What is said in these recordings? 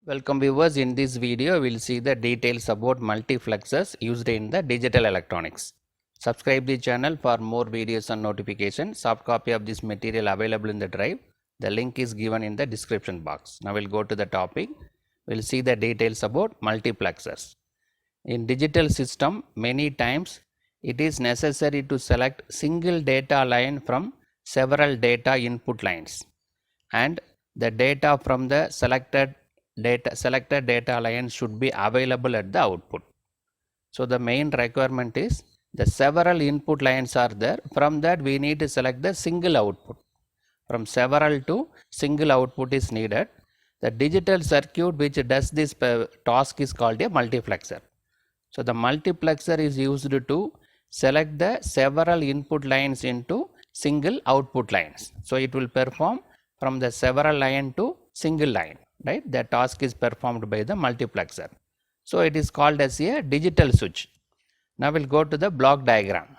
Welcome viewers, in this video we will see the details about multiplexers used in the digital electronics. Subscribe the channel for more videos and notifications. Soft copy of this material available in the drive. The link is given in the description box. Now we'll go to the topic. We'll see the details about multiplexers. In digital system, many times it is necessary to select single data line from several data input lines, and the data from the selected data line should be available at the output. So the main requirement is the several input lines are there. From that we need to select the single output. From several to single output is needed. The digital circuit which does this task is called a multiplexer. So the multiplexer is used to select the several input lines into single output lines. So it will perform from the several line to single line, right? The task is performed by the multiplexer. So it is called as a digital switch. Now we'll go to the block diagram.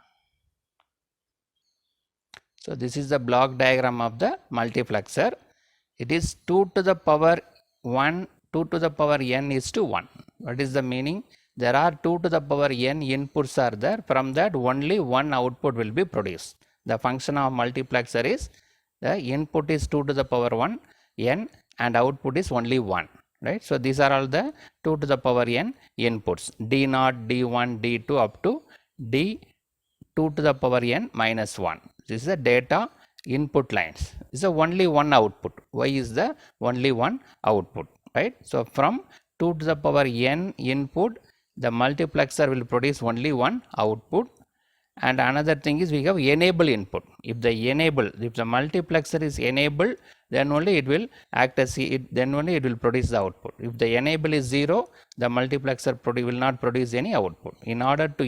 So this is the block diagram of the multiplexer. It is 2 to the power 1, 2 to the power n is to 1. What is the meaning? There are 2 to the power n inputs are there. From that only one output will be produced. The function of multiplexer is the input is 2 to the power 1 n and output is only 1, right? So these are all the 2 to the power n inputs, d0, d1, d2 up to d2 to the power n minus 1. This is the data input lines. This is only one output. Why is the only one output, right? So from 2 to the power n input, the multiplexer will produce only one output. And another thing is we have enable input. If the multiplexer is enabled, then only it will act as then only it will produce the output. If the enable is 0, the multiplexer will not produce any output. In order to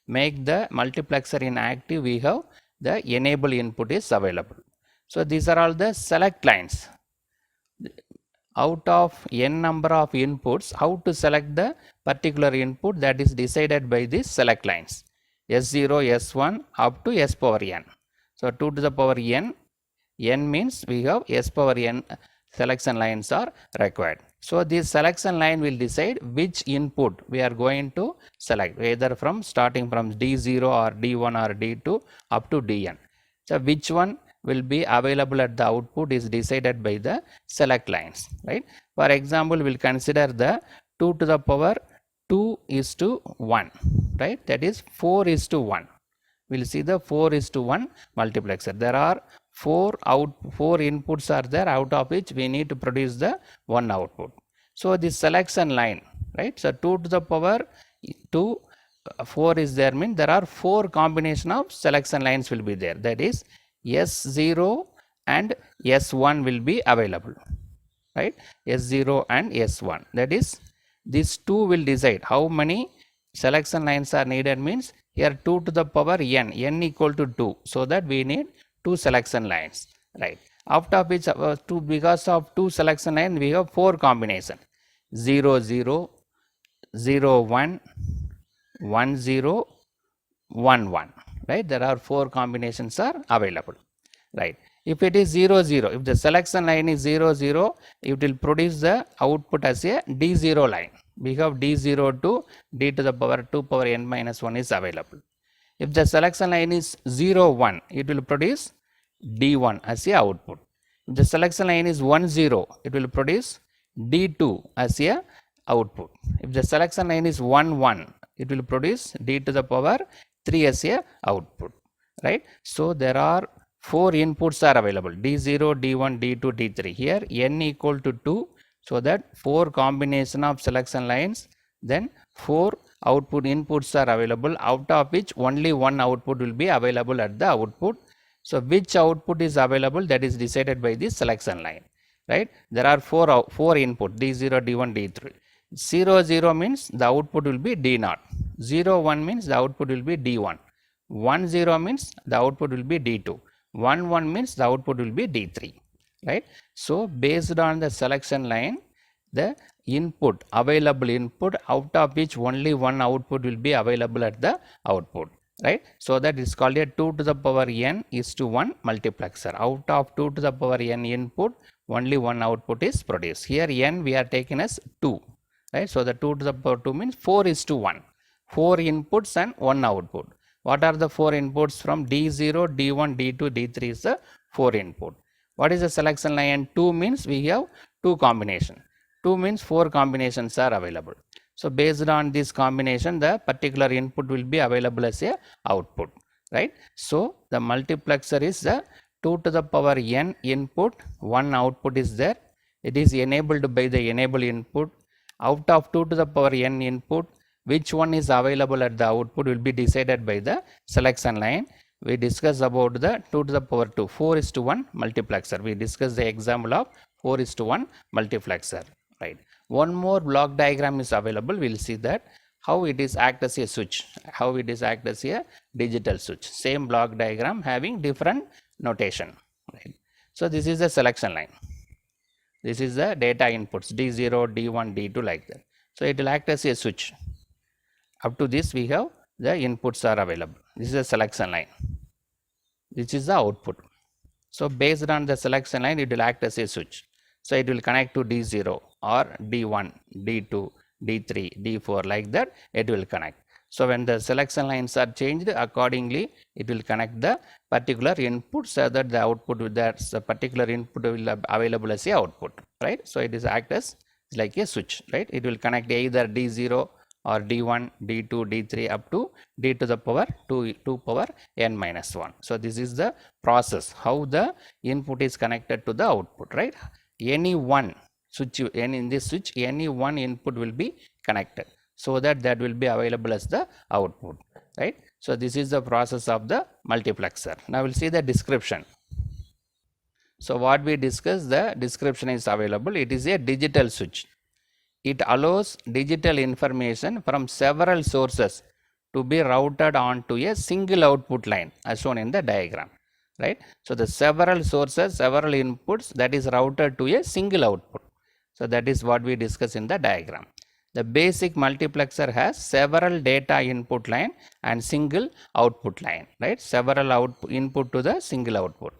make the multiplexer inactive, we have the enable input is available. So these are all the select lines. Out of n number of inputs, how to select the particular input, that is decided by these select lines, S0, S1 up to S power n. So 2 to the power n means we have S power n selection lines are required. So this selection line will decide which input we are going to select, either from starting from D0 or D1 or D2 up to Dn. So which one will be available at the output is decided by the select lines, right? For example, we'll consider the 2 to the power 2 is to 1, right? That is 4 is to 1. We'll see the 4 is to 1 multiplexer. There are four inputs are there, out of which we need to produce the one output. So this selection line, right? So 2 to the power 2 4 is there, means there are 4 combination of selection lines will be there. That is S0 and S1 will be available, right? S0 and S1, that is these two will decide how many selection lines are needed. Means here 2 to the power n equal to 2, so that we need 2 selection lines, right? After which because of 2 selection lines we have 4 combination, 0 0 0 1 1 0 1 1, right? There are 4 combinations are available, right? If it is 0 0, if the selection line is 0 0, it will produce the output as a D0 line. We have D0 to d to the power 2 power n minus 1 is available. If the selection line is 0 1, it will produce D1 as a output. If the selection line is 1 0, it will produce D2 as a output. If the selection line is 1 1, it will produce d to the power 3 as a output, right? So there are 4 inputs are available, D0, D1, D2, D3. Here n equal to 2, so that 4 combination of selection lines, then 4 output inputs are available, out of which only one output will be available at the output. So which output is available, that is decided by the selection line, right? There are 4 input, D0, D1, D3. 0 0 means the output will be D0. 0 1 means the output will be D1. 1 0 means the output will be D2. 1 1 means the output will be D3, right? So based on the selection line, the input, available input, out of which only one output will be available at the output, right? So that is called a 2 to the power n is to 1 multiplexer. Out of 2 to the power n input, only one output is produced. Here n we are taking as 2, right? So the 2 to the power 2 means 4 is to 1. 4 inputs and 1 output. What are the 4 inputs from D0, D1, D2, D3 is the 4 input. What is the selection line? 2 means we have 2 combination. 2 means 4 combinations are available. So based on this combination, the particular input will be available as a output, right? So the multiplexer is the 2 to the power n input, one output is there. It is enabled by the enable input. Out of 2 to the power n input, which one is available at the output will be decided by the selection line. We discussed about the 2 to the power 2, 4 is to 1 multiplexer. We discussed the example of 4 is to 1 multiplexer, right? One more block diagram is available. We will see that how it is act as a switch, how it is act as a digital switch. Same block diagram having different notation, right? So this is the selection line. This is the data inputs D0, D1, D2 like that. So it will act as a switch. Up to this we have the inputs are available. This is the selection line. This is the output. So based on the selection line, it will act as a switch. So it will connect to D0 or D1, D2, D3, D4 like that it will connect. So when the selection lines are changed accordingly, it will connect the particular input so that the output with that particular input will be available as a output, right? So it is act as like a switch, right? It will connect either D0 or D1, D2, D3 up to D to the power 2 power n minus 1. So this is the process how the input is connected to the output, right? Any one switch, in this switch, any one input will be connected so that will be available as the output, right? So this is the process of the multiplexer. Now we'll see the description. So what we discussed, the description is available. It is a digital switch. It allows digital information from several sources to be routed onto a single output line as shown in the diagram, right? So the several sources, several inputs that is routed to a single output. So that is what we discuss in the diagram. The basic multiplexer has several data input line and single output line, right? Several input to the single output.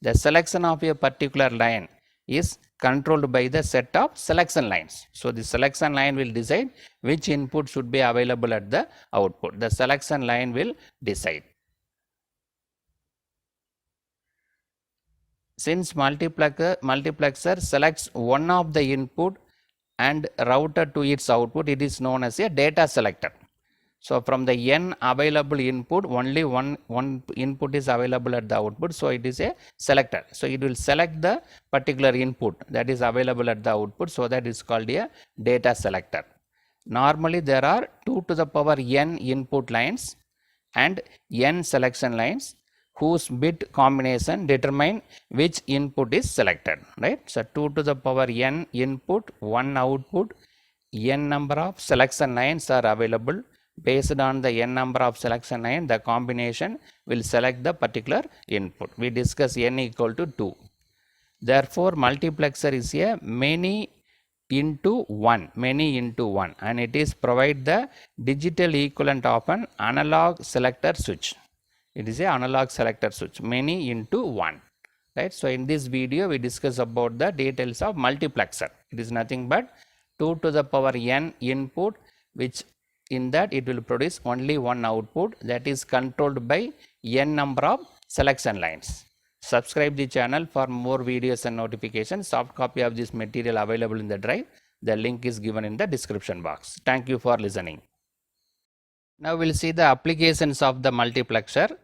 The selection of a particular line is controlled by the set of selection lines. So the selection line will decide which input should be available at the output. The selection line will decide. Since multiplexer selects one of the input and routed to its output, it is known as a data selector. So from the n available input, only one input is available at the output. So it is a selector. So it will select the particular input that is available at the output. So that is called a data selector. Normally there are 2 to the power n input lines and n selection lines whose bit combination determine which input is selected, right? So 2 to the power n input, 1 output, n number of selection lines are available. Based on the n number of selection line, the combination will select the particular input. We discuss n equal to 2. Therefore, multiplexer is a many into 1, and it is provide the digital equivalent of an analog selector switch. It is a analog selector switch, many into 1, right? So in this video, we discuss about the details of multiplexer. It is nothing but 2 to the power n input, which in that it will produce only one output that is controlled by n number of selection lines. Subscribe the channel for more videos and notifications. Soft copy of this material available in the drive. The link is given in the description box. Thank you for listening. Now we will see the applications of the multiplexer.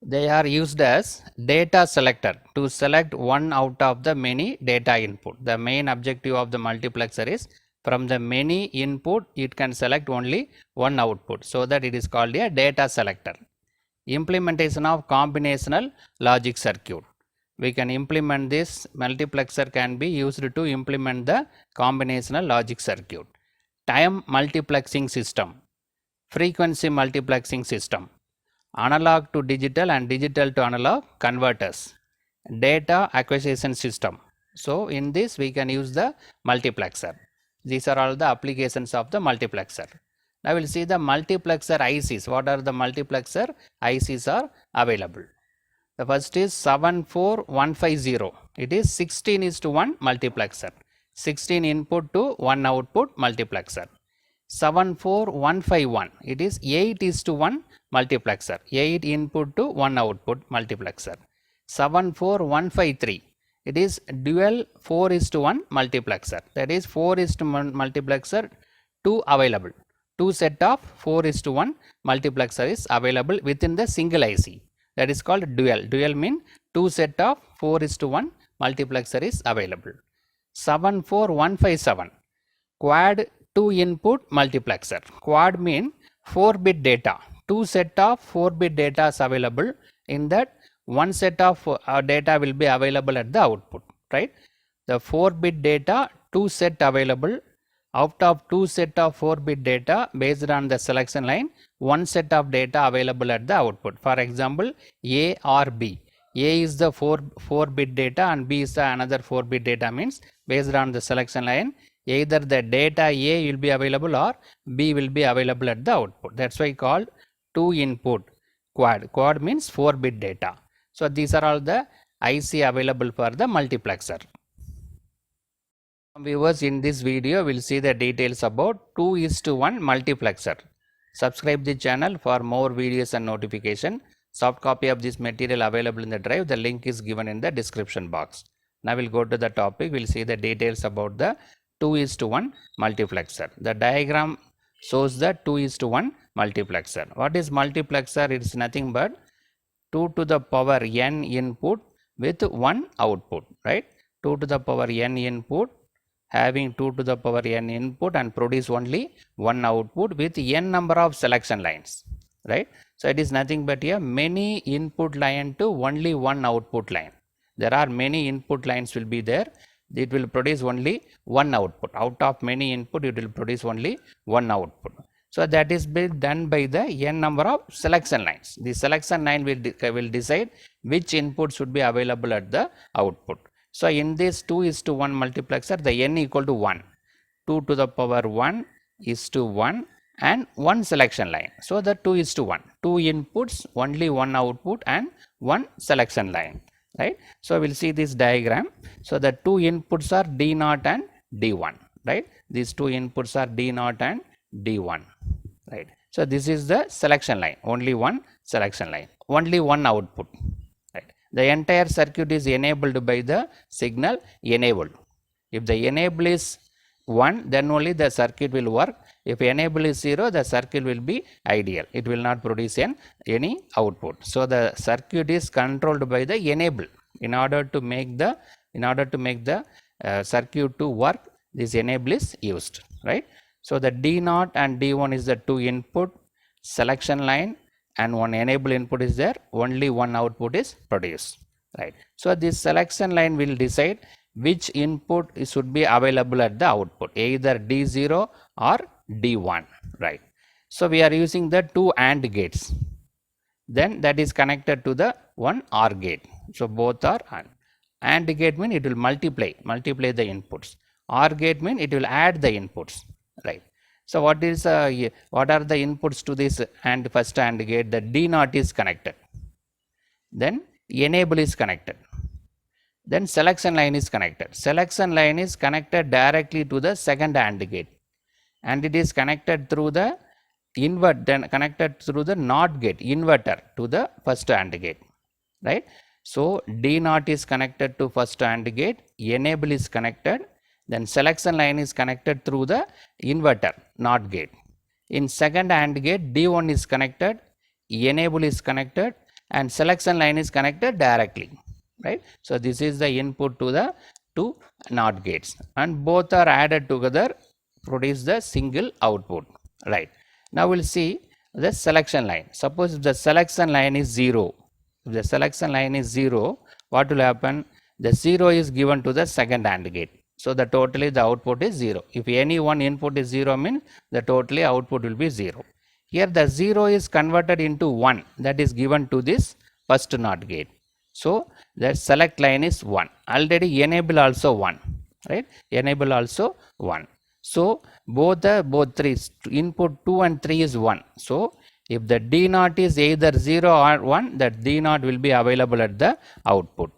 They are used as data selector to select one out of the many data input. The main objective of the multiplexer is from the many input, it can select only one output. So that it is called a data selector. Implementation of combinational logic circuit. We can implement this. Multiplexer can be used to implement the combinational logic circuit. Time multiplexing system. Frequency multiplexing system. Analog to digital and digital to analog converters. Data acquisition system. So in this we can use the multiplexer. These are all the applications of the multiplexer. Now we will see the multiplexer ICs. What are the multiplexer ICs are available? The first is 74150. It is 16 is to 1 multiplexer. 16 input to 1 output multiplexer. 74151. It is 8 is to 1 multiplexer. 8 input to 1 output multiplexer. 74153. It is dual 4 is to 1 multiplexer. That is 4 is to 1 multiplexer, 2 available. 2 set of 4 is to 1 multiplexer is available within the single IC. That is called dual. Dual mean 2 set of 4 is to 1 multiplexer is available. 74157. Quad 2 input multiplexer. Quad mean 4-bit data. 2 set of 4-bit data is available. In that, 1 set of data will be available at the output, right? The 4-bit data, 2 set available. Out of 2 set of 4-bit data, based on the selection line, 1 set of data available at the output. For example, A or B. A is the 4-bit data and B is the another 4-bit data, means based on the selection line, either the data A will be available or B will be available at the output. That's why called 2 input quad. Quad means 4-bit data. So these are all the IC available for the multiplexer. Viewers, in this video we will see the details about 2 is to 1 multiplexer. Subscribe the channel for more videos and notification. Soft copy of this material available in the drive. The link is given in the description box. Now we'll go to the topic. We'll see the details about the 2 is to 1 multiplexer. The diagram shows the 2 is to 1 multiplexer. What is multiplexer? It is nothing but 2 to the power n input with 1 output, right? 2 to the power n input having 2 to the power n input and produce only 1 output with n number of selection lines, right? So it is nothing but a many input line to only 1 output line. There are many input lines will be there. It will produce only 1 output. Out of many input, it will produce only 1 output. So that is done by the n number of selection lines. The selection line will decide which input should be available at the output. So in this 2 is to 1 multiplexer, the n equal to 1. 2 to the power 1 is to 1 and 1 selection line. So the 2 is to 1. 2 inputs, only 1 output and 1 selection line, right? So we'll see this diagram. So the 2 inputs are D0 and D1, right? These 2 inputs are D0 and D1, right? So this is the selection line, only 1 selection line, only 1 output, right? The entire circuit is enabled by the signal enable. If the enable is 1, then only the circuit will work. If enable is 0, the circuit will be ideal. It will not produce any output. So the circuit is controlled by the enable. In order to make the circuit to work, this enable is used, right? So the D0 and D1 is the 2 input selection line and 1 enable input is there, only 1 output is produced, right? So this selection line will decide which input should be available at the output, either D0 or D1, right? So we are using the 2 AND gates, then that is connected to the 1 OR gate. So both are AND. AND gate mean it will multiply the inputs. OR gate mean it will add the inputs, right? So what are the inputs to this first AND gate? The D0 is connected, then enable is connected, then selection line is connected. Selection line is connected directly to the second AND gate, and it is connected through the connected through the NOT gate, inverter, to the first AND gate, right? So D0 is connected to first AND gate, enable is connected, then selection line is connected through the inverter, NOT gate. In second AND gate, D1 is connected, enable is connected, and selection line is connected directly, right? So this is the input to the 2 NOT gates, and both are added together, produce the single output, right? Now we'll see the selection line. Suppose if the selection line is 0, if the selection line is 0, what will happen? The 0 is given to the second AND gate. So the totally the output is 0. If any one input is 0, means the totally output will be 0. Here the 0 is converted into 1, that is given to this first NOT gate. So the select line is 1. Already enable also 1, right? Enable also 1. So both three, input 2 and 3 is 1. So if the D naught is either 0 or 1, that D naught will be available at the output,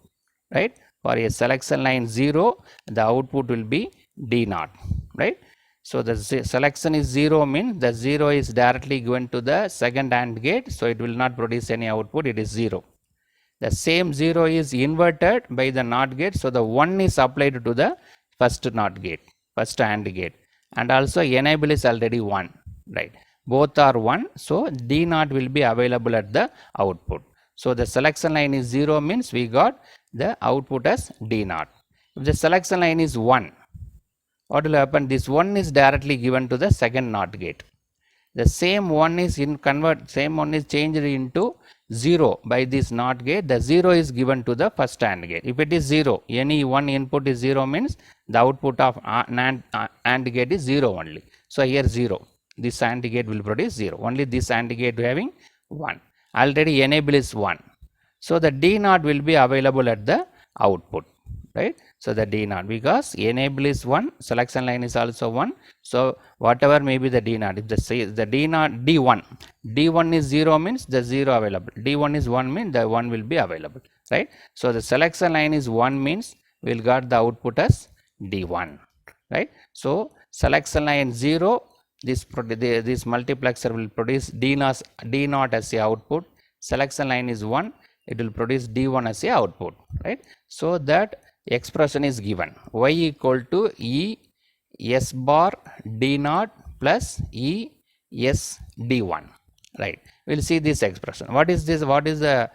right? For a selection line 0, the output will be D naught, right? So the selection is 0 means the 0 is directly going to the second AND gate, so it will not produce any output, it is 0. The same 0 is inverted by the NOT gate, so the 1 is applied to the first NOT gate, first AND gate, and also enable is already 1, right? Both are 1, so D naught will be available at the output. So the selection line is 0 means we got the output as D naught. If the selection line is 1, what will happen? This 1 is directly given to the second NOT gate. The same one is same one is changed into 0 by this NOT gate. The 0 is given to the first AND gate. If it is 0, any one input is 0 means the output of AND gate is 0 only. So here 0. This AND gate will produce 0. Only this AND gate having 1. Already enable is 1. So the D naught will be available at the output, right? So the D naught, because enable is 1, selection line is also 1. So whatever may be the D naught, if the D naught D1 is 0 means the 0 available, D1 is 1 means the 1 will be available, right? So the selection line is 1 means we will got the output as D1, right? So selection line 0, this multiplexer will produce D naught as the output. Selection line is 1, it will produce D1 as the output, right? So that expression is given, y equal to E S bar D naught plus E S D1, right? We will see this expression. What is this? What is the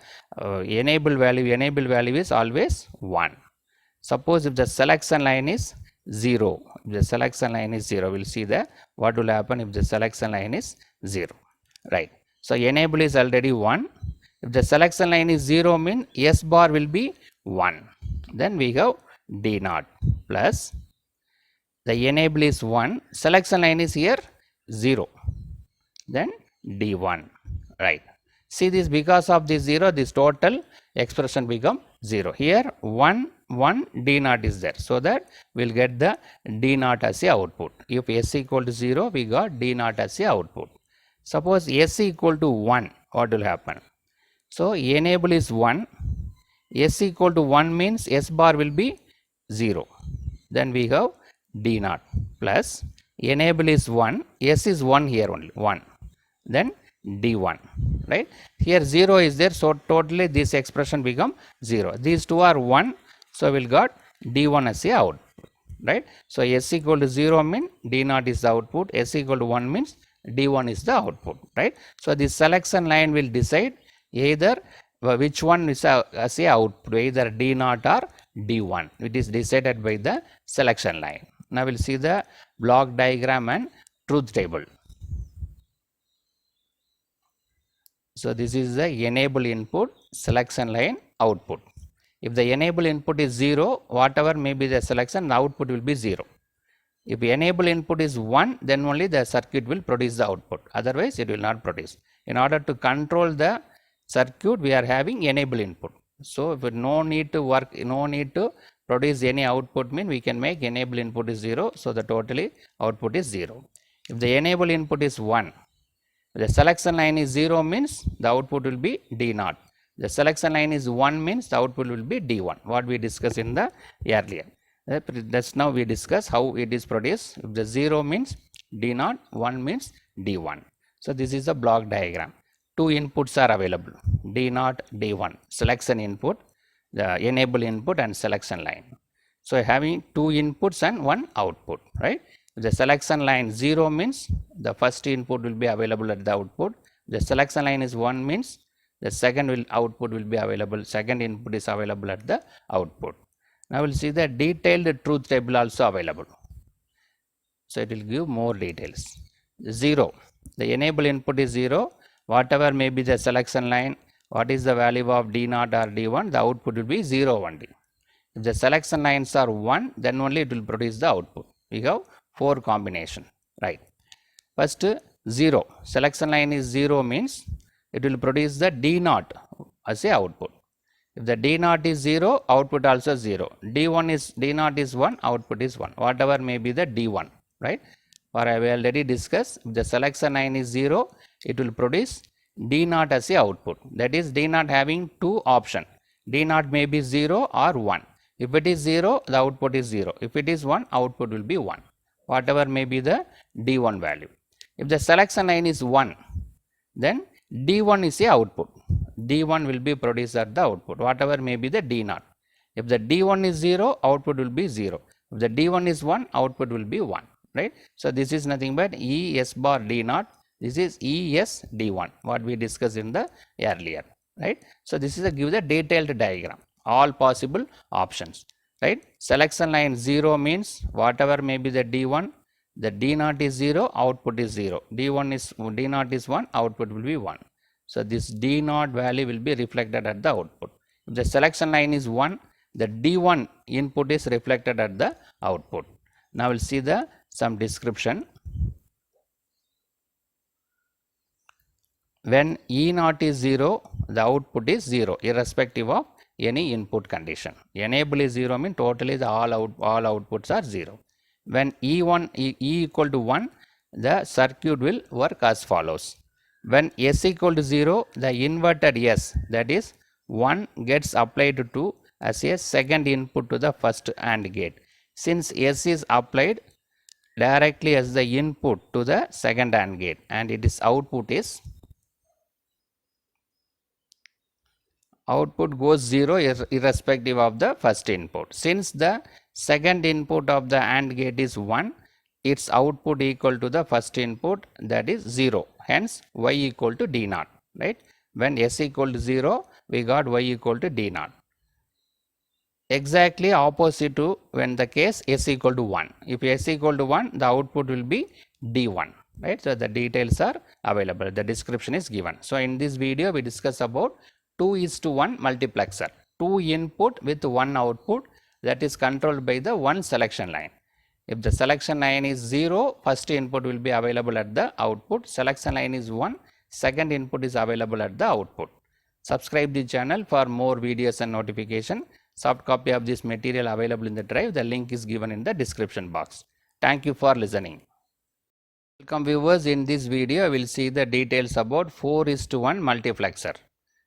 enable value? Enable value is always 1. Suppose if the selection line is 0, if the selection line is 0, we will see that what will happen if the selection line is 0, right? So enable is already 1. If the selection line is 0 mean S bar will be 1. Then we have D naught plus the enable is 1, selection line is here 0, then D1, right? See this, because of this 0, this total expression become 0. Here 1 D naught is there, so that we will get the D naught as the output. If S equal to 0, we got D naught as the output. Suppose S equal to 1, what will happen? So enable is 1, S equal to 1 means S bar will be 0. Then we have D naught plus enable is 1, S is 1 here only, 1. Then D1, right? Here 0 is there, so totally this expression become 0. These two are 1, so we will got D1 as the output, right? So S equal to 0 means D naught is the output, S equal to 1 means D1 is the output, right? So this selection line will decide either which one is as a output, either D naught or D1. It is decided by the selection line. Now we'll see the block diagram and truth table. So this is the enable input, selection line, output. If the enable input is 0, whatever may be the selection, the output will be 0. If enable input is 1, then only the circuit will produce the output. Otherwise, it will not produce. In order to control the circuit, we are having enable input. So if no need to work, no need to produce any output, mean we can make enable input is 0. So the totally output is 0. If the enable input is 1, the selection line is 0 means the output will be D naught. The selection line is 1 means the output will be D1. What we discussed in the earlier. That's now we discuss how it is produced. If the 0 means D naught, 1 means D1. So this is the block diagram. Two inputs are available, D naught, D1, selection input, the enable input and selection line. So having two inputs and one output, right? If the selection line 0 means the first input will be available at the output. The selection line is 1 means the second output will be available, second input is available at the output. Now we'll see the detailed truth table also available. So it will give more details. 0, the enable input is 0. Whatever may be the selection line, what is the value of D naught or D1, the output will be 0 only. If the selection lines are 1, then only it will produce the output. We have 4 combination, right? First 0, selection line is 0 means it will produce the D naught as a output. If the D naught is 0, output also 0. D naught is 1, output is 1. Whatever may be the D1, right? For I have already discussed, if the selection line is 0, it will produce D naught as a output. That is D naught having two options. D naught may be 0 or 1. If it is 0, the output is 0. If it is 1, output will be 1. Whatever may be the D1 value. If the selection line is 1, then D1 is a output. D1 will be produced at the output, whatever may be the D naught. If the D1 is 0, output will be 0. If the D1 is 1, output will be 1, right? So this is nothing but E S bar D naught. This is E S D1, what we discussed in the earlier, right? So this is a give the detailed diagram, all possible options, right? Selection line 0 means whatever may be the D1, the D naught is 0, output is 0. D naught is 1, output will be 1. So this D naught value will be reflected at the output. If the selection line is 1, the D1 input is reflected at the output. Now we'll see the some description. When E naught is 0, the output is 0 irrespective of any input condition. Enable is 0 means totally the all outputs are 0. When E equal to 1, the circuit will work as follows. When S equal to 0, the inverted S, that is 1, gets applied to as a second input to the first AND gate. Since S is applied directly as the input to the second AND gate and its output goes 0 irrespective of the first input. Since the second input of the AND gate is 1, its output equal to the first input, that is 0. Hence Y equal to D naught, right? When S equal to 0, we got Y equal to D naught. Exactly opposite to when the case S equal to 1. If S equal to 1, the output will be D1, right? So the details are available. The description is given. So in this video, we discuss about 2:1 multiplexer. 2 input with 1 output, that is controlled by the 1 selection line. If the selection line is 0, first input will be available at the output. Selection line is 1, second input is available at the output. Subscribe the channel for more videos and notification. Soft copy of this material available in the drive. The link is given in the description box. Thank you for listening. Welcome viewers. In this video, we will see the details about 4:1 multiplexer.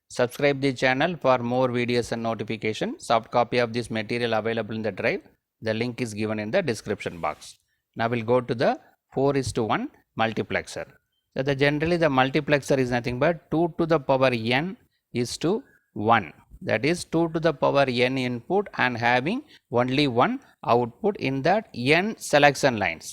Subscribe the channel for more videos and notification. Soft copy of this material available in the drive. The link is given in the description box. Now we'll go to the 4:1 multiplexer. So generally the multiplexer is nothing but 2 to the power n is to 1. That is 2 to the power n input and having only one output in that n selection lines.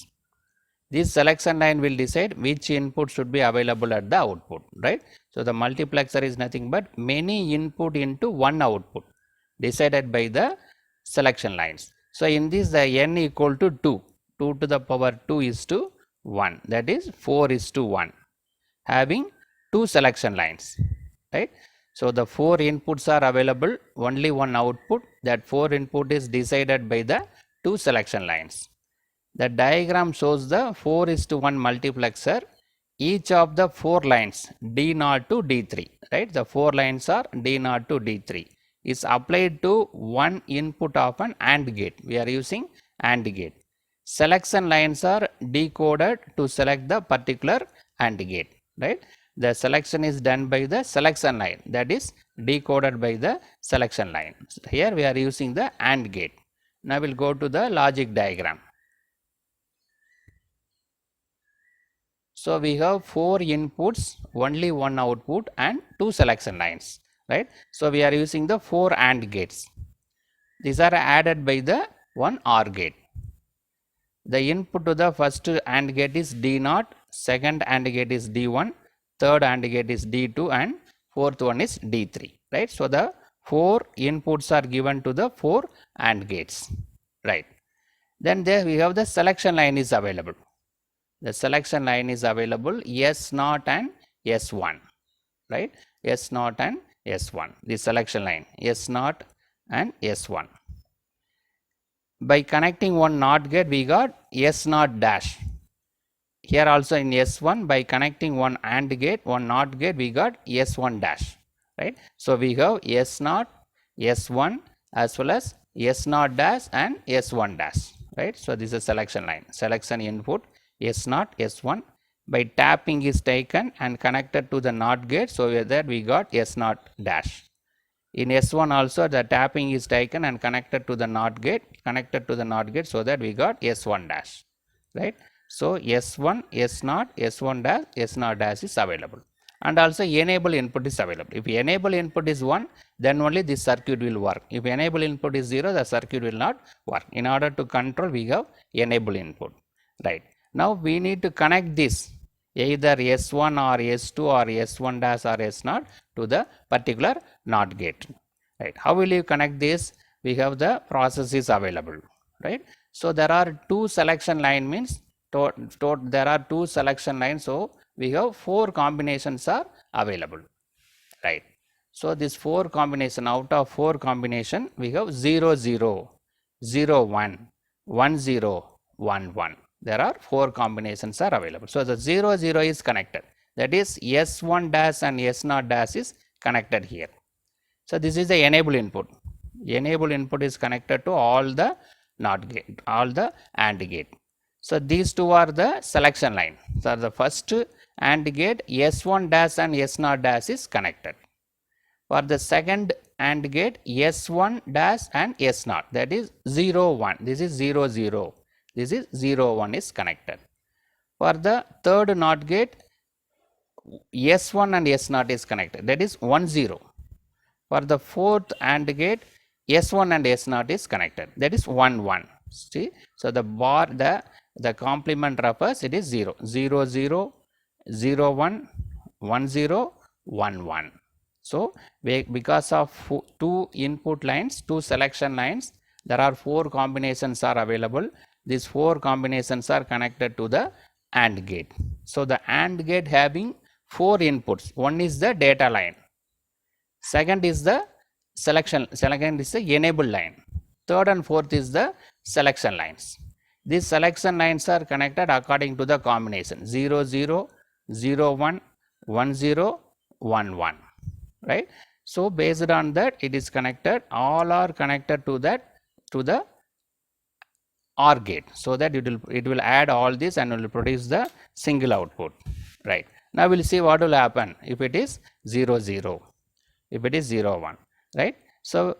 This selection line will decide which input should be available at the output, right? So the multiplexer is nothing but many input into one output decided by the selection lines. So in this the n equal to 2. 2 to the power 2 is to 1. That is 4:1. Having 2 selection lines, right? So the 4 inputs are available, only one output. That 4 input is decided by the 2 selection lines. The diagram shows the 4:1 multiplexer. Each of the 4 lines D0 to D3, right? The 4 lines are D0 to D3 is applied to one input of an AND gate. We are using AND gate. Selection lines are decoded to select the particular AND gate, right? The selection is done by the selection line, that is decoded by the selection line. Here we are using the AND gate. Now we'll go to the logic diagram. So we have 4 inputs, only one output and 2 selection lines, right? So we are using the 4 AND gates. These are added by the one OR gate. The input to the first AND gate is D0, second AND gate is D1, third AND gate is D2 and fourth one is D3, right? So the 4 inputs are given to the 4 AND gates, right? Then there we have the selection line is available. The selection line is available S0 and S1, right? S0 and S1, the selection line S0 and S1. By connecting one NOT gate, we got S0 dash. Here also in S1, by connecting one AND gate, one NOT gate, we got S1 dash, right? So we have S0, S1 as well as S0 dash and S1 dash, right? So this is a selection line, selection input S0, S1 by tapping is taken and connected to the NOT gate, so with that we got S0 dash. In S1 also the tapping is taken and connected to the NOT gate, so that we got S1 dash, right? So S1, S0, S1 dash, S0 dash is available, and also enable input is available. If enable input is 1, then only this circuit will work. If enable input is 0, the circuit will not work. In order to control, we have enable input, right? Now we need to connect this either S1 or S2 or S1 dash or S0 to the particular NOT gate, right? How will you connect this? We have the processes available, right? So there are two selection line, means there are two selection lines, so we have 4 combinations are available, right? So this 4 combination, out of 4 combination we have 0 0 0 1 1 0 1 1. There are 4 combinations are available. So the 0 0 is connected, that is S1 dash and S0 dash is connected here. So this is the enable input. Enable input is connected to all the NOT gate, all the AND gate. So these two are the selection line. So the first AND gate S1 dash and S0 dash is connected. For the second AND gate S1 dash and S0, that is 0 1. This is 0 0. This is 0 1 is connected. For the third NOT gate S1 and S0 is connected, that is 1 0. For the fourth AND gate S1 and S0 is connected, that is 1 1. See, so the bar, the complement refers, it is 0 0 0 0 1 1 0 1 1. So because of 2 input lines, 2 selection lines, there are 4 combinations are available. These 4 combinations are connected to the AND gate. So the AND gate having 4 inputs. One is the data line, second is the second is the enable line, third and fourth is the selection lines. These selection lines are connected according to the combination 0 0 0 1 1 0 1 1, right? So based on that it is connected, all are connected to that, to the OR gate, so that it will add all this and will produce the single output, right? Now we'll see what will happen if it is 0 0, if it is 0 1, right? So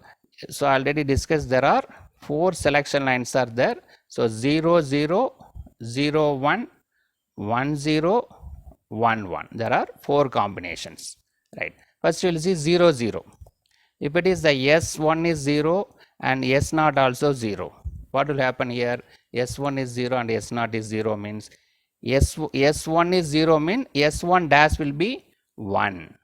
already discussed, there are 4 selection lines are there. So 0 0 0 1 1 0 1 1, there are 4 combinations, right? First we will see 0 0. If it is the S1 is 0 and S0 also 0, what will happen here? S1 is 0 and S0 is 0 means S1 is 0 means S1 dash will be 1.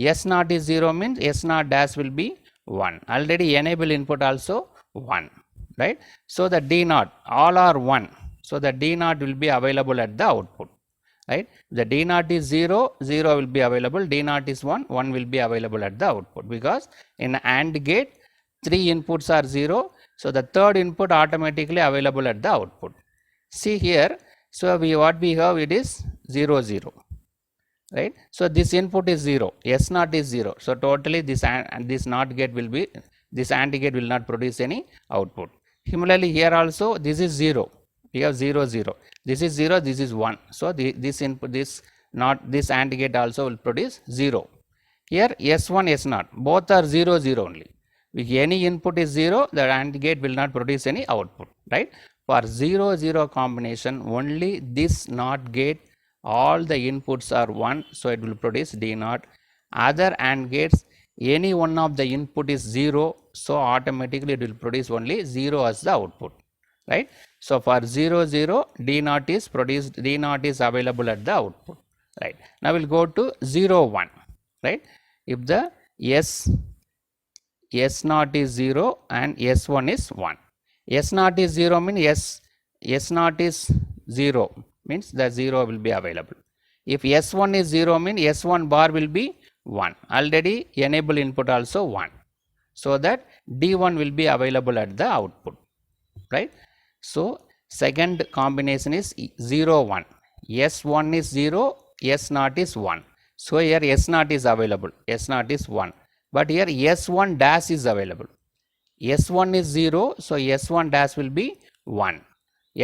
S0 is 0 means S0 dash will be 1. Already enable input also 1, right? So the D0, all are 1. So the D0 will be available at the output, right? The D0 is 0, 0 will be available. D0 is 1, 1 will be available at the output, because in AND gate 3 inputs are 0. So the third input automatically available at the output. See here, so what we have, it is 0 0, right? So this input is 0, S0 is 0. So totally this NOT gate will be, this AND gate will not produce any output. Similarly here also this is 0, we have 0 0. This is 0, this is 1. So this input, this AND gate also will produce 0. Here S1 S0 both are 0 0 only. If any input is 0, the AND gate will not produce any output, right? For 0 0 combination, only this NOT gate, all the inputs are 1, so it will produce D0. Other AND gates, any one of the input is 0, so automatically it will produce only 0 as the output, right? So for 0 0, D0 is produced, D0 is available at the output, right? Now we'll go to 0 1, right? If the S0 is 0 and S1 is 1. S0 is 0 means S0 is 0 means the 0 will be available. If S1 is 0 means S1 bar will be 1. Already enable input also 1. So that D1 will be available at the output, right? So second combination is 0 1. S1 is 0, S0 is 1. So here S0 is available, S0 is 1. But here S1 dash is available. S1 is 0, so S1 dash will be 1.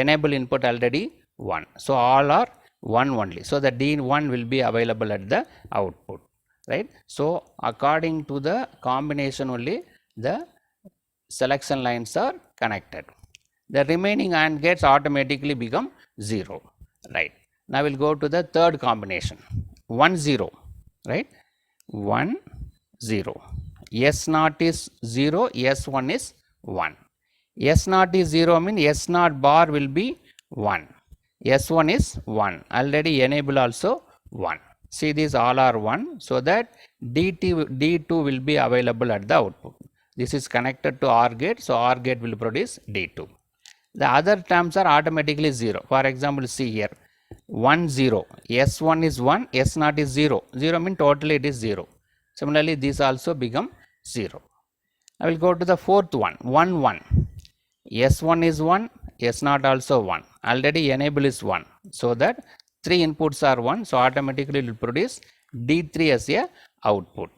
enable input already 1. So all are 1 only. So the D1 will be available at the output, right. So according to the combination only the selection lines are connected. The remaining AND gates automatically become 0, right. Now we'll go to the third combination 1 0, right. 1 0, S0 is 0, S1 is 1. S0 is 0 means S0 bar will be 1, S1 is 1, already enable also 1. See, these all are 1, so that D2 will be available at the output. This is connected to OR gate, so OR gate will produce D2. The other terms are automatically 0. For example, see here 1 0, S1 is 1, S0 is 0, 0 means totally it is 0. Similarly, these also become 0. I will go to the fourth one 1 1, S1 is 1, S0 also 1, already enable is 1, so that 3 inputs are 1, so automatically it will produce D3 as a output,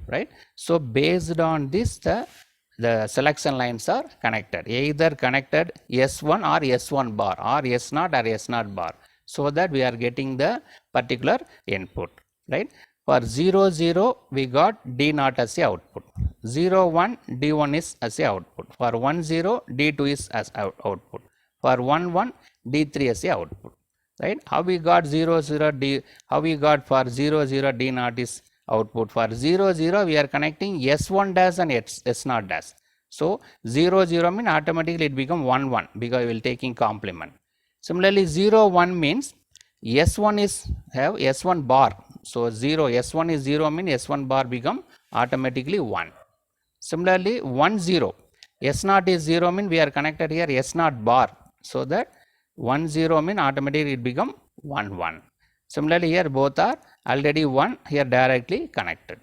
right. So based on this the selection lines are connected, either connected S1 or S1 bar or S0 or S0 bar, so that we are getting the particular input, right. For 0 0 we got D0 as a output, 0 1 D1 is as a output, for 1 0 D2 is as output, for 1 1 D3 as a output, right. How we got 0 0 D, how we got for 0 0 D0 is output, for 0 0 we are connecting S1 dash and S0 dash. So 0 0 means automatically it become 1 1 because we will taking complement. Similarly 0 1 means S1 is have S1 bar, so 0 S1 is 0 means S1 bar become automatically 1. Similarly 1 0, S0 is 0 means we are connected here S0 bar, so that 1 0 means automatically it become 1 1. Similarly here both are already 1, here directly connected,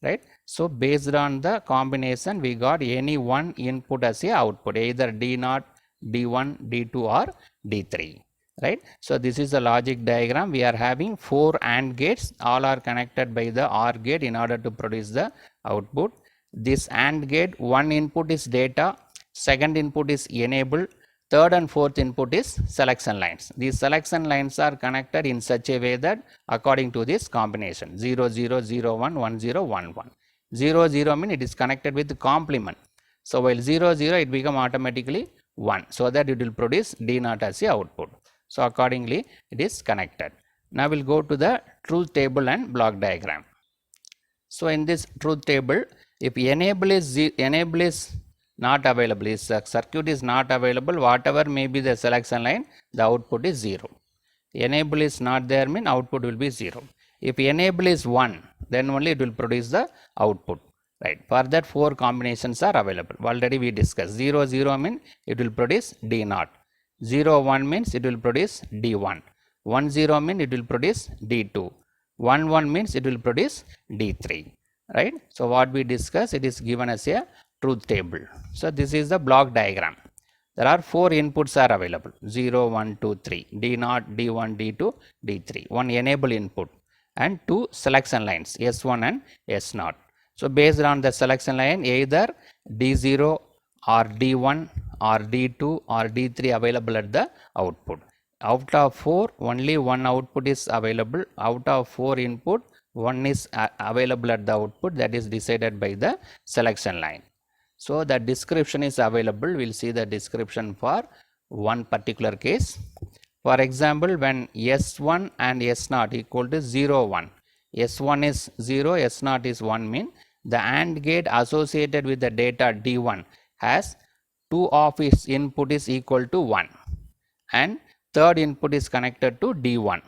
right. So based on the combination we got any one input as a output, either D0, D1, D2 or D3, right. So this is the logic diagram. We are having 4 AND gates, all are connected by the OR gate in order to produce the output. This AND gate, one input is data, second input is enable, third and fourth input is selection lines. These selection lines are connected in such a way that according to this combination 0 0 0 1 1 0 1 1. 0 0 means it is connected with the complement. So while 0 0 it become automatically 1, so that it will produce D0 as a output. So accordingly it is connected. Now we'll go to the truth table and block diagram. So in this truth table, if enable is not available, if the circuit is not available, whatever may be the selection line, the output is 0. Enable is not there mean output will be 0. If enable is 1, then only it will produce the output, right. For that 4 combinations are available, already we discussed. 0 0 means it will produce D0, 0 1 means it will produce D1, 1 0 means it will produce D2, 1 1 means it will produce D3, right. So what we discuss, it is given as a truth table. So this is the block diagram. There are 4 inputs are available, 0 1 2 3, D0, D1, D2, D3, one enable input and 2 selection lines S1 and S0. So based on the selection line, either D0 or D1 or D2 or D3 available at the output. Out of 4, only one output is available. Out of 4 input, one is available at the output, that is decided by the selection line. So the description is available. We will see the description for one particular case. For example, when S1 and S0 equal to 0 1, S1 is 0, S0 is 1 mean the AND gate associated with the data D1 has 2 of its input is equal to 1 and third input is connected to D1,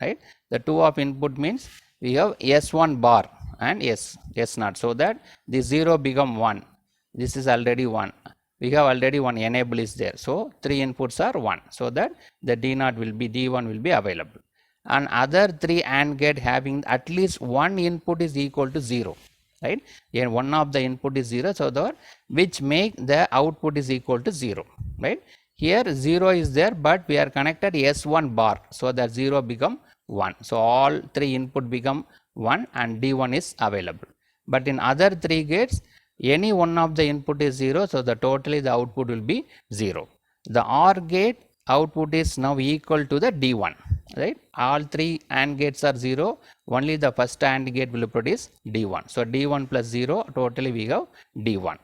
right. The 2 of input means we have S1 bar and S0, so that the 0 become 1. This is already 1. We have already one enable is there. So 3 inputs are 1, so that the D0 will be D1 will be available. And other 3 AND gate having at least one input is equal to 0, right. And one of the input is 0, so that which make the output is equal to 0, right. Here 0 is there, but we are connected S1 bar, so that 0 become 1. So all 3 input become 1 and D1 is available. But in other 3 gates, any one of the input is 0, so the totally the output will be 0. The OR gate output is now equal to the D1, right? All three AND gates are 0, only the first AND gate will produce D1. So D1 plus 0, totally we have D1.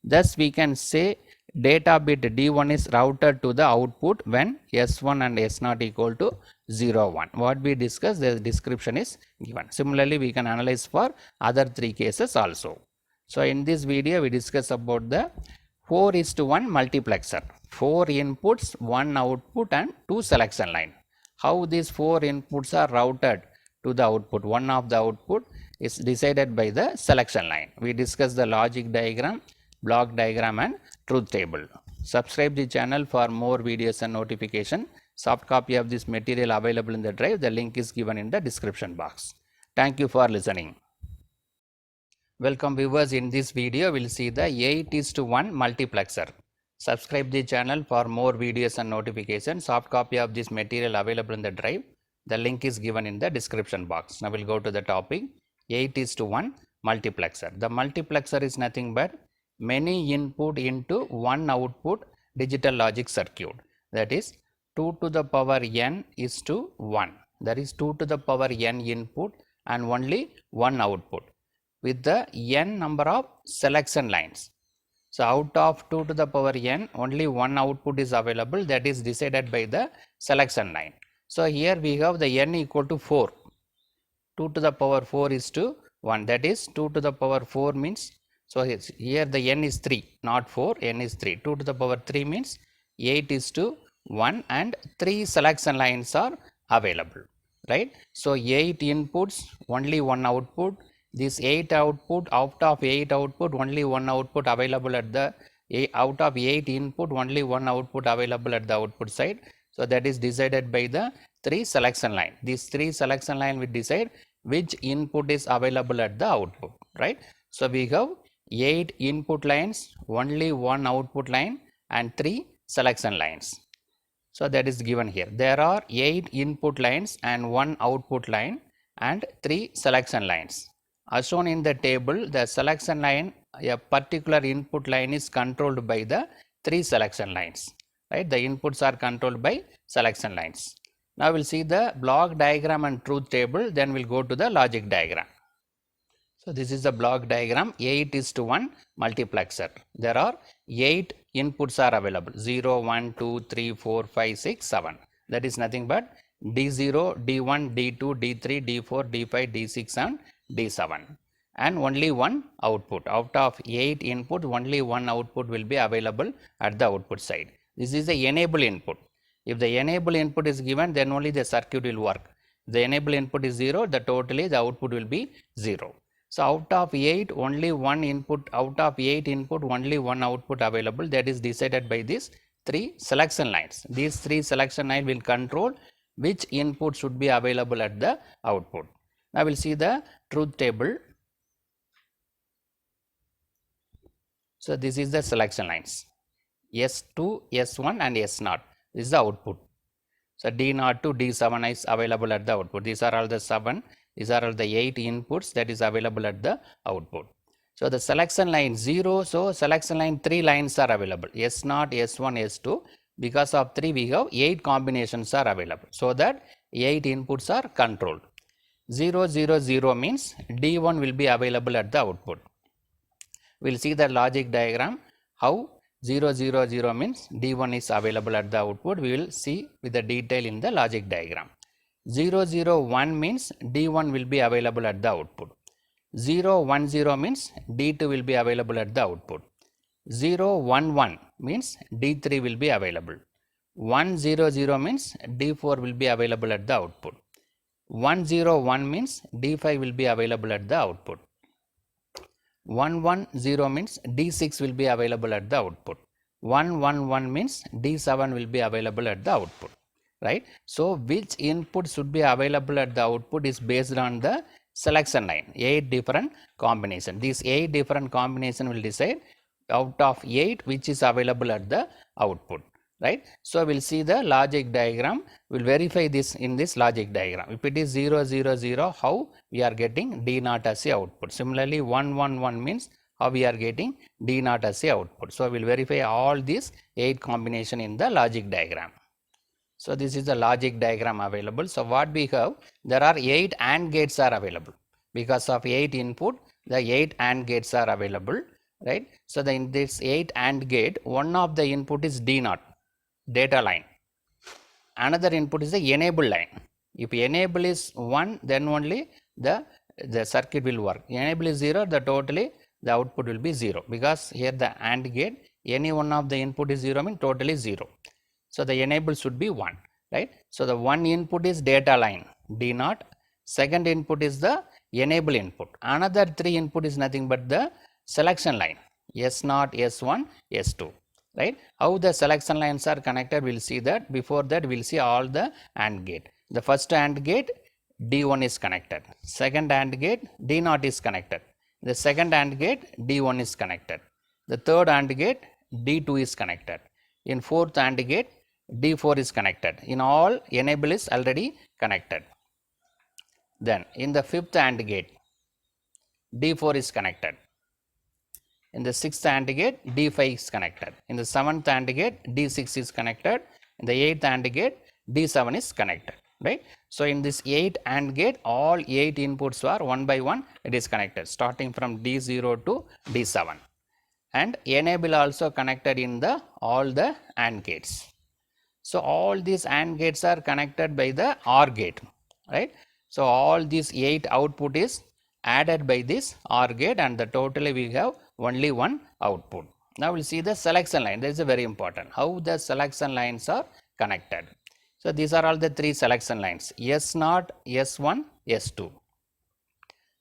Thus we can say data bit D1 is routed to the output when S1 and S0 equal to 0, 1. What we discussed, the description is given. Similarly, we can analyze for other three cases also. So in this video, we discuss about the 4:1 multiplexer. 4 inputs, 1 output and 2 selection line. How these 4 inputs are routed to the output. One of the output is decided by the selection line. We discussed the logic diagram, block diagram and truth table. Subscribe the channel for more videos and notification. Soft copy of this material available in the drive. The link is given in the description box. Thank you for listening. Welcome viewers, in this video we will see the 8:1 multiplexer. Subscribe the channel for more videos and notifications. Soft copy of this material available in the drive. The link is given in the description box. Now we will go to the topic 8:1 multiplexer. The multiplexer is nothing but many input into one output digital logic circuit. That is 2 to the power n is to 1. That is 2 to the power n input and only one output with the n number of selection lines. So out of 2 to the power n, only one output is available, that is decided by the selection line. So here we have the n equal to 4. 2 to the power 4 is to 1, that is 2 to the power 4 means, so here the n is 3, not 4, n is 3. 2 to the power 3 means 8 is to 1 and 3 selection lines are available, right? So 8 inputs, only one output. This 8 output, out of 8 output, only one output available at the, out of 8 input, only one output available at the output side. So that is decided by the 3 selection line. These 3 selection line will decide which input is available at the output, right? So we have 8 input lines, only one output line and 3 selection lines. So that is given here. There are 8 input lines and 1 output line and 3 selection lines. As shown in the table, the selection line, a particular input line is controlled by the 3 selection lines, right? The inputs are controlled by selection lines. Now we'll see the block diagram and truth table, then we'll go to the logic diagram. So this is the block diagram, 8:1 multiplexer. There are 8 inputs are available, 0, 1, 2, 3, 4, 5, 6, 7. That is nothing but D0, D1, D2, D3, D4, D5, D6 and D7, and only one output. Out of 8 input, only one output will be available at the output side. This is the enable input. If the enable input is given, then only the circuit will work. If the enable input is 0, the totally the output will be 0. So out of 8, only one input, out of 8 input, only one output available, that is decided by these 3 selection lines. These 3 selection lines will control which input should be available at the output. Now we'll see the truth table. So this is the selection lines, S2, S1 and S0. This is the output. So D0 to D7 is available at the output. These are all the 7. These are all the 8 inputs that is available at the output. So the selection line 0, so selection line 3 lines are available, S0, S1, S2. Because of 3 we have 8 combinations are available, so that 8 inputs are controlled. 0, 0, 0 means D1 will be available at the output. We will see the logic diagram, how 0, 0, 0 means D1 is available at the output. We will see with the detail in the logic diagram. 0, 0, 1 means D1 will be available at the output. 0, 1, 0 means D2 will be available at the output. 0, 1, 1 means D3 will be available. 1, 0, 0 means D4 will be available at the output. 1, 0, 1 means D5 will be available at the output. 1, 1, 0 means D6 will be available at the output. 1, 1, 1 means D7 will be available at the output, right? So which input should be available at the output is based on the selection line, 8 different combinations. These 8 different combinations will decide out of 8 which is available at the output, right? So we'll see the logic diagram. We'll verify this in this logic diagram. If it is 0, 0, 0, how we are getting D0 as a output. Similarly 1, 1, 1 means how we are getting D0 as a output. So we'll verify all these 8 combination in the logic diagram. So this is the logic diagram available. So what we have, there are 8 AND gates are available. Because of 8 input, the 8 AND gates are available, right? So in this 8 AND gate, one of the input is D0, data line. Another input is the enable line. If enable is 1, then only the circuit will work. Enable is 0, the output will be 0, because here the AND gate, any one of the input is 0 means totally 0. So the enable should be 1, right? So the one input is data line D0, second input is the enable input. Another 3 input is nothing but the selection line S0, S1, S2. Right? How the selection lines are connected, we'll see that. Before that, we'll see all the AND gate. The first AND gate, D1 is connected. Second AND gate, D0 is connected. The second AND gate, D1 is connected. The third AND gate, D2 is connected. In fourth AND gate, D4 is connected. In all, enable is already connected. Then, in the fifth AND gate, D4 is connected. In the sixth AND gate, D5 is connected. In the seventh AND gate, D6 is connected. In the eighth AND gate, D7 is connected. Right? So in this 8 AND gate, all 8 inputs are one by one, it is connected, starting from D0 to D7. And enable also connected in the all the AND gates. So all these AND gates are connected by the OR gate. Right? So all these 8 output is added by this OR gate, and the totally we have only one output. Now we'll see the selection line. This is very important. How the selection lines are connected. So these are all the 3 selection lines, S0, S1, S2.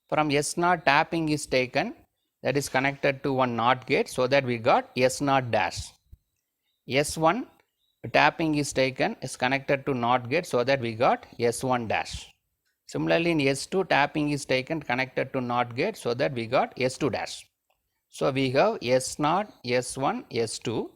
From S0, tapping is taken, that is connected to one NOT gate, so that we got S0 dash. S1, tapping is taken, is connected to NOT gate, so that we got S1 dash. Similarly, in S2, tapping is taken, connected to NOT gate, so that we got S2 dash. So we have S0, S1, S2,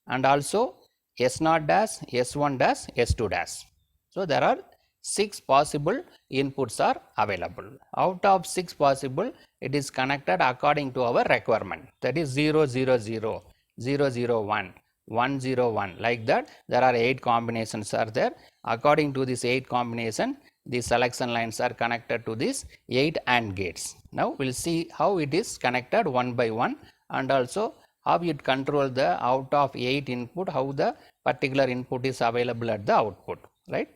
and also S0 dash, S1 dash, S2 dash. So there are 6 possible inputs are available. Out of 6 possible, it is connected according to our requirement. That is 0, 0, 0, 0, 0, 1, 1, 0, 1. Like that, there are 8 combinations are there. According to this 8 combination, the selection lines are connected to these 8 AND gates. Now we'll see how it is connected one by one, and also how it control the out of 8 input, how the particular input is available at the output, right?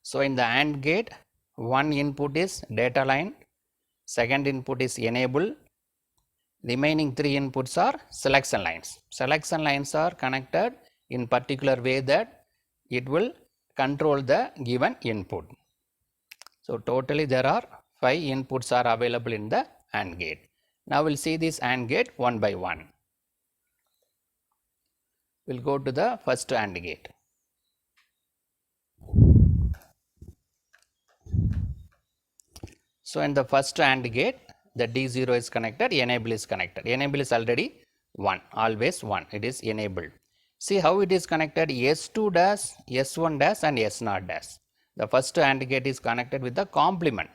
So in the AND gate, one input is data line, second input is enable, remaining 3 inputs are selection lines. Selection lines are connected in particular way that it will control the given input. So totally there are 5 inputs are available in the AND gate. Now we'll see this AND gate one by one. We'll go to the first AND gate. So in the first AND gate, the D0 is connected, enable is connected. Enable is already 1, always 1, it is enabled. See how it is connected, S2 dash, S1 dash and S0 dash. The first AND gate is connected with the complement,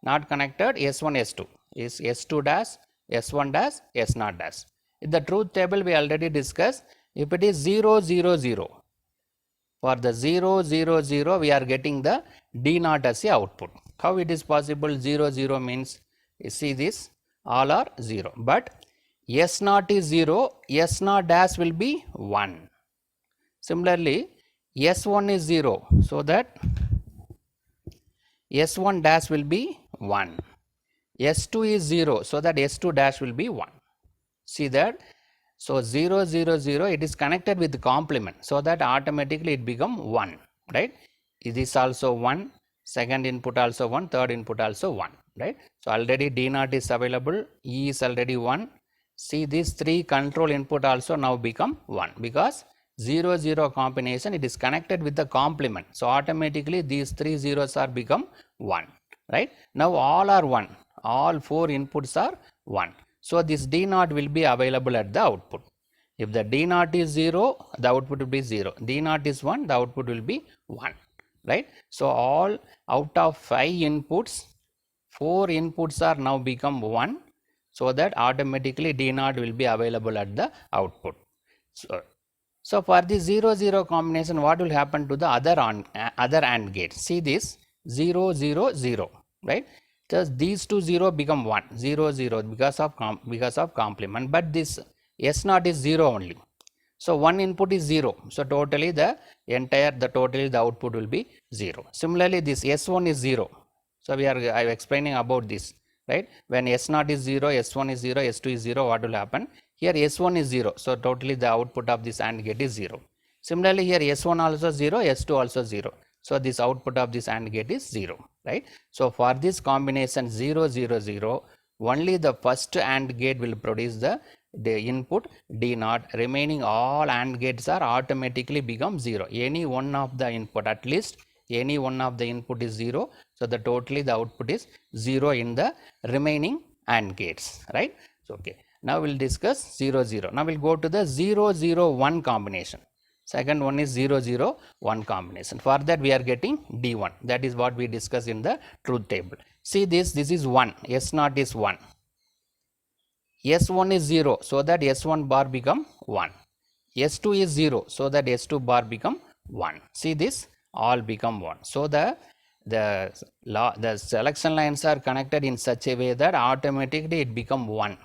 not connected S1, S2. Is S2 dash, S1 dash, S0 dash. In the truth table we already discussed, if it is 0, 0, 0, for the 0, 0, 0, we are getting the D0 as a output. How it is possible? 0, 0 means, you see this, all are 0. But S0 is 0, S0 dash will be 1. Similarly, S1 is 0, so that S1 dash will be 1. S2 is 0, so that S2 dash will be 1. See that? So 0, 0, 0, it is connected with the complement, so that automatically it become 1, right? It is also 1, second input also 1, third input also 1, right? So already D0 is available, E is already 1. See these 3 control input also now become 1, because 0, 0 combination, it is connected with the complement. So automatically these 3 zeros are become 1, right? Now all are 1, all 4 inputs are 1. So this D0 will be available at the output. If the D0 is 0, the output will be 0. D0 is 1, the output will be 1, right? So all out of 5 inputs, 4 inputs are now become 1, so that automatically D0 will be available at the output. So for the 0 0 combination, what will happen to the other AND gate? See this 0 0 0, right? Thus these two 0 become 1 0 0 because of complement, but this S naught is 0 only. So one input is 0. So totally the output will be 0. Similarly, this S1 is 0. So I am explaining about this, right? When S0 is 0, S1 is 0, S2 is 0, what will happen? Here S1 is 0. So totally the output of this AND gate is 0. Similarly, here S1 also 0, S2 also 0. So this output of this AND gate is 0, right? So for this combination 0 0 0, only the first AND gate will produce the input D naught. Remaining all AND gates are automatically become 0. Any one of the input, at least any one of the input is 0. So the totally the output is 0 in the remaining AND gates, right? So okay, now we'll discuss 0 0. Now we'll go to the 0 0 1 combination. Second one is 0 0 1 combination. For that we are getting D1. That is what we discussed in the truth table. See this is 1, S naught is 1. S1 is 0, so that S1 bar become 1. S2 is 0, so that S2 bar become 1. See this, all become 1. So the selection lines are connected in such a way that automatically it become 1.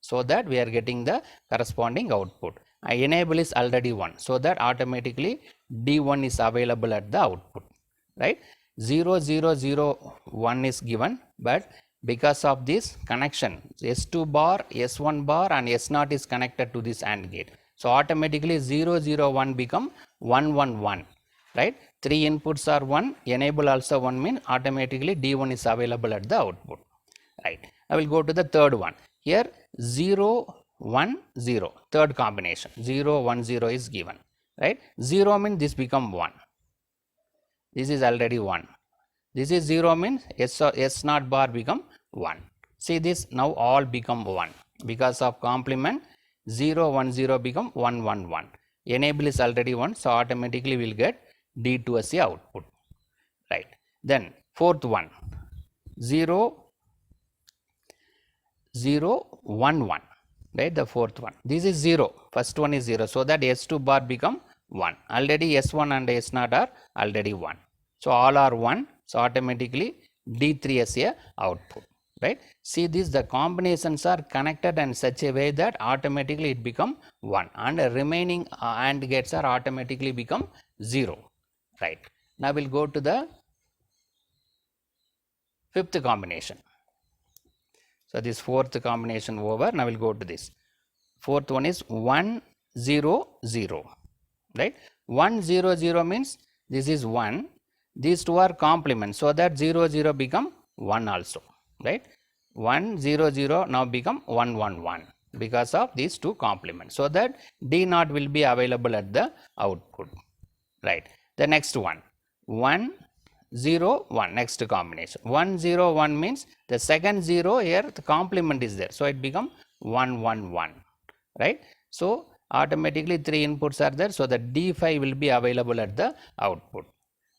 So that we are getting the corresponding output. Enable is already 1, so that automatically D1 is available at the output, right? 0 0 0 1 is given, but because of this connection S2 bar, S1 bar and S0 is connected to this AND gate. So automatically 0 0 1 become 1 1 1, right? 3 inputs are 1, enable also 1 means automatically D1 is available at the output, right? I will go to the third one. Here 0 1 0, third combination 0 1 0 is given, right? 0 means this become 1. This is already 1. This is 0 means S naught bar become 1. See this, now all become 1 because of complement. 0 1 0 become 1 1 1. Enable is already 1, so automatically we will get D2 as the output, right? Then fourth one 0 0 1 1, right? The fourth one, this is 0, first one is 0, so that S2 bar become 1. Already S1 and S0 are already 1, so all are 1, so automatically D3 as a output, right? See this, the combinations are connected in such a way that automatically it become 1 and the remaining AND gates are automatically become 0, right? Now we'll go to the fifth combination. So this fourth combination over, now we'll go to this. Fourth one is 1 0 0, right? 1 0 0 means this is 1, these two are complement, so that 0 0 become 1 also, right? 1 0 0 now become 1 1 1 because of these two complements, so that D naught will be available at the output, right? The next one 1 0 1, next combination 1 0 1 means the second 0 here the complement is there, so it become 1 1 1, right? So automatically 3 inputs are there, so the D5 will be available at the output,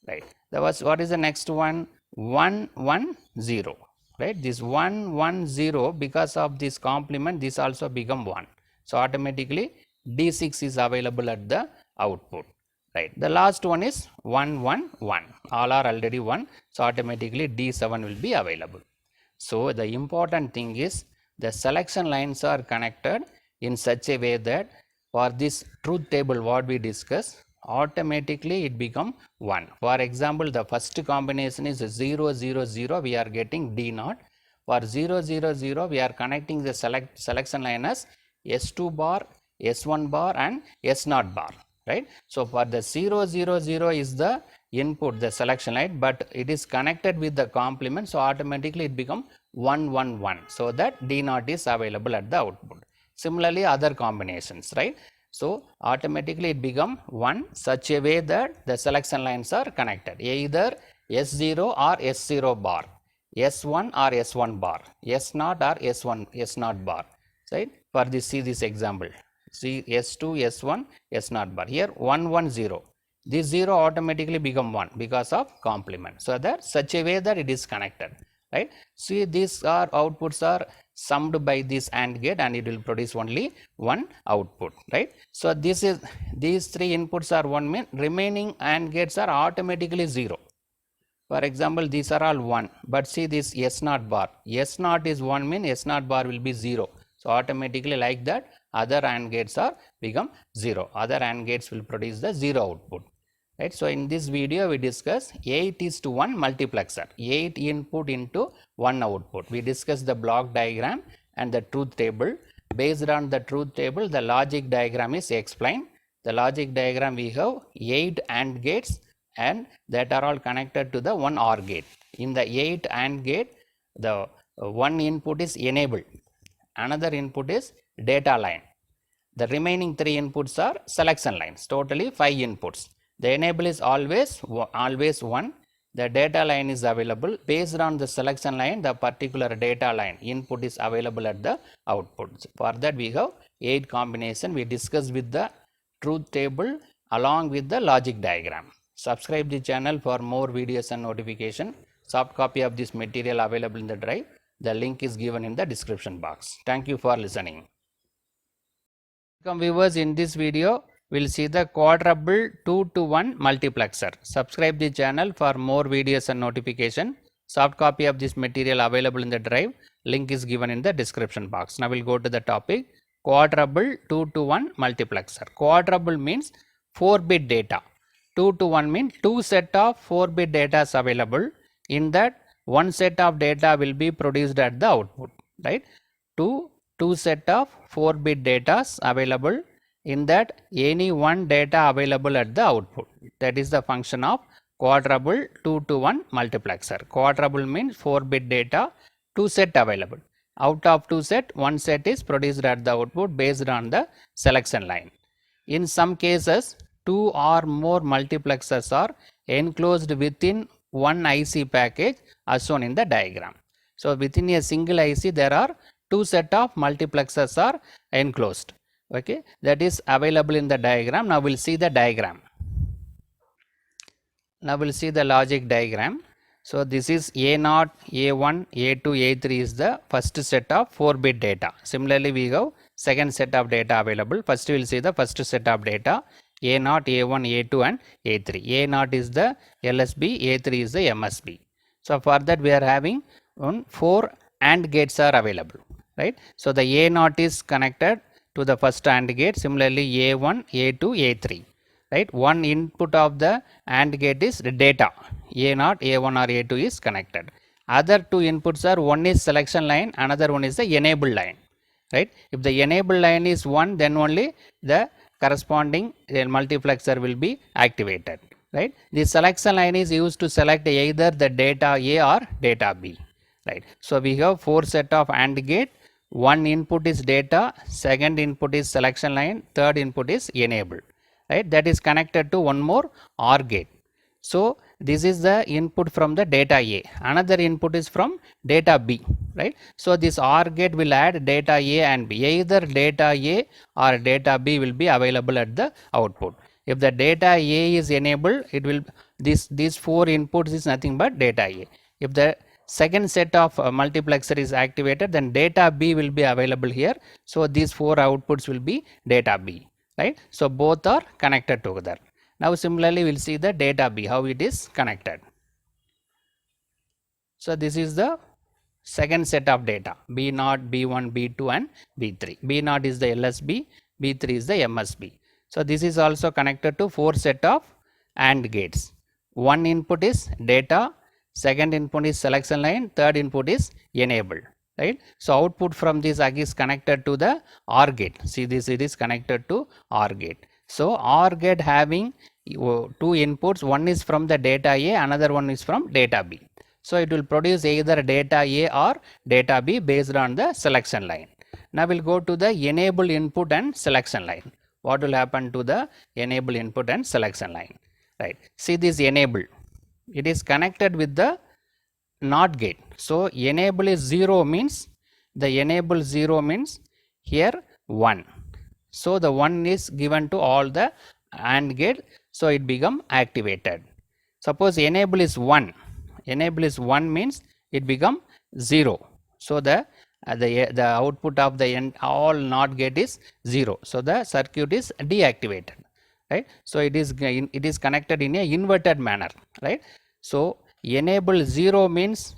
right? What is the next one? 1 1 0, right? This 1 1 0, because of this complement this also become 1, so automatically D6 is available at the output, right? The last one is 1 1 1, all are already 1, so automatically D7 will be available. So the important thing is the selection lines are connected in such a way that for this truth table what we discuss, automatically it become 1. For example, the first combination is 0 0 0, we are getting D naught. For 0 0 0 we are connecting the selection line as S2 bar, S1 bar and S0 bar, right? So for the 0 0 0 is the input, the selection line, but it is connected with the complement, so automatically it become 1 1 1, so that D naught is available at the output. Similarly other combinations, right? So automatically it become 1 such a way that the selection lines are connected, either S0 or S0 bar, S1 or S1 bar, S0 or S1 S0 bar, right? For this, see this example, see S2 S1 S0 bar, here 1 1 0, this 0 automatically become 1 because of complement, so that such a way that it is connected, right? See these are outputs are summed by this AND gate and it will produce only one output, right. So these three inputs are 1 mean remaining AND gates are automatically 0. For example, these are all 1, but see this S naught bar. S naught is 1 mean S naught bar will be 0. So automatically like that other AND gates are become 0. Other AND gates will produce the 0 output. Right. So in this video we discuss 8:1 multiplexer, 8 input into 1 output. We discuss the block diagram and the truth table. Based on the truth table, the logic diagram is explained. The logic diagram we have 8 AND gates and that are all connected to the one OR gate. In the 8 AND gate, the one input is enabled, another input is data line. The remaining 3 inputs are selection lines, totally 5 inputs. The enable is always 1. The data line is available based on the selection line, the particular data line input is available at the output. For that we have 8 combination. We discussed with the truth table along with the logic diagram. Subscribe the channel for more videos and notification. Soft copy of this material available in the drive. The link is given in the description box. Thank you for listening. Welcome viewers, in this video we will see the quadruple 2-to-1 multiplexer. Subscribe the channel for more videos and notification. Soft copy of this material available in the drive. Link is given in the description box. Now we will go to the topic quadruple 2-to-1 multiplexer. Quadruple means 4-bit data. 2-to-1 means 2 set of 4-bit data is available. In that 1 set of data will be produced at the output, right. Two set of 4-bit data available. In that any one data available at the output. That is the function of quadruple 2-to-1 multiplexer. Quadruple means 4-bit data, 2 set available. Out of 2 set, 1 set is produced at the output based on the selection line. In some cases, 2 or more multiplexers are enclosed within one IC package as shown in the diagram. So within a single IC there are 2 set of multiplexers are enclosed. Okay, that is available in the diagram. Now we'll see the diagram. Now we'll see the logic diagram. So this is A0, A1, A2, A3 is the first set of 4-bit data. Similarly, we have second set of data available. First we will see the first set of data A0, A1, A2 and A3. A0 is the LSB, A3 is the MSB. So for that we are having 4 AND gates are available, right. So the A0 is connected to the first AND gate. Similarly, A1, A2, A3, right. One input of the AND gate is data. A0, A1 or A2 is connected. Other 2 inputs are, one is selection line, another one is the enable line, right. If the enable line is 1, then only the corresponding multiplexer will be activated, right. The selection line is used to select either the data A or data B, right. So we have 4 set of AND gate. One input is data, second input is selection line, third input is enable, right. That is connected to one more OR gate. So this is the input from the data A, another input is from data B, right. So this OR gate will add data A and B, either data A or data B will be available at the output. If the data A is enabled, it will these 4 inputs is nothing but data A. If the second set of multiplexer is activated, then data B will be available here. So these 4 outputs will be data B, right. So both are connected together. Now similarly we will see the data B, how it is connected. So this is the second set of data B0, B1, B2 and B3. B0 is the LSB, B3 is the MSB. So this is also connected to 4 set of AND gates. One input is data, second input is selection line, third input is enable, right. So output from this is connected to the OR gate. See this, it is connected to OR gate. So OR gate having 2 inputs, one is from the data A, another one is from data B. So it will produce either data A or data B based on the selection line. Now we'll go to the enable input and selection line. What will happen to the enable input and selection line, right. See this enable, it is connected with the NOT gate. So enable is 0 means, the enable 0 means here 1. So the 1 is given to all the AND gate, so it become activated. Suppose enable is 1, enable is 1 means it become 0. So the the output of the all NOT gate is 0. So, the circuit is deactivated, right. So, it is connected in a inverted manner, right. So, enable 0 means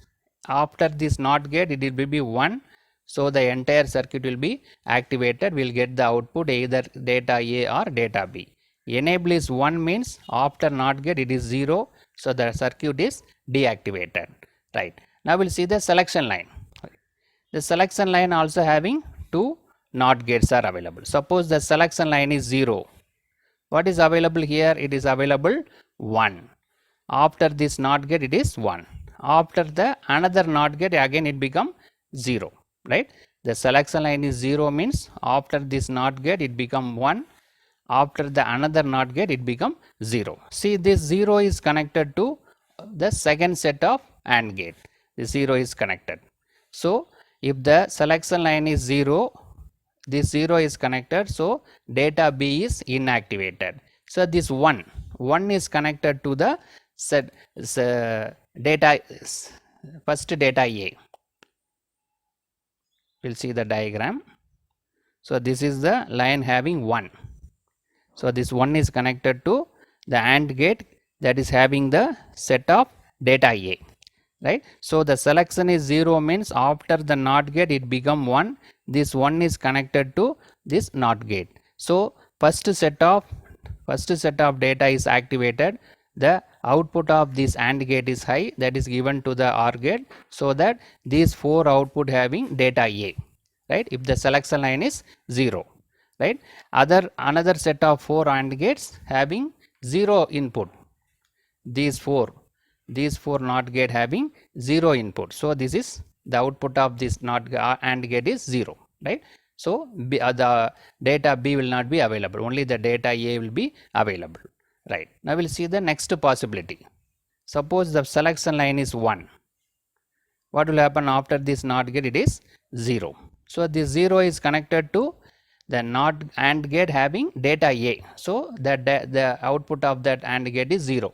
after this NOT gate it will be 1. So, the entire circuit will be activated, we will get the output either data A or data B. Enable is 1 means after NOT gate it is 0. So, the circuit is deactivated, right. Now, we will see the selection line. The selection line also having 2 NOT gates are available. Suppose the selection line is 0. What is available here? It is available 1. After this NOT gate it is 1. After the another NOT gate again it become 0, right. The selection line is 0 means after this NOT gate it become 1. After the another NOT gate it become 0. See, this 0 is connected to the second set of AND gate. The 0 is connected. So, if the selection line is 0, this 0 is connected. So, data B is inactivated. So, this 1 is connected to the data, first data A. We will see the diagram. So, this is the line having 1. So, this 1 is connected to the AND gate that is having the set of data A, right. So, the selection is 0 means after the NOT gate it become 1. This 1 is connected to this NOT gate. So, first set of data is activated. The output of this AND gate is high, that is given to the OR gate. So, that these 4 output having data A, right, if the selection line is 0, right. Another set of 4 AND gates having 0 input. These 4 NOT gate having 0 input. So, this is the output of this NOT AND gate is 0, right. So, the data B will not be available, only the data A will be available, right. Now, we will see the next possibility. Suppose the selection line is 1. What will happen after this NOT gate? It is 0. So, this 0 is connected to the NOT AND gate having data A. So, the output of that AND gate is 0.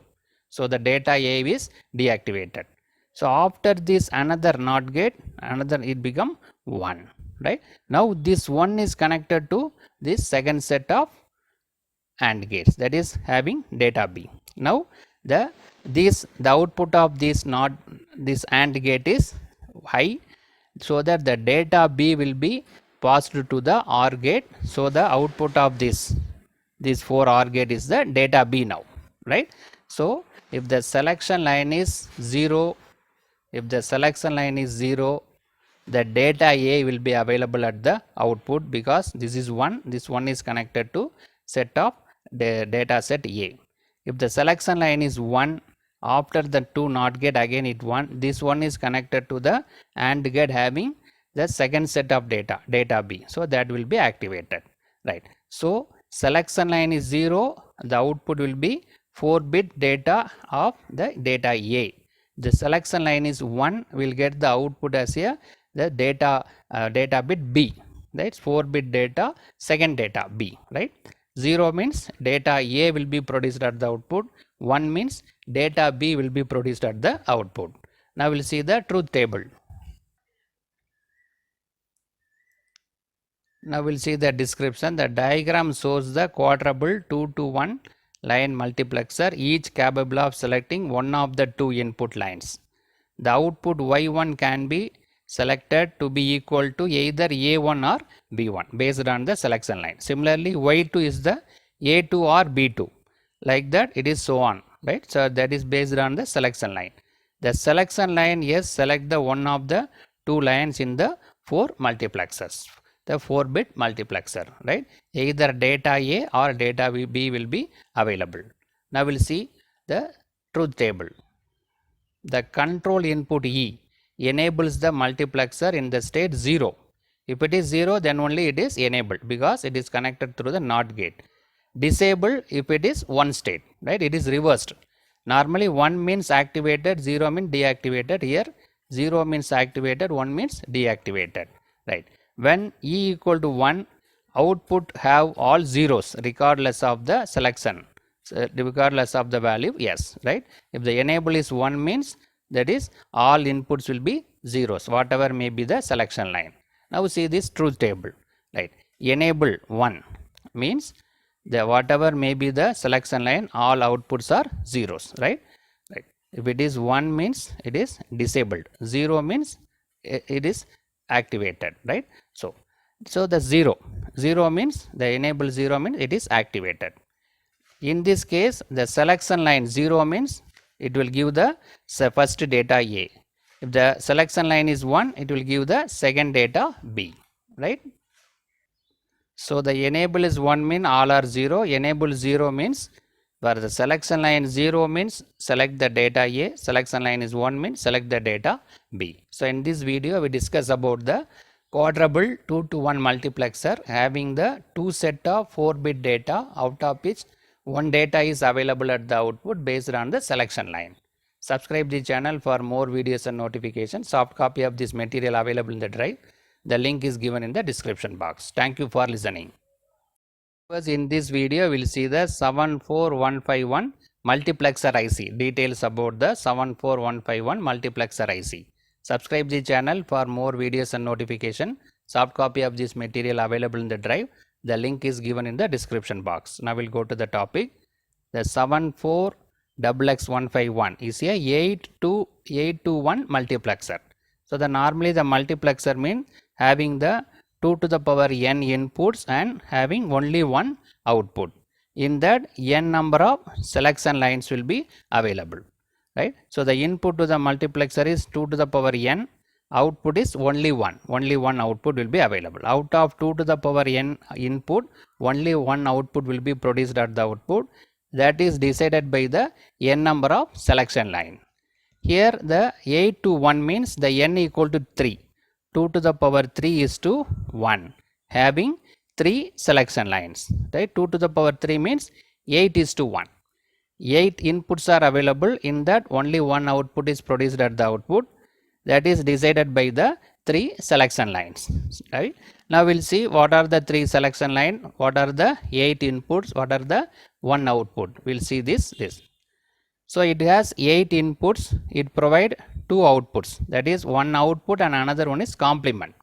So, the data A is deactivated. So, after this another NOT gate, it become 1, right. Now, this 1 is connected to this second set of AND gates, that is having data B. Now, the output of this AND gate is high. So, that the data B will be passed to the OR gate. So, the output of this 4 OR gate is the data B now, right. So, if the selection line is 0, the data A will be available at the output, because this is 1, this 1 is connected to set of the data set A. If the selection line is 1, after the 2 NOT gate again it 1, this 1 is connected to the AND gate having the second set of data B. So, that will be activated, right. So, selection line is 0, the output will be 4-bit data of the data A. The selection line is 1, will get the output as the data bit B, right, 4-bit data, second data B, right. 0 means data A will be produced at the output, 1 means data B will be produced at the output. Now, we will see the truth table. Now, we will see the description. The diagram shows the quadruple 2 to 1 line multiplexer, each capable of selecting one of the 2 input lines. The output Y1 can be selected to be equal to either A1 or B1 based on the selection line. Similarly, Y2 is the A2 or B2, like that it is so on, right. So, that is based on the selection line. The selection line, yes, select the one of the 2 lines in the 4 multiplexers, the 4-bit multiplexer, right. Either data A or data B will be available. Now, we will see the truth table. The control input E enables the multiplexer in the state 0. If it is 0, then only it is enabled, because it is connected through the NOT gate. Disabled if it is one state, right, it is reversed. Normally 1 means activated, 0 means deactivated. Here 0 means activated, 1 means deactivated, right. When E equal to 1, output have all zeros regardless of the selection, regardless of the value, yes, right. If the enable is 1 means, that is all inputs will be zeros, whatever may be the selection line. Now see this truth table, right? Enable 1 means the whatever may be the selection line, all outputs are zeros, right? Right. If it is 1 means it is disabled, 0 means it is activated, right? So the 0 means the enable 0 means it is activated. In this case, the selection line 0 means it will give the first data A. If the selection line is 1, it will give the second data B, right? So the enable is 1 means all are 0, enable 0 means where the selection line 0 means select the data A, selection line is 1 means select the data B. So in this video we discuss about the quadruple 2 to 1 multiplexer having the 2 set of 4-bit data, out of which one data is available at the output based on the selection line. Subscribe the channel for more videos and notifications. Soft copy of this material available in the drive. The link is given in the description box. Thank you for listening. In this video, we will see the 74151 multiplexer IC. Details about the 74151 multiplexer IC. Subscribe the channel for more videos and notification. Soft copy of this material available in the drive. The link is given in the description box. Now we'll go to the topic. The 74151 is a 8 to 1 multiplexer. So the normally the multiplexer means having the 2 to the power n inputs and having only one output. In that, n number of selection lines will be available, right? So the input to the multiplexer is 2 to the power n, output is only one output will be available. Out of 2 to the power n input, only one output will be produced at the output. That is decided by the n number of selection line. Here the 8 to 1 means the n equal to 3. 2 to the power 3 is to 1, having 3 selection lines, right? 2 to the power 3 means 8 is to 1. 8 inputs are available, in that only one output is produced at the output. That is decided by the 3 selection lines, right? Now we'll see what are the 3 selection line, what are the 8 inputs, what are the 1 output. We'll see this. So it has 8 inputs, it provide 2 outputs, that is one output and another one is complement.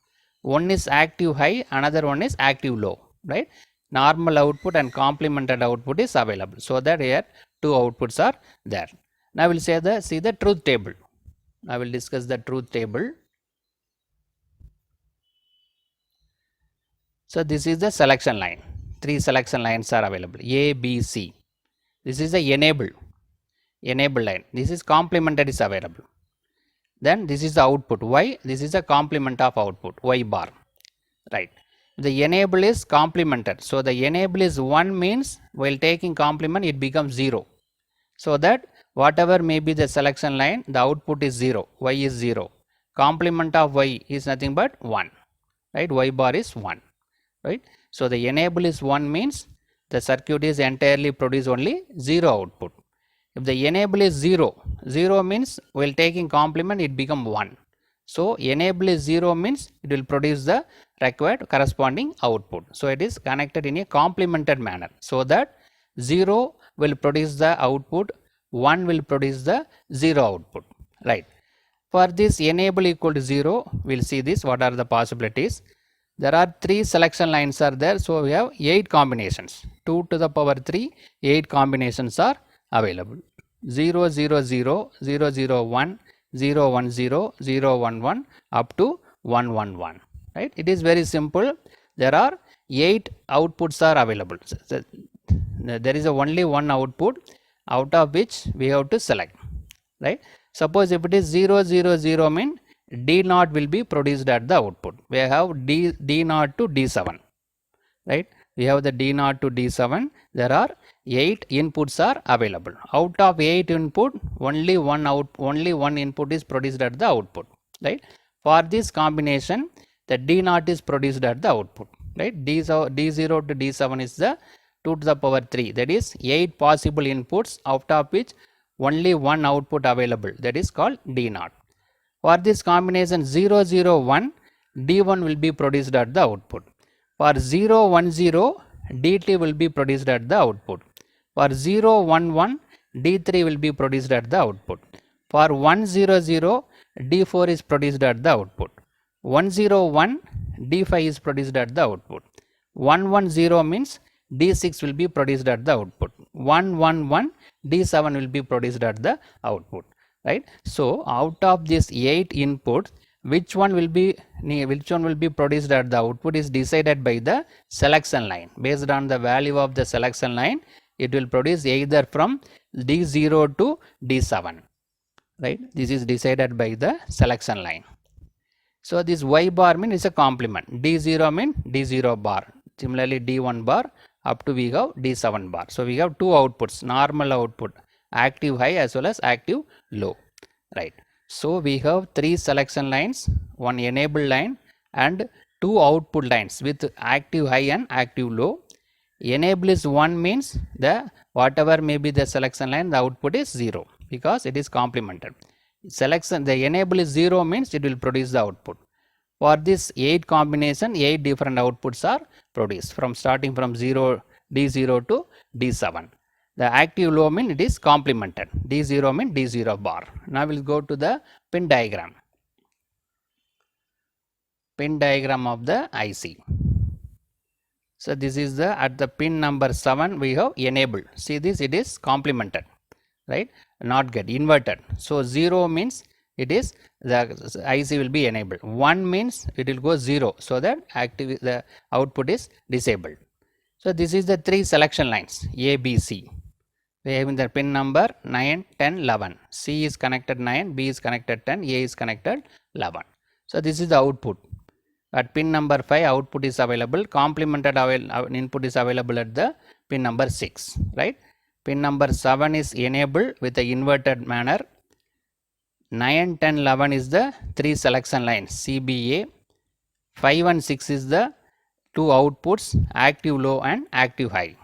One is active high, another one is active low, right? Normal output and complemented output is available. So that here 2 outputs are there. Now we'll see the truth table. I will discuss the truth table. So this is the selection line. 3 selection lines are available, A, B, C. This is the enable line. This is complemented is available. Then this is the output Y. This is a complement of output Y bar, right? The enable is complemented. So the enable is 1 means while taking complement it becomes 0. So that whatever may be the selection line, the output is 0. Y is 0. Complement of Y is nothing but 1, right? Y bar is 1, right? So the enable is 1 means the circuit is entirely produce only 0 output. If the enable is 0 means while taking complement it become 1. So enable is 0 means it will produce the required corresponding output. So it is connected in a complemented manner, so that 0 will produce the output, 1 will produce the 0 output, right? For this enable equal to 0, we will see this, what are the possibilities. There are 3 selection lines are there, so we have 8 combinations. 2 to the power 3, 8 combinations are available. 0, 0, 0, 0, 0, 1, 0, 1, 0, 0, 1, 1 up to 1, 1, 1, right? It is very simple. There are 8 outputs are available. So there is only one output, out of which we have to select, right? Suppose if it is 0, 0, 0 mean D naught will be produced at the output. We have D naught to D7, right? We have the D naught to D7. There are 8 inputs are available. Out of 8 input, only one input is produced at the output, right? For this combination, the D naught is produced at the output, right? D0 to D7 is the 2 to the power 3. That is 8 possible inputs, out of which only one output available. That is called D naught. For this combination 0, 0, 1, D1 will be produced at the output. For 0, 1, 0, D3 will be produced at the output. For 0, 1, 1, D3 will be produced at the output. For 1, 0, 0, D4 is produced at the output. 1, 0, 1, D5 is produced at the output. 110 means D6 will be produced at the output. 111 D7 will be produced at the output, right? So out of these 8 inputs, which one will be produced at the output is decided by the selection line. Based on the value of the selection line, it will produce either from D0 to D7, right? This is decided by the selection line. So this Y bar mean is a complement. D0 mean D0 bar. Similarly D1 bar up to we have D7 bar. So we have two outputs, normal output, active high as well as active low, right? So we have three selection lines, one enable line and two output lines with active high and active low. Enable is 1 means the whatever may be the selection line, the output is 0 because it is complemented. Selection, the enable is 0 means it will produce the output. For this 8 combination, 8 different outputs are produced from starting from 0 D0 to D7. The active low mean it is complemented. D0 mean D0 bar. Now we will go to the pin diagram. Pin diagram of the IC. So this is the at the pin number 7 we have enabled. See this, it is complemented, right? Not get inverted. So 0 means it is the IC will be enabled. 1 means it will go 0, so that active the output is disabled. So this is the three selection lines A, B, C. We have in the pin number 9, 10, 11. C is connected 9, B is connected 10, A is connected 11. So this is the output. At pin number 5 output is available, complemented input is available at the pin number 6, right? Pin number 7 is enabled with the inverted manner. 9, 10, 11 is the three selection lines CBA. 5 and 6 is the two outputs, active low and active high.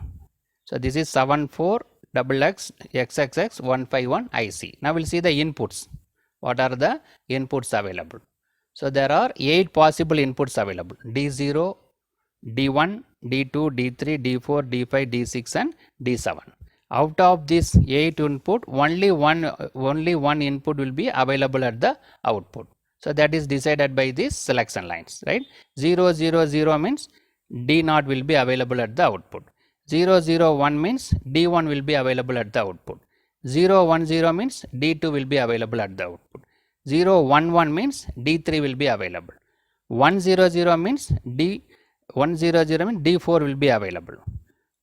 So this is 74XX XXX 151 IC. Now we'll see the inputs. What are the inputs available? So there are 8 possible inputs available: D0, D1, D2, D3, D4, D5, D6 and D7. Out of this 8 input, only one input will be available at the output. So that is decided by these selection lines, right? 0, 0, 0 means D0 will be available at the output. 0, 0, 1 means D1 will be available at the output. 0, 1, 0 means D2 will be available at the output. 0, 1, 1 means D3 will be available. 1, 0, 0 means D4 will be available.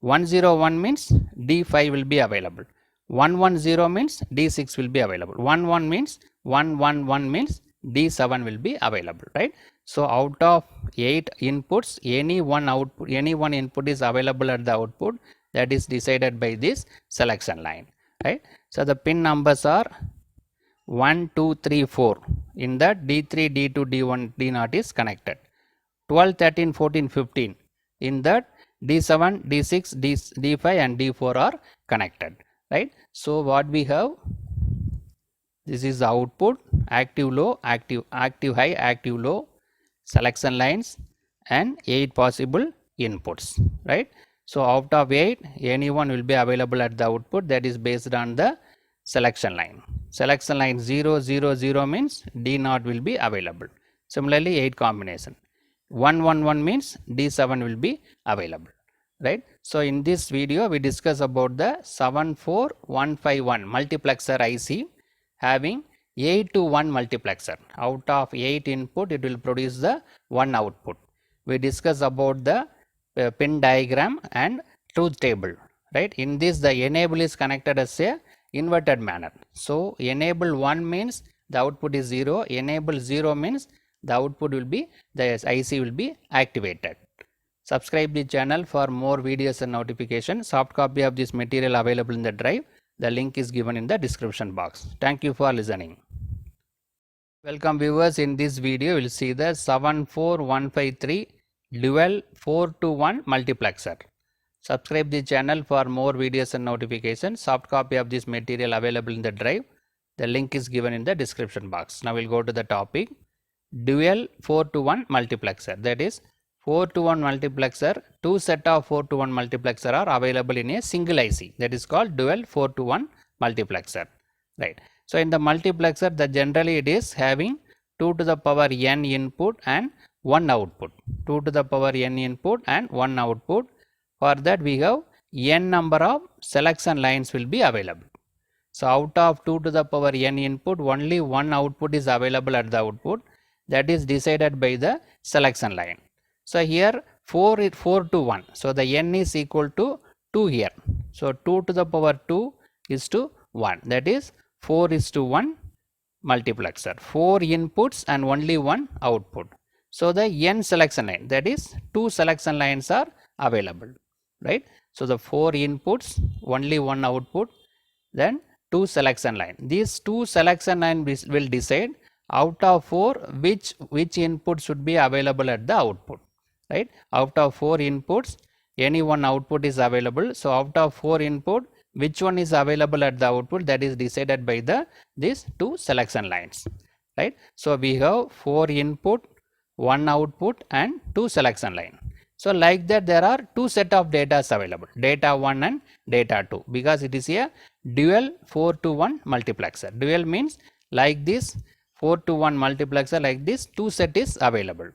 1, 0, 1 means D5 will be available. 1, 1, 0 means D6 will be available. 1, 1 means 1, 1, 1 means D7 will be available, right? So out of 8 inputs, any one input is available at the output. That is decided by this selection line, right? So the pin numbers are 1, 2, 3, 4. In that D3, D2, D1, D0 is connected. 12, 13, 14, 15. In that D7, D6, D5 and D4 are connected, right? So what we have, this is the output, active low, active high, active low, selection lines and 8 possible inputs, right? So out of 8, any one will be available at the output. That is based on the selection line. Selection line 0, 0, 0 means D0 will be available. Similarly 8 combination. 1, 1, 1 means D7 will be available, right? So in this video we discuss about the 74151 multiplexer IC having 8 to 1 multiplexer. Out of 8 input it will produce the 1 output. We discuss about the pin diagram and truth table, right? In this the enable is connected as a inverted manner. So enable 1 means the output is 0, enable 0 means the output will be, the IC will be activated. Subscribe the channel for more videos and notifications. Soft copy of this material available in the drive. The link is given in the description box. Thank you for listening. Welcome viewers, in this video we will see the 74153 dual 4 to 1 multiplexer. Subscribe the channel for more videos and notifications. Soft copy of this material available in the drive. The link is given in the description box. Now we will go to the topic. Dual 4 to 1 multiplexer, that is 4 to 1 multiplexer, two set of 4 to 1 multiplexer are available in a single IC, that is called dual 4 to 1 multiplexer, right? So in the multiplexer, the generally it is having 2 to the power n input and 1 output, 2 to the power n input and 1 output. For that we have n number of selection lines will be available. So out of 2 to the power n input, only one output is available at the output, that is decided by the selection line. So here 4 to 1. So the n is equal to 2 here. So 2 to the power 2 is to 1, that is 4 is to 1 multiplexer. 4 inputs and only one output. So the n selection line, that is 2 selection lines are available, right? So the 4 inputs, only one output, then 2 selection line. These 2 selection line will decide out of 4 which input should be available at the output, right? Out of 4 inputs, any one output is available. So out of 4 input, which one is available at the output, that is decided by the these 2 selection lines, right? So we have 4 input, 1 output and 2 selection line. So like that there are 2 set of data available, data 1 and data 2, because it is a dual 4 to 1 multiplexer. Dual means like this 4 to 1 multiplexer, like this 2 set is available.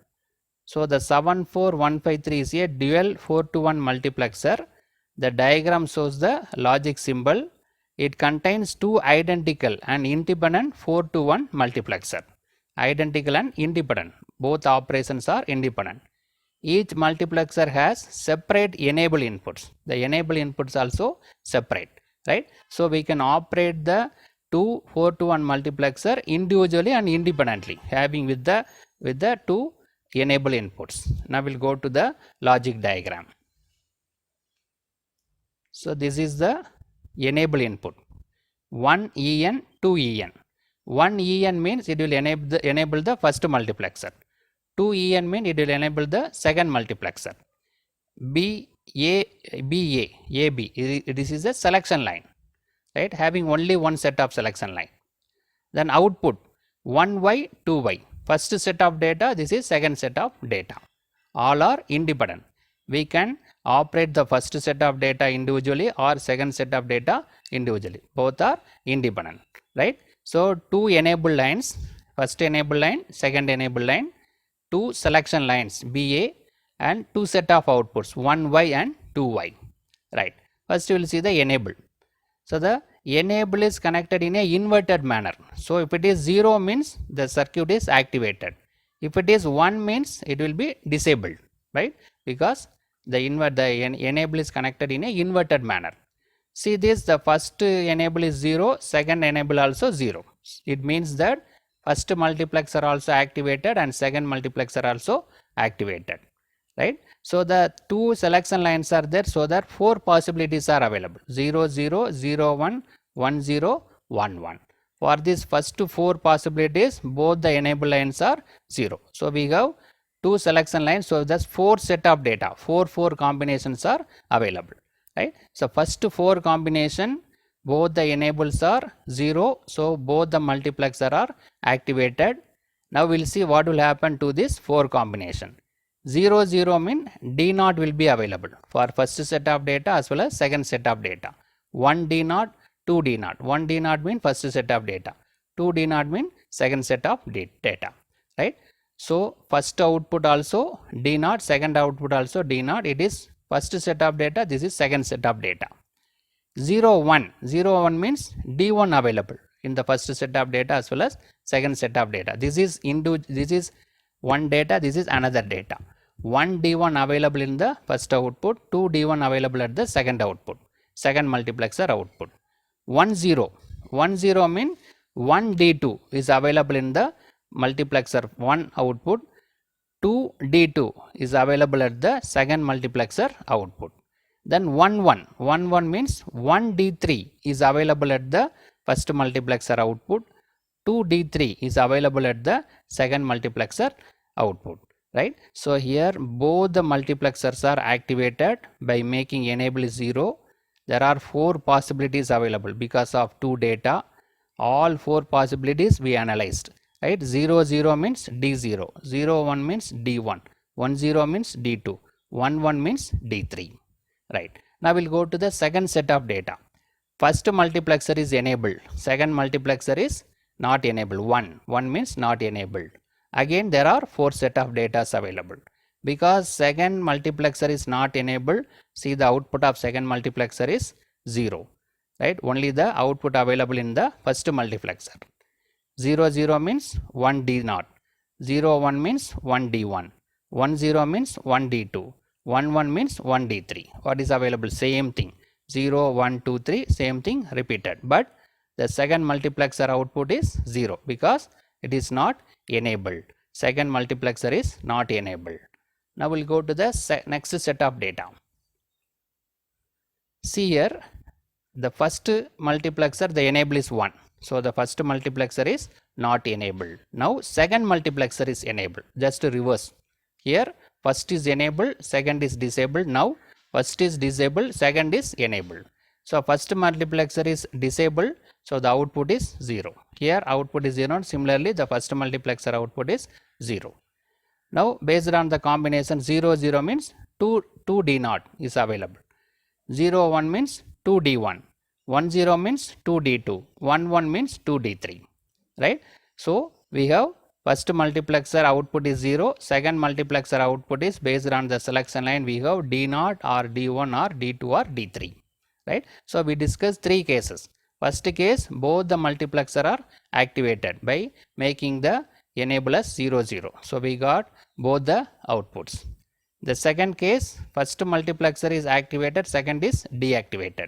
So the 74153 is a dual 4 to 1 multiplexer. The diagram shows the logic symbol. It contains 2 identical and independent 4 to 1 multiplexer. Identical and independent, both operations are independent. Each multiplexer has separate enable inputs. The enable inputs also separate, right? So we can operate the 2 4 to 1 multiplexer individually and independently, having with the 2 enable inputs. Now we'll go to the logic diagram. So this is the enable input, 1 en, 2 en. 1 en means it will enable the first multiplexer. 2 en means it will enable the second multiplexer. AB, this is a selection line, right, having only one set of selection line. Then output 1y, 2y, first set of data, this is second set of data. All are independent. We can operate the first set of data individually or second set of data individually. Both are independent, right? So 2 enable lines, first enable line, second enable line, 2 selection lines BA and 2 set of outputs 1y and 2y, right? First we will see the enable. So the enable is connected in a inverted manner. So if it is 0 means the circuit is activated. If it is 1 means it will be disabled, right? Because the enable is connected in a inverted manner. See this, the first enable is 0, second enable also 0. It means that first multiplexer also activated and second multiplexer also activated, right? So the 2 selection lines are there, so that 4 possibilities are available, 0 0 0 1 1 0 1 1. For these first 4 possibilities, both the enable lines are 0. So we have 2 selection lines, so that's 4 set of data, 4 combinations are available, right? So first 4 combination, both the enables are 0, so both the multiplexer are activated. Now we'll see what will happen to this 4 combination. 0 0 mean D naught will be available for first set of data as well as second set of data. 1 D naught, 2 D naught. 1 D naught mean first set of data, 2 D naught mean second set of data, right? So first output also D naught, second output also D naught. It is first set of data, this is second set of data. 0 1 means D1 available in the first set of data as well as second set of data. This is one data, this is another data. 1 D1 available in the first output, 2 D1 available at the second output, second multiplexer output. 1 0 mean 1 D2 is available in the multiplexer 1 output, 2 D2 is available at the second multiplexer output. Then 1 1 means 1 D3 is available at the first multiplexer output, 2 D3 is available at the second multiplexer output, right? So here both the multiplexers are activated by making enable 0. There are 4 possibilities available because of 2 data. All 4 possibilities we analyzed, right? 0 0 means D0, 0 1 means D1, 1 0 means D2, 1 1 means D3, right? Now we'll go to the second set of data. First multiplexer is enabled, second multiplexer is not enabled. 1 means not enabled. Again there are 4 set of data available. Because second multiplexer is not enabled, see the output of second multiplexer is 0, right? Only the output available in the first multiplexer. 0 0 means 1 D naught, 0 1 means 1 D1, 1 0 means 1 D2, 1 1 means 1 D3. What is available? Same thing, 0 1 2 3, same thing repeated, but the second multiplexer output is 0 because it is not enabled. Second multiplexer is not enabled. Now we will go to the next set of data. See here, the first multiplexer, the enable is 1. So the first multiplexer is not enabled. Now second multiplexer is enabled. Just to reverse. Here first is enabled, second is disabled. Now first is disabled, second is enabled. So first multiplexer is disabled, so the output is 0. Here output is 0. Similarly, the first multiplexer output is 0. Now based on the combination 0 0 means 2 D naught is available. 0 1 means 2 D1, 1 0 means 2 D2, 1 1 means 2 D3, right? So we have first multiplexer output is 0, second multiplexer output is based on the selection line we have D naught or D1 or D2 or D3, right? So we discussed 3 cases. First case, both the multiplexer are activated by making the enable as 0 0. So we got both the outputs. The second case, first multiplexer is activated, second is deactivated.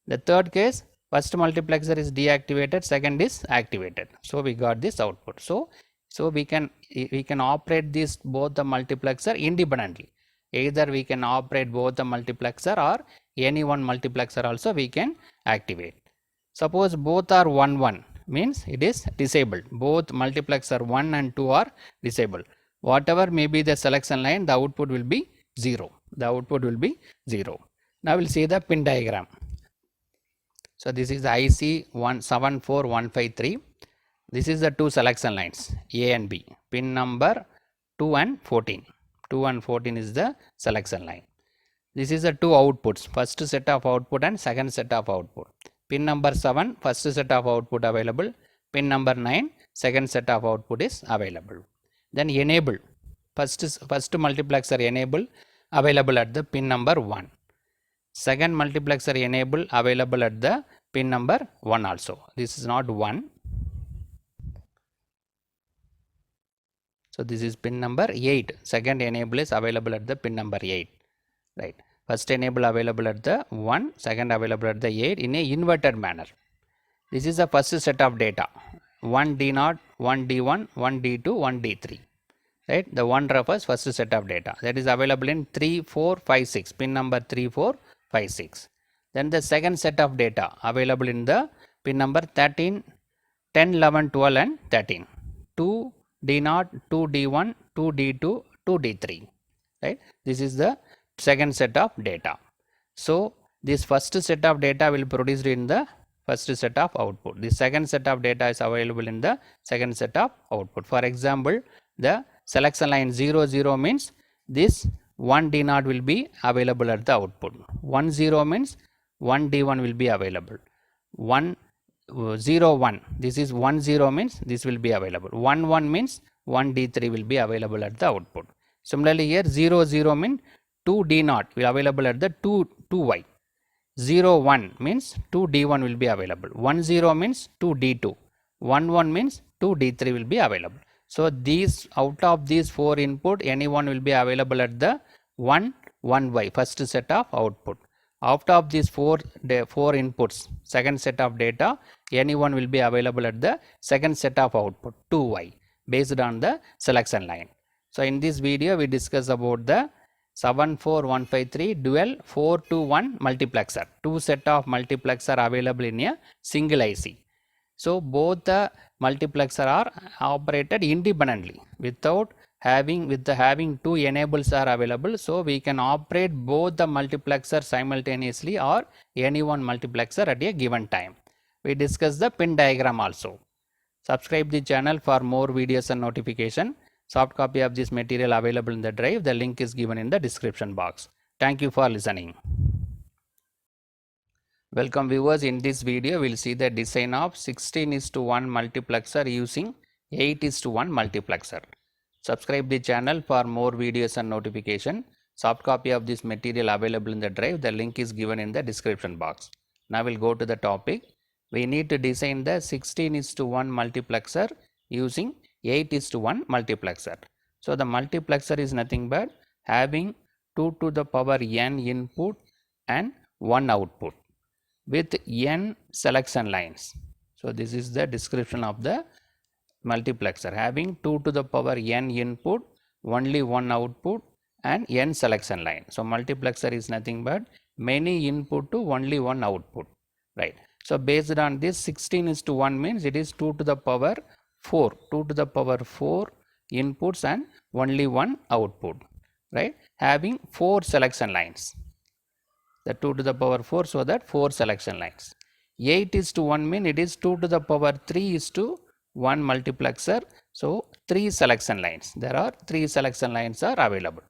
The third case, first multiplexer is deactivated, second is activated. So we got this output. So we can operate this both the multiplexer independently. Either we can operate both the multiplexer or any one multiplexer also we can activate. Suppose both are 1 1 means it is disabled. Both multiplexer 1 and 2 are disabled. Whatever may be the selection line, the output will be 0. The output will be 0. Now we'll see the pin diagram. So this is the IC 174153. This is the two selection lines A and B. Pin number 2 and 14. 2 and 14 is the selection line. This is the two outputs. First set of output and second set of output. Pin number 7, first set of output available. Pin number 9, second set of output is available. Then enable, first multiplexer enable available at the pin number 1. Second multiplexer enable available at the pin number 1 also. This is not 1. So this is pin number 8. Second enable is available at the pin number 8. Right. First enable available at the 1, second available at the 8 in a inverted manner. This is the first set of data. 1 D0, 1 D1, 1 D2, 1 D3. Right, the 1 refers first set of data that is available in 3 4 5 6, pin number 3 4 5 6. Then the second set of data available in the pin number 13, 10 11 12 and 13. 2 D0, 2 D1, 2 D2, 2 D3. Right, this is the second set of data. So this first set of data will be produced in the first set of output. The second set of data is available in the second set of output. For example, the selection line 0 0 means this 1 D naught will be available at the output. 1 0 means 1 D1 will be available. 1 0 1, this is 1 0 means this will be available. 1 1 means 1 D3 will be available at the output. Similarly here 0 0 means 2 D naught will be available at the 2 Y. 0 1 means 2 D1 will be available. 1 0 means 2 D2. 1 1 means 2 D3 will be available. So these, out of these 4 input, any one will be available at the 1 Y, first set of output. Out of these 4 inputs, second set of data, any one will be available at the second set of output 2Y based on the selection line. So in this video we discuss about the 74153 dual 4 to 1 multiplexer. Two set of multiplexer available in a single IC. So both the multiplexer are operated independently without having two enables are available. So we can operate both the multiplexer simultaneously or any one multiplexer at a given time. We discuss the pin diagram also. Subscribe the channel for more videos and notification. Soft copy of this material available in the drive. The link is given in the description box. Thank you for listening. Welcome viewers, in this video we will see the design of 16:1 multiplexer using 8:1 multiplexer. Subscribe the channel for more videos and notification. Soft copy of this material available in the drive. The link is given in the description box. Now we'll go to the topic. We need to design the 16:1 multiplexer using 8:1 multiplexer. So the multiplexer is nothing but having 2 to the power n input and 1 output with n selection lines. So this is the description of the multiplexer, having 2 to the power n input, only one output and n selection line. So multiplexer is nothing but many input to only one output, right? So based on this, 16:1 means it is 2 to the power 4, 2 to the power 4 inputs and only one output, right? Having 4 selection lines, the 2 to the power 4, so that 4 selection lines. 8:1 mean it is 2 to the power 3:1 multiplexer, so 3 selection lines, there are 3 selection lines are available,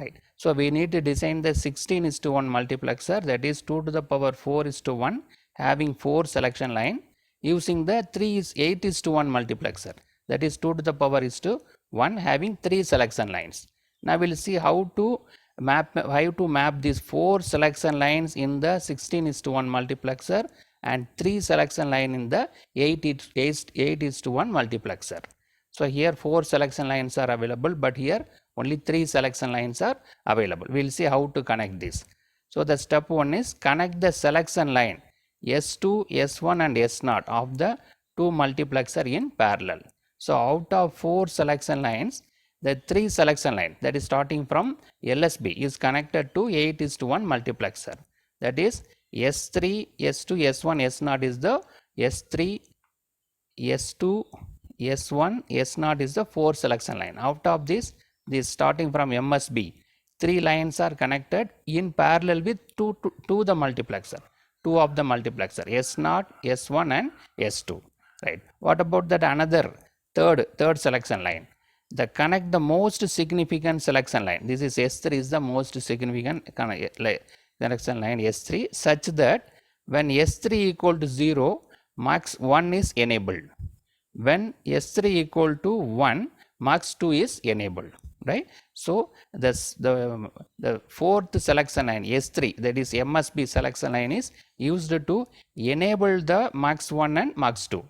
right? So we need to design the 16:1 multiplexer, that is 2 to the power 4:1 having 4 selection line, using the 8:1 multiplexer, that is 2 to the power 1 having 3 selection lines. Now we'll see how to map these 4 selection lines in the 16:1 multiplexer and 3 selection line in the 8:1 multiplexer. So here 4 selection lines are available, but here only 3 selection lines are available. We will see how to connect this. So the step 1 is connect the selection line S2, S1 and S0 of the 2 multiplexer in parallel. So out of 4 selection lines, the 3 selection line, that is starting from LSB, is connected to 8:1 multiplexer. That is S3, S2, S1, S0 is the S3, S2, S1, S0 is the 4 selection line. Out of this starting from MSB, 3 lines are connected in parallel with 2 to the multiplexer, 2 of the multiplexer, S0, S1 and S2, right? What about that another third selection line? The connect the most significant selection line. This is S3 is the most significant selection line, S3, such that when S3 equal to 0, max 1 is enabled. When S3 equal to 1, max 2 is enabled, right? So the fourth selection line, S3, that is MSB selection line, is used to enable the max 1 and max 2.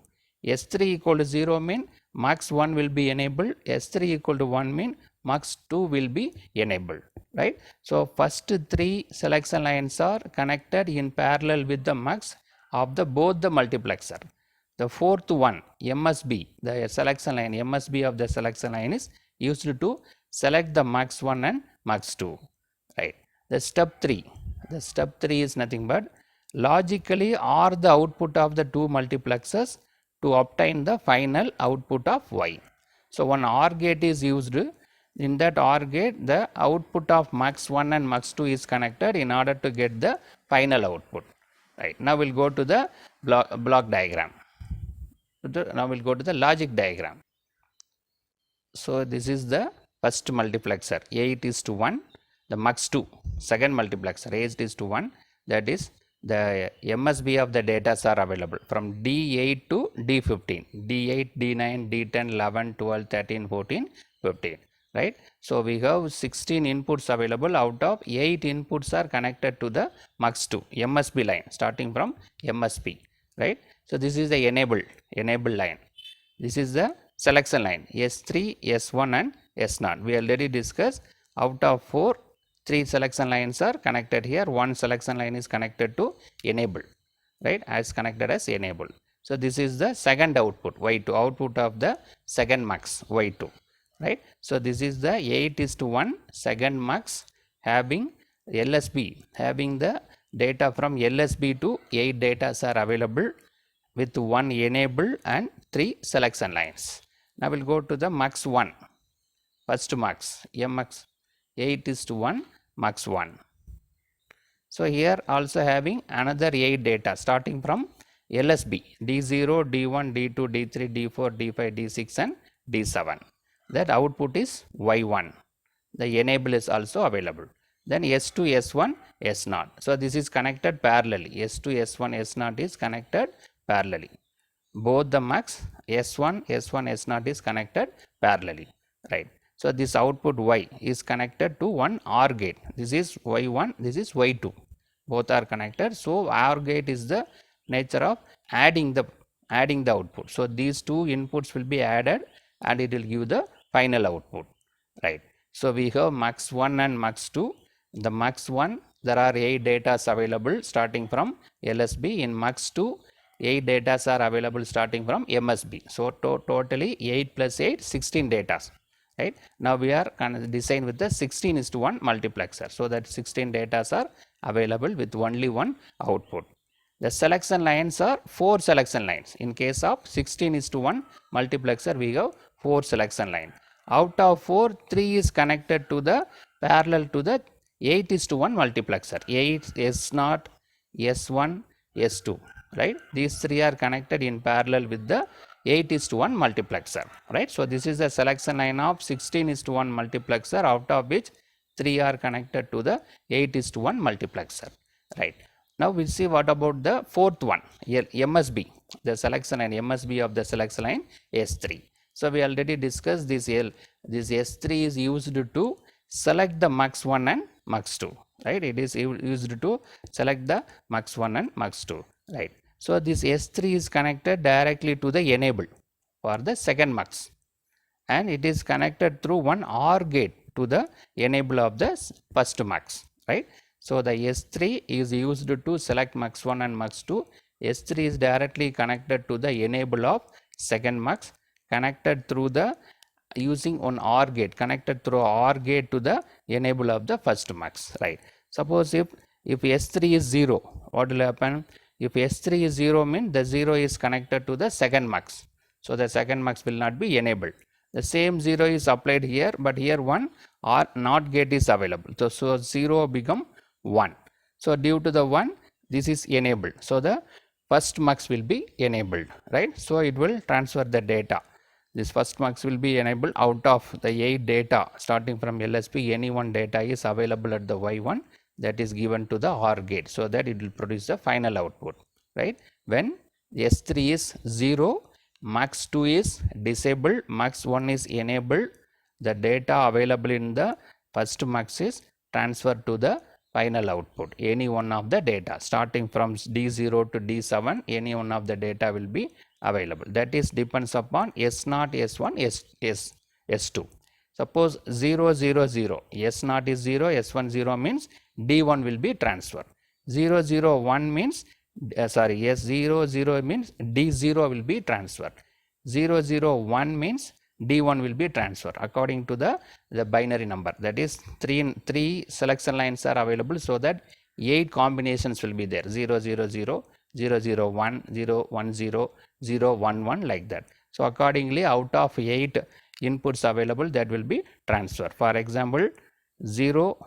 S3 equal to 0 mean max 1 will be enabled, S3 equal to 1 mean max 2 will be enabled, right? So first 3 selection lines are connected in parallel with the max of the both the multiplexer. The fourth one, MSB, the selection line, MSB of the selection line is used to select the max 1 and max 2, right? The step 3 is nothing but logically OR the output of the 2 multiplexers to obtain the final output of Y. So one OR gate is used. In that OR gate, the output of max 1 and max 2 is connected in order to get the final output, right? Now we'll go to the block diagram. Now we'll go to the logic diagram. So this is the first multiplexer, 8:1, the max 2, second multiplexer, 8:1, that is the MSB of the data are available from D8 to D15, D8, D9, D10, 11, 12, 13, 14, 15, right? So we have 16 inputs available, out of 8 inputs are connected to the max 2 MSB line, starting from MSB, right? So this is the enable line. This is the selection line, S3, S1 and S0. We already discussed, out of 4, 3 selection lines are connected here, 1 selection line is connected to enable, right, as connected as enable. So this is the second output, Y2, output of the second max, Y2, right? So this is the 8:1 second max having LSB, having the data from LSB to 8 data are available with 1 enable and 3 selection lines. Now we'll go to the max 1, first max, MX 8:1 max 1. So here also having another 8 data starting from LSB, D0, D1, D2, D3, D4, D5, D6 and D7. That output is Y1. The enable is also available. Then S2, S1, S0. So this is connected parallelly. S2, S1, S0 is connected parallelly. both the mux S1, S1, S0 is connected parallelly, right. So this output Y is connected to one OR gate. This is Y1, this is Y2. Both are connected. So OR gate is the nature of adding the output. So these two inputs will be added and it will give the final output, right. So we have mux 1 and mux 2. The mux 1, there are 8 data available starting from LSB. In mux 2, 8 data are available starting from MSB. So totally 8 plus 8, 16 data, right. Now we are designed with the 16:1 multiplexer. So that 16 data are available with only one output. The selection lines are 4 selection lines. In case of 16:1 multiplexer, we have 4 selection lines. Out of 4, 3 is connected to the parallel to the 8:1 multiplexer. 8 S0, S1, S2, right. These 3 are connected in parallel with the 8:1 multiplexer, right. So this is the selection line of 16:1 multiplexer, out of which 3 are connected to the 8:1 multiplexer, right. Now we see what about the fourth one, MSB, the selection line MSB of the selection line S3. So we already discussed this this S3 is used to select the mux 1 and mux 2, right. It is used to select the mux 1 and mux 2, right. So this S3 is connected directly to the enable for the second mux, and it is connected through one OR gate to the enable of the first mux, right. So the S3 is used to select mux 1 and mux 2. S3 is directly connected to the enable of second mux, connected through the using one OR gate, connected through OR gate to the enable of the first mux, right. Suppose if S3 is 0, what will happen? If S3 is 0 means the 0 is connected to the second mux. So the second mux will not be enabled. The same 0 is applied here, but here one or NOT gate is available. So 0 become 1. So due to the 1, this is enabled. So the first mux will be enabled, right. So it will transfer the data. This first mux will be enabled. Out of the 8 data starting from LSP, any one data is available at the Y1, that is given to the OR gate, so that it will produce the final output, right. When S3 is 0, mux 2 is disabled, mux 1 is enabled, the data available in the first mux is transferred to the final output. Any one of the data starting from D0 to D7, any one of the data will be available. That is depends upon S0, S1, S2. Suppose 0, 0, 0, S0 is 0, S1 0 means D1 will be transferred. 0, 0, 1 means S0, 0 means D0 will be transferred. 0, 0, 1 means D1 will be transferred according to the binary number. That is three selection lines are available, so that 8 combinations will be there. 0, 0, 0, 0, 0, 1, 0, 1, 0, 0, 1, 1, like that. So accordingly, out of 8 inputs available, that will be transferred. For example, 0,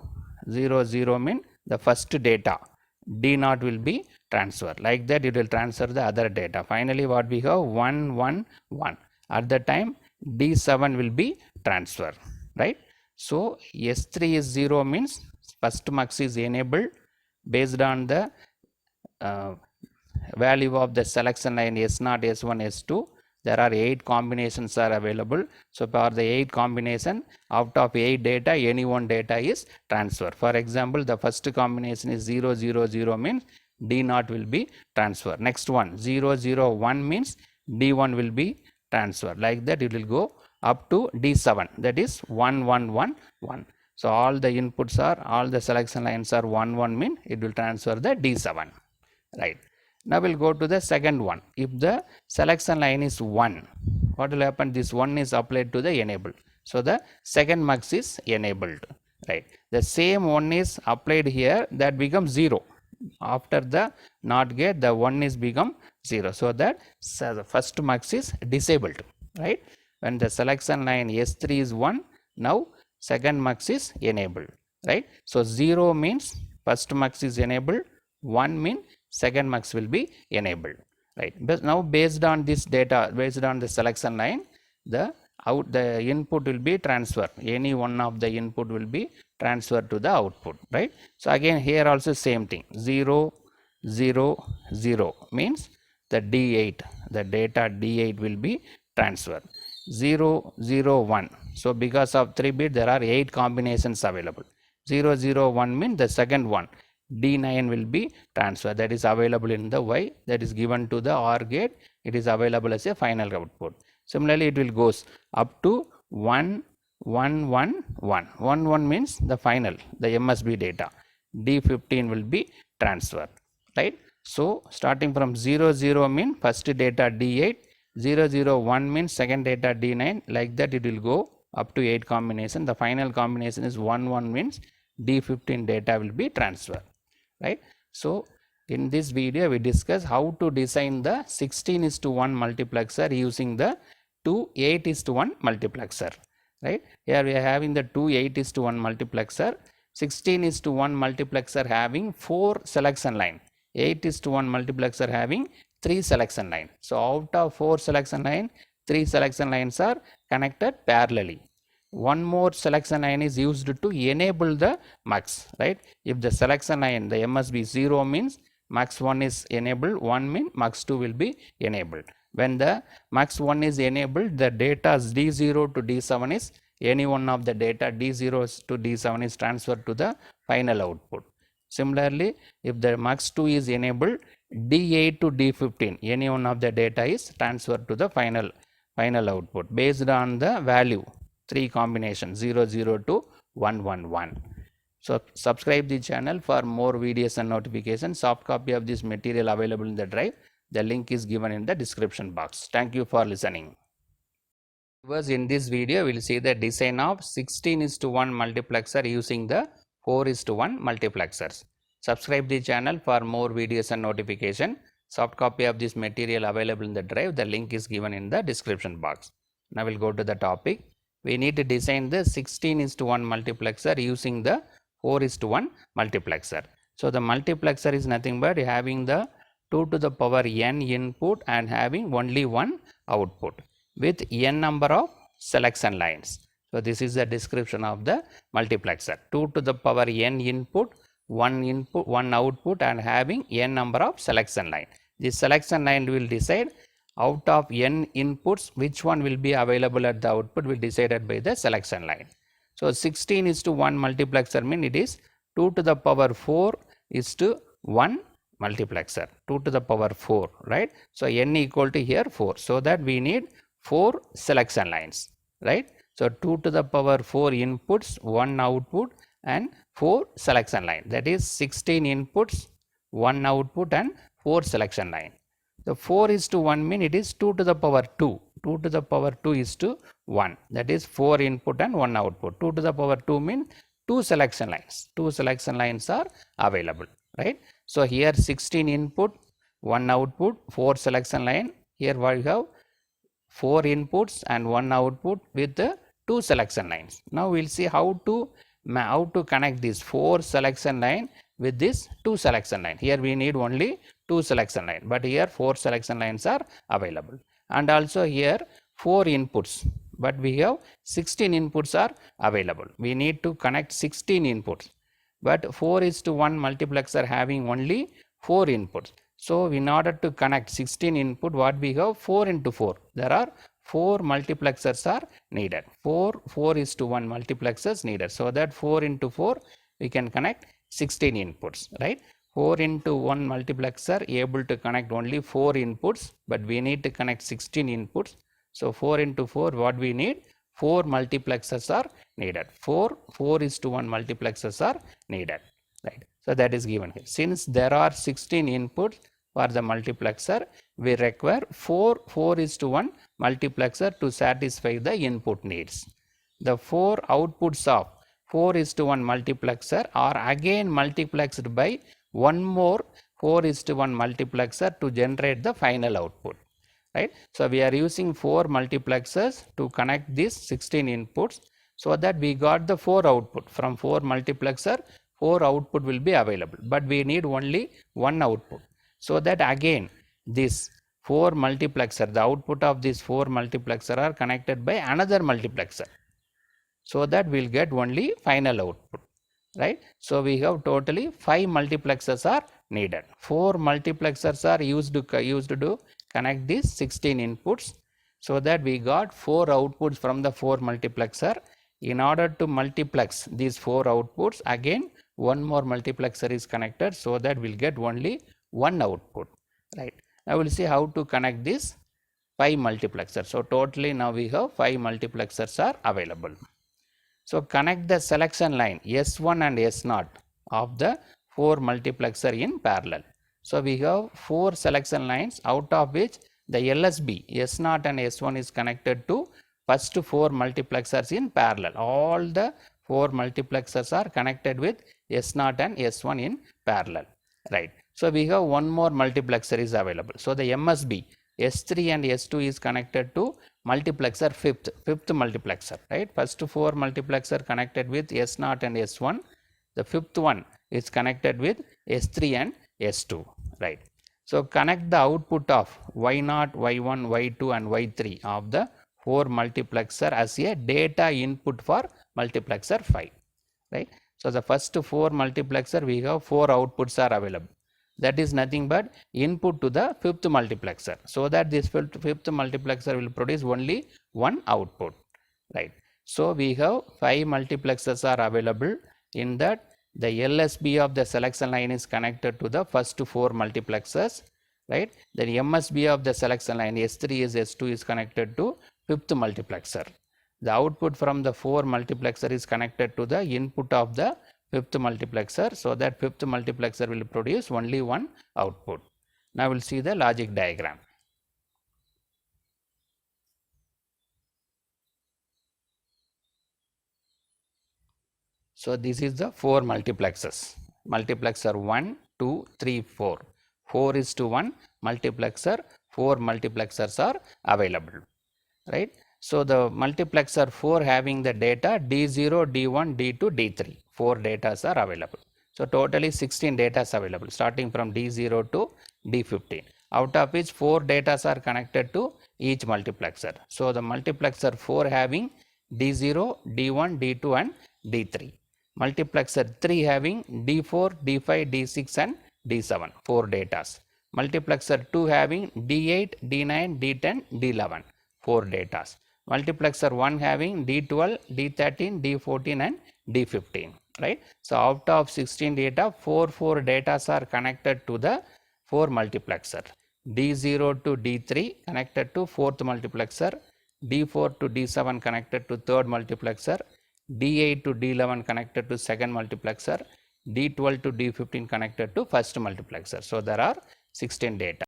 0, 0 mean the first data, D0 will be transferred. Like that, it will transfer the other data. Finally, what we have 1, 1, 1. At the time, D7 will be transferred, right. So S3 is 0 means first mux is enabled based on the value of the selection line S0, S1, S2. There are 8 combinations are available. So for the 8 combination, out of 8 data, any one data is transferred. For example, the first combination is 0, 0, 0 means D0 will be transferred. Next one, 0, 0, 1 means D1 will be transferred. Like that, it will go up to D7, that is 1, 1, 1, 1. So all the inputs are, all the selection lines are 1, 1 mean it will transfer the D7, right. Now we'll go to the second one. If the selection line is 1, what will happen? This 1 is applied to the enable. So the second mux is enabled, right. The same 1 is applied here, that becomes 0. After the NOT gate, the 1 is become 0. So that the first mux is disabled, right. When the selection line S3 is 1, now second mux is enabled, right. So 0 means first mux is enabled, 1 means second mux will be enabled, right. But now based on this data, based on the selection line, the input will be transferred. Any one of the input will be transferred to the output, right. So again here also same thing, 0, 0, 0 means the D8, the data D8 will be transferred. 0, 0, 1. So because of 3 bit there are 8 combinations available. 0, 0, 1 means the second one, D9 will be transferred, that is available in the Y, that is given to the OR gate, it is available as a final output. Similarly it will goes up to 1, 1, 1, 1. 1, 1 means the final, the MSB data. D15 will be transferred, right? So starting from 0, 0 mean first data D8, 0, 0, 1 means second data D9, like that it will go up to 8 combination. The final combination is 1, 1 means D15 data will be transferred, right? So in this video we discuss how to design the 16:1 multiplexer using the 2 8:1 multiplexer, right? Here we are having the 2 8:1 multiplexer. 16:1 multiplexer having 4 selection line, 8:1 multiplexer having 3 selection line. So out of 4 selection line, 3 selection lines are connected parallelly. One more selection line is used to enable the mux, right? If the selection line, the MSB 0 means mux 1 is enabled, 1 means mux 2 will be enabled. When the mux 1 is enabled, the data D0 to D7 is any one of the data D0 to D7 is transferred to the final output. Similarly, if the mux 2 is enabled, D8 to D15, any one of the data is transferred to the final output based on the value, 3 combinations 0, 0 to 1, 1, 1. So subscribe the channel for more videos and notifications. Soft copy of this material available in the drive. The link is given in the description box. Thank you for listening. In this video we will see the design of 16:1 multiplexer using the 4:1 multiplexers. Subscribe the channel for more videos and notification. Soft copy of this material available in the drive. The link is given in the description box. Now we'll go to the topic. We need to design the 16:1 multiplexer using the 4:1 multiplexer. So the multiplexer is nothing but having the 2 to the power n input and having only one output with n number of selection lines. So this is the description of the multiplexer. 2 to the power n input, one output and having n number of selection line. This selection line will decide out of n inputs which one will be available at the output will be decided by the selection line. So 16:1 multiplexer mean it is 2 to the power 4 is to 1 multiplexer, 2 to the power 4, right? So n equal to here 4, so that we need 4 selection lines, right? So 2 to the power 4 inputs, 1 output and 4 selection line, that is 16 inputs, 1 output and 4 selection line. The 4:1 mean it is 2 to the power 2, 2 to the power 2 is to 1, that is 4 input and 1 output. 2 to the power 2 mean 2 selection lines, 2 selection lines are available, right? So here 16 input, 1 output, 4 selection line. Here we have 4 inputs and 1 output with the 2 selection lines. Now we will see how to connect this 4 selection line with this 2 selection line. Here we need only 2 selection line, but here 4 selection lines are available. And also here 4 inputs, but we have 16 inputs are available. We need to connect 16 inputs, but 4:1 multiplexer having only 4 inputs. So in order to connect 16 input, what we have 4 into 4. There are 4 multiplexers are needed. 4:1 multiplexers needed. So that 4 into 4 we can connect 16 inputs, right? 4 into 1 multiplexer able to connect only 4 inputs, but we need to connect 16 inputs. So 4 into 4 what we need? 4 multiplexers are needed. 4:1 multiplexers are needed, right? So that is given here. Since there are 16 inputs for the multiplexer, we require 4:1 multiplexer to satisfy the input needs. The 4 outputs of 4:1 multiplexer are again multiplexed by one more 4:1 multiplexer to generate the final output, right? So we are using 4 multiplexers to connect these 16 inputs, so that we got the 4 output. From 4 multiplexer 4 output will be available, but we need only 1 output. So that again this 4 multiplexer, the output of this 4 multiplexer are connected by another multiplexer, so that we will get only final output, right? So we have totally 5 multiplexers are needed. 4 multiplexers are used to connect these 16 inputs, so that we got 4 outputs from the 4 multiplexer. In order to multiplex these 4 outputs, again one more multiplexer is connected, so that we'll get only one output, right. Now we'll see how to connect this 5 multiplexers. So totally now we have 5 multiplexers are available. So connect the selection line S1 and S0 of the 4 multiplexer in parallel. So we have 4 selection lines, out of which the LSB S0 and S1 is connected to first 4 multiplexers in parallel. All the 4 multiplexers are connected with S0 and S1 in parallel, right. So we have one more multiplexer is available. So the MSB S3 and S2 is connected to multiplexer fifth multiplexer, right. First 4 multiplexer connected with S0 and S1. The fifth one is connected with S3 and S2, right. So connect the output of Y0, Y1, Y2 and Y3 of the 4 multiplexer as a data input for multiplexer 5, right. So the first 4 multiplexer we have 4 outputs are available. That is nothing but input to the fifth multiplexer, so that this fifth multiplexer will produce only one output, right. So we have 5 multiplexers are available. In that, the LSB of the selection line is connected to the first 4 multiplexers, right. Then MSB of the selection line S3 is S2 is connected to fifth multiplexer. The output from the 4 multiplexer is connected to the input of the fifth multiplexer, so that fifth multiplexer will produce only one output. Now we'll see the logic diagram. So this is the 4 multiplexers. Multiplexer 1, 2, 3, 4. 4:1 multiplexer, 4 multiplexers are available, right. So the multiplexer 4 having the data D0, D1, D2, D3. 4 datas are available. So totally 16 datas available, starting from D0 to D15, out of which 4 datas are connected to each multiplexer. So the multiplexer 4 having D0, D1, D2 and D3. Multiplexer 3 having D4, D5, D6 and D7, 4 datas. Multiplexer 2 having D8, D9, D10, D11, 4 datas. Multiplexer 1 having D12, D13, D14 and D15, right. So out of 16 data, 4 datas are connected to the 4 multiplexer. D0 to D3 connected to 4th multiplexer, D4 to D7 connected to 3rd multiplexer, D8 to D11 connected to 2nd multiplexer, D12 to D15 connected to 1st multiplexer. So there are 16 data.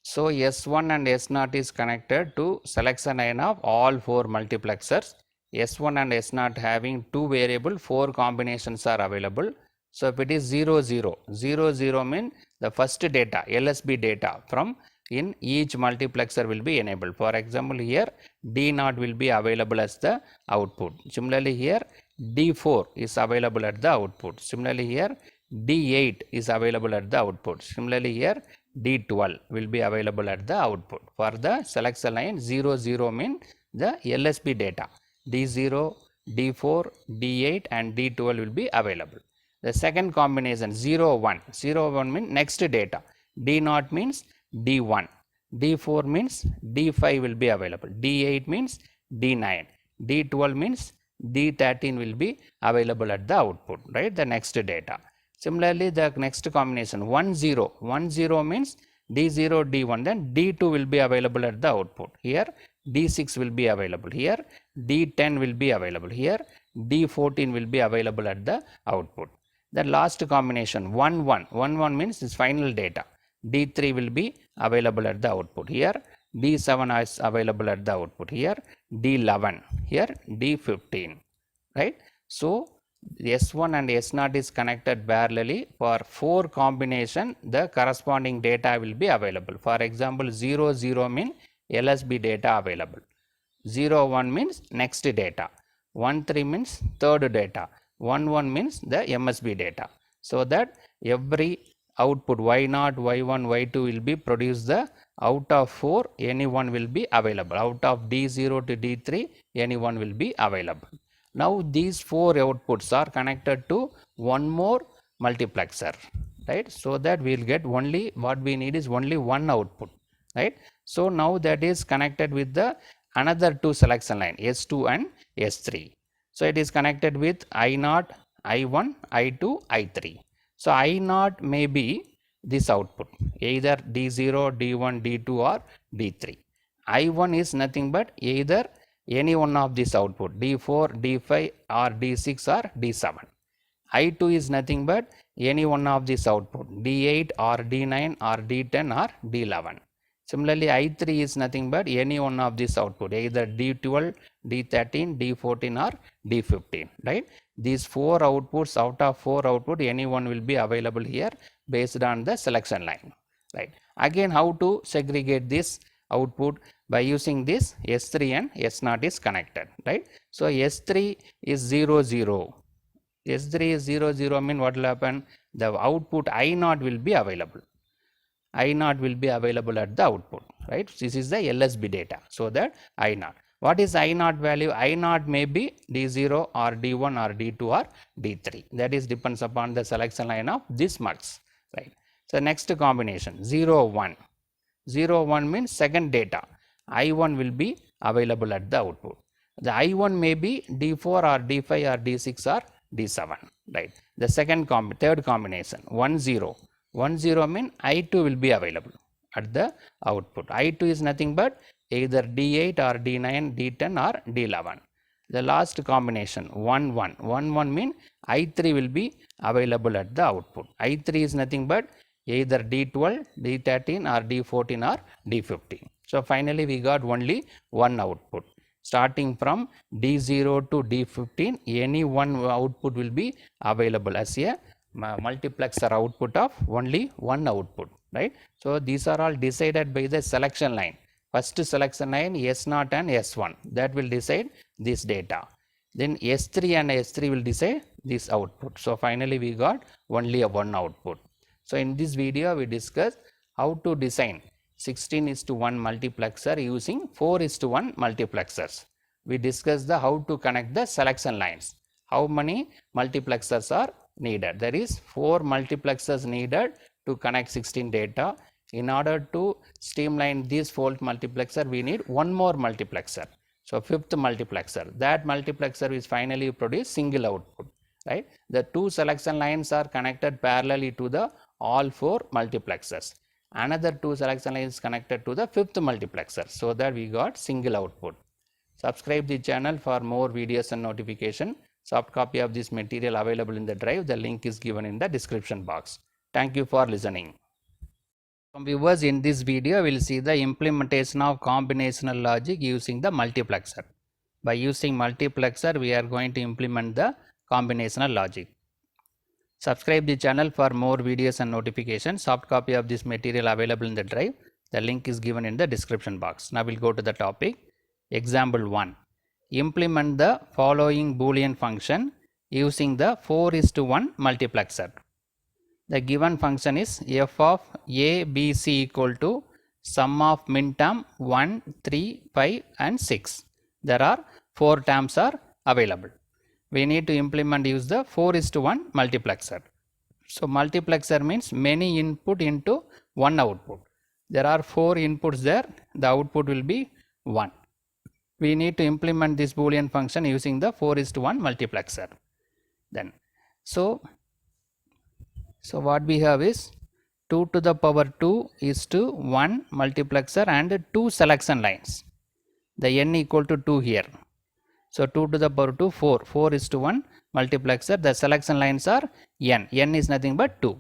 So S1 and S0 is connected to selection line of all 4 multiplexers. S1 and S0 having 2 variable, 4 combinations are available. So if it is 0, 0, 0, 0 means the first data, LSB data from in each multiplexer will be enabled. For example, here D0 will be available as the output. Similarly, here D4 is available at the output. Similarly, here D8 is available at the output. Similarly, here D12 will be available at the output. For the selection line 0, 0 means the LSB data. D0, D4, D8 and D12 will be available. The second combination 0, 1. 0, 1 means next data. D0 means D1. D4 means D5 will be available. D8 means D9. D12 means D13 will be available at the output, right? The next data. Similarly, the next combination 1, 0. 1, 0 means D0, D1, then D2 will be available at the output. Here D6 will be available. Here D10 will be available. Here D14 will be available at the output. The last combination 1, 1. 1, 1 means this final data. D3 will be available at the output. Here D7 is available at the output. Here D11. Here D15. Right. So S1 and S0 is connected parallelly. For 4 combination, the corresponding data will be available. For example, 0, 0 means LSB data available. 0, 1 means next data. 1, 3 means third data. 1, 1 means the MSB data. So that every output Y0, Y1, Y2 will be produced the out of 4 any one will be available. Out of D0 to D3 any one will be available. Now these 4 outputs are connected to one more multiplexer, right? So that we will get only what we need is only one output. right? So now that is connected with the another two selection line S2 and S3. So it is connected with I0, I1, I2, I3. So I0 may be this output, either D0, D1, D2 or D3. I1 is nothing but either any one of this output D4, D5 or D6 or D7. I2 is nothing but any one of this output D8 or D9 or D10 or D11. Similarly, I3 is nothing but any one of this output either D12, D13, D14 or D15, right? These four outputs, out of four output, any one will be available here based on the selection line, right? Again, how to segregate this output? By using this S3 and S0 is connected, right? So S3 is 0, 0. S3 is 0, 0 mean what will happen? The output I0 will be available. I0 will be available at the output, right? This is the LSB data. So that I0. What is I0 value? I0 may be D0 or D1 or D2 or D3. That is depends upon the selection line of this mux, right? So next combination 0, 1. 0, 1 means second data. I1 will be available at the output. The I1 may be D4 or D5 or D6 or D7, right? The third combination 1, 0. 1, 0 mean I2 will be available at the output. I2 is nothing but either D8 or D9, D10 or D11. The last combination 1, 1. 1, 1 mean I3 will be available at the output. I3 is nothing but either D12, D13 or D14 or D15. So finally we got only one output. Starting from D0 to D15, any one output will be available as a multiplexer output of only one output, right? So these are all decided by the selection line. First selection line S0 and S1, that will decide this data. Then S3 and S3 will decide this output. So finally we got only a one output. So in this video we discussed how to design 16:1 multiplexer using 4:1 multiplexers. We discussed the how to connect the selection lines. How many multiplexers are needed? There is 4 multiplexers needed to connect 16 data. In order to streamline this 4 multiplexer, we need one more multiplexer. So 5th multiplexer. That multiplexer is finally produce single output, right? The two selection lines are connected parallelly to the all 4 multiplexers. Another two selection lines connected to the 5th multiplexer, so that we got single output. Subscribe the channel for more videos and notification. Soft copy of this material available in the drive. The link is given in the description box. Thank you for listening. Viewers, in this video we will see the implementation of combinational logic using the multiplexer. By using multiplexer we are going to implement the combinational logic. Subscribe the channel for more videos and notifications. Soft copy of this material available in the drive. The link is given in the description box. Now we'll go to the topic. Example 1. Implement the following Boolean function using the 4:1 multiplexer. The given function is f of a, b, c equal to sum of min term 1, 3, 5 and 6. There are 4 terms are available. We need to implement use the 4:1 multiplexer. So multiplexer means many input into one output. There are 4 inputs there. The output will be 1. We need to implement this Boolean function using the 4:1 multiplexer. Then, so what we have is 2 to the power 2 is to 1 multiplexer and 2 selection lines. The n equal to 2 here. So 2 to the power 2, 4. 4:1 multiplexer. The selection lines are n. N is nothing but 2.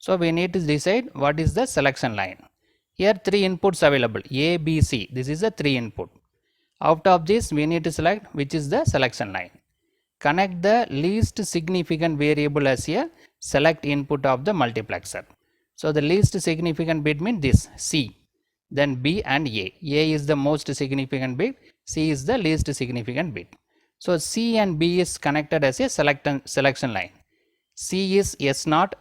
So we need to decide what is the selection line. Here 3 inputs available. A, B, C. This is the 3 input. Out of this we need to select which is the selection line. Connect the least significant variable as a select input of the multiplexer. So the least significant bit means this C. Then B and A. A is the most significant bit. C is the least significant bit. So C and B is connected as a selection line. C is S0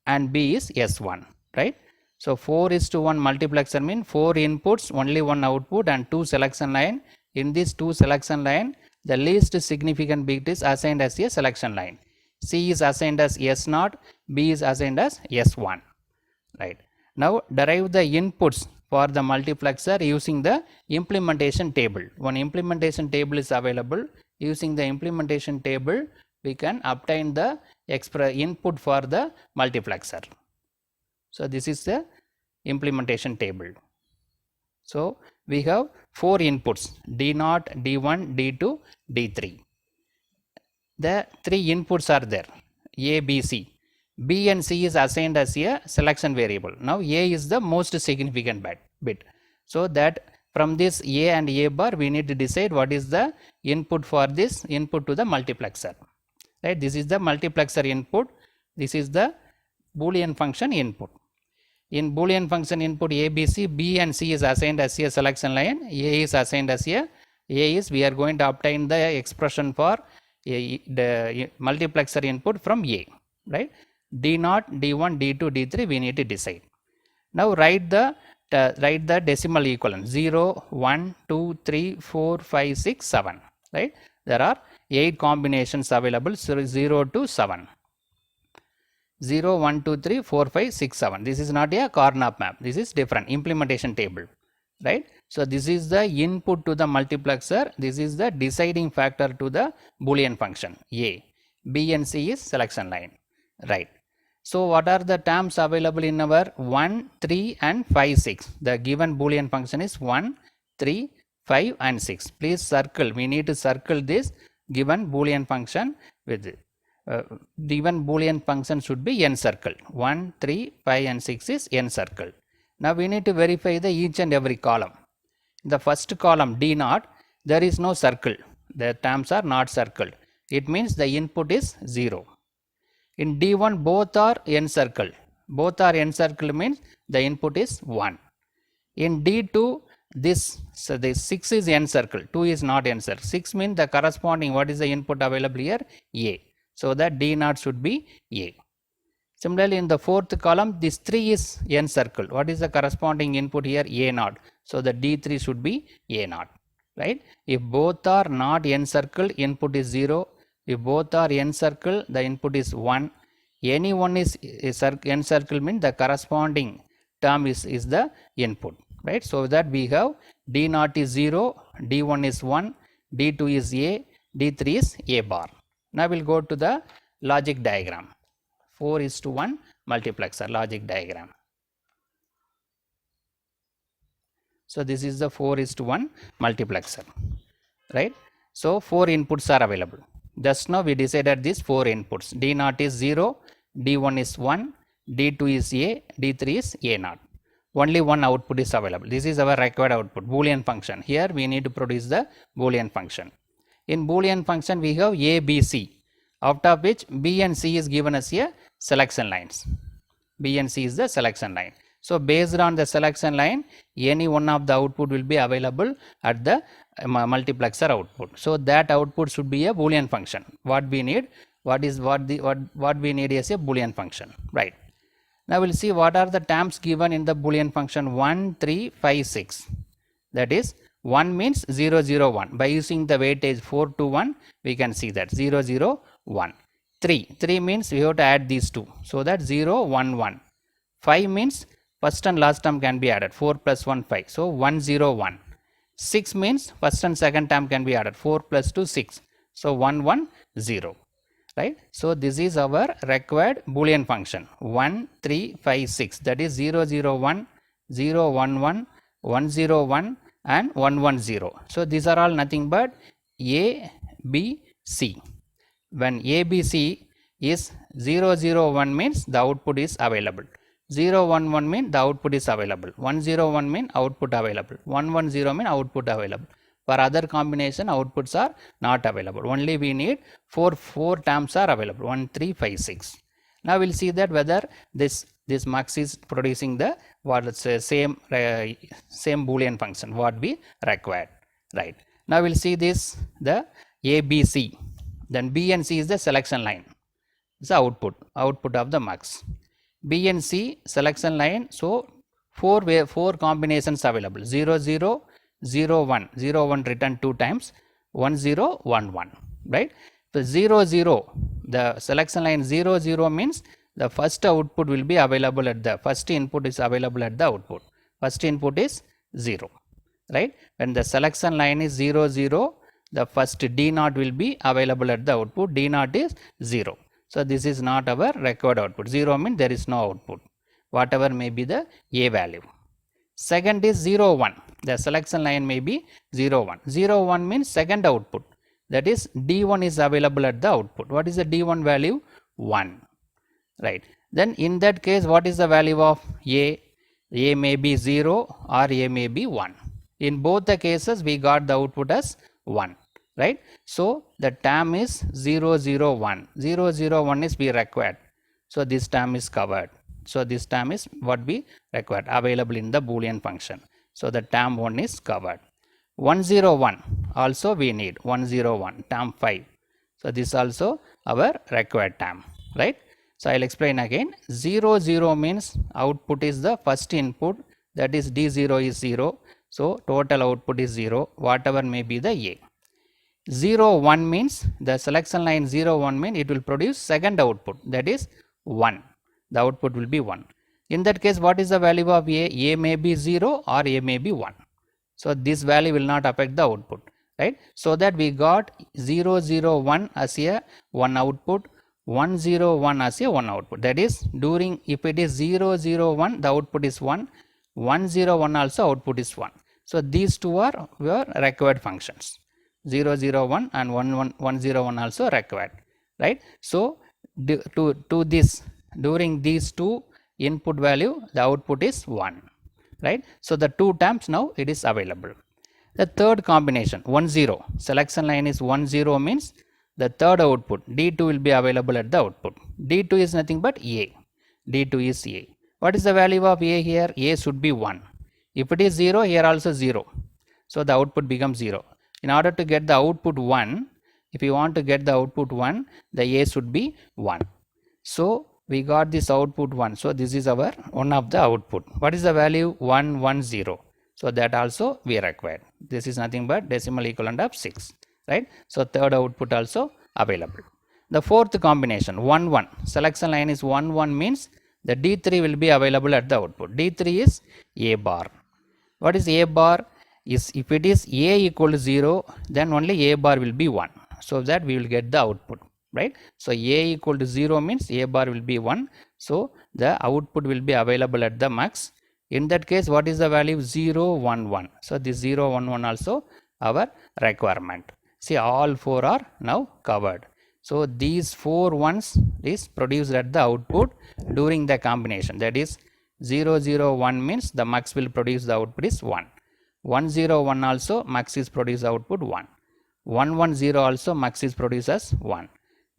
and B is S1, right? So 4:1 multiplexer means 4 inputs, only one output and 2 selection line. In this 2 selection line, the least significant bit is assigned as a selection line. C is assigned as S0, B is assigned as S1, right? Now derive the inputs for the multiplexer using the implementation table. One implementation table is available. Using the implementation table, we can obtain the input for the multiplexer. So this is the implementation table. So we have 4 inputs, D0, D1, D2, D3. The 3 inputs are there, A, B, C. B and C is assigned as a selection variable. Now A is the most significant bit. So that from this A and A bar, we need to decide what is the input for this input to the multiplexer. Right? This is the multiplexer input. This is the Boolean function input. In Boolean function input ABC, B and C is assigned as a selection line. A is assigned as A is we are going to obtain the expression for the multiplexer input from A, right? D0, D1, D2, D3 we need to decide. Now write the decimal equivalent 0, 1, 2, 3, 4, 5, 6, 7, right? There are 8 combinations available, so 0 to 7. 0, 1, 2, 3, 4, 5, 6, 7. This is not a Karnaugh map. This is different implementation table, right? So this is the input to the multiplexer. This is the deciding factor to the Boolean function A. B and C is selection line, right? So what are the terms available in our 1, 3 and 5, 6? The given Boolean function is 1, 3, 5 and 6. Please circle. We need to circle this given Boolean function with it. Given Boolean function should be n circle. 1, 3, 5 and 6 is n circle. Now we need to verify the each and every column. In the first column D0, there is no circle. The terms are not circled. It means the input is 0. In D1 both are n circle. Both are n circle means the input is 1. In D2 this 6 is n circle, 2 is not n circle. 6 means the corresponding what is the input available here? A. So that D0 should be A. Similarly, in the fourth column, this 3 is n circle. What is the corresponding input here? A0. So the D3 should be A0. Right? If both are not n circle, input is 0. If both are n circle, the input is 1. Any one is n circle means the corresponding term is the input. Right? So that we have D0 is 0, D1 is 1, D2 is A, D3 is A bar. Now we will go to the logic diagram. 4:1 multiplexer logic diagram. So this is the 4:1 multiplexer, right? So 4 inputs are available. Just now we decided these 4 inputs. D0 is 0, D1 is 1, D2 is A, D3 is A0. Only one output is available. This is our required output, Boolean function. Here we need to produce the Boolean function. In Boolean function we have A, B, C, out of which B and C is given as a selection lines. B and C is the selection line. So based on the selection line, any one of the output will be available at the multiplexer output. So that output should be a Boolean function. What we need, what we need is a Boolean function, right? Now we'll see what are the terms given in the Boolean function 1, 3, 5, 6. That is 1 means 0, 0, 1. By using the weightage 4 to 1, we can see that 0, 0, 1. 3 means we have to add these two. So that 0, 1, 1. 5 means first and last term can be added. 4 plus 1, 5. So 1, 0, 1. 6 means first and second term can be added. 4 plus 2, 6. So 1, 1, 0. Right? So this is our required Boolean function 1, 3, 5, 6. That is 0, 0, 1, 0, 1, 1, 1, 0, 1 and 1, 1, 0. So these are all nothing but A, B, C. When A, B, C is 0, 0, 1 means the output is available. 0, 1, 1 means the output is available. 1, 0, 1 means output available. 1, 1, 0 means output available. For other combination, outputs are not available. Only we need 4 terms are available. 1, 3, 5, 6. Now we'll see that whether this mux is producing the same Boolean function what we required. Right. Now we'll see this the A, B, C. Then B and C is the selection line. It's the output of the mux. B and C selection line. So 4 combinations available. 0, 0, 0, 1. 0, 1 written 2 times. 1, 0, 1, 1. Right. So 0, 0. The selection line 0, 0 means the first output will be available at the first input is available at the output. First input is 0, right? When the selection line is 0, 0, the first D naught will be available at the output. D naught is 0. So this is not our required output. 0 means there is no output, whatever may be the A value. Second is 0, 1. The selection line may be 0, 1. 0, 1 means second output. That is D1 is available at the output. What is the D1 value? 1. Right. Then in that case, what is the value of A? A may be 0 or A may be 1. In both the cases, we got the output as 1. Right. So the term is 0, 0, 1. 0, 0, 1 is we required. So this term is covered. So this term is what we required, available in the Boolean function. So the term 1 is covered. 101 also we need 101, term 5. So this also our required term, right? So I'll explain again. 0, 0 means output is the first input, that is D0 is 0. So total output is 0, whatever may be the A. 0, 1 means the selection line 0, 1 means it will produce second output, that is 1. The output will be 1. In that case, what is the value of A? A may be 0 or A may be 1. So this value will not affect the output, right? So that we got 0, 0, 1 as a 1 output, 1, 0, 1 as a 1 output. That is, during, if it is 0, 0, 1, the output is 1, 1, 0, 1 also output is 1. So these two are your required functions. 0, 0, 1 and 1, 1, 1, 0, 1 also required, right? So to this, during these two input value, the output is 1, right? So the two terms now it is available. The third combination 1, 0, selection line is 1, 0 means the third output D2 will be available at the output. D2 is nothing but A. D2 is A. What is the value of A here? A should be 1. If it is 0, here also 0. So the output becomes 0. In order to get the output 1, if you want to get the output 1, the A should be 1. So we got this output 1. So this is our one of the output. What is the value? 1, 1, 0. So that also we require. This is nothing but decimal equivalent of 6. Right? So third output also available. The fourth combination 1, 1. Selection line is 1, 1 means the D3 will be available at the output. D3 is A bar. What is A bar? Is if it is A equal to 0, then only A bar will be 1. So that we will get the output. Right? So A equal to 0 means A bar will be 1. So the output will be available at the max. In that case, what is the value? 0, 1, 1. So this 0, 1, 1 also our requirement. See, all four are now covered. So these 4 ones is produced at the output during the combination. That is 0, 0, 1 means the max will produce the output is 1. 1, 0, 1 also max is produce output 1. 1, 1, 0 also max is produced as 1.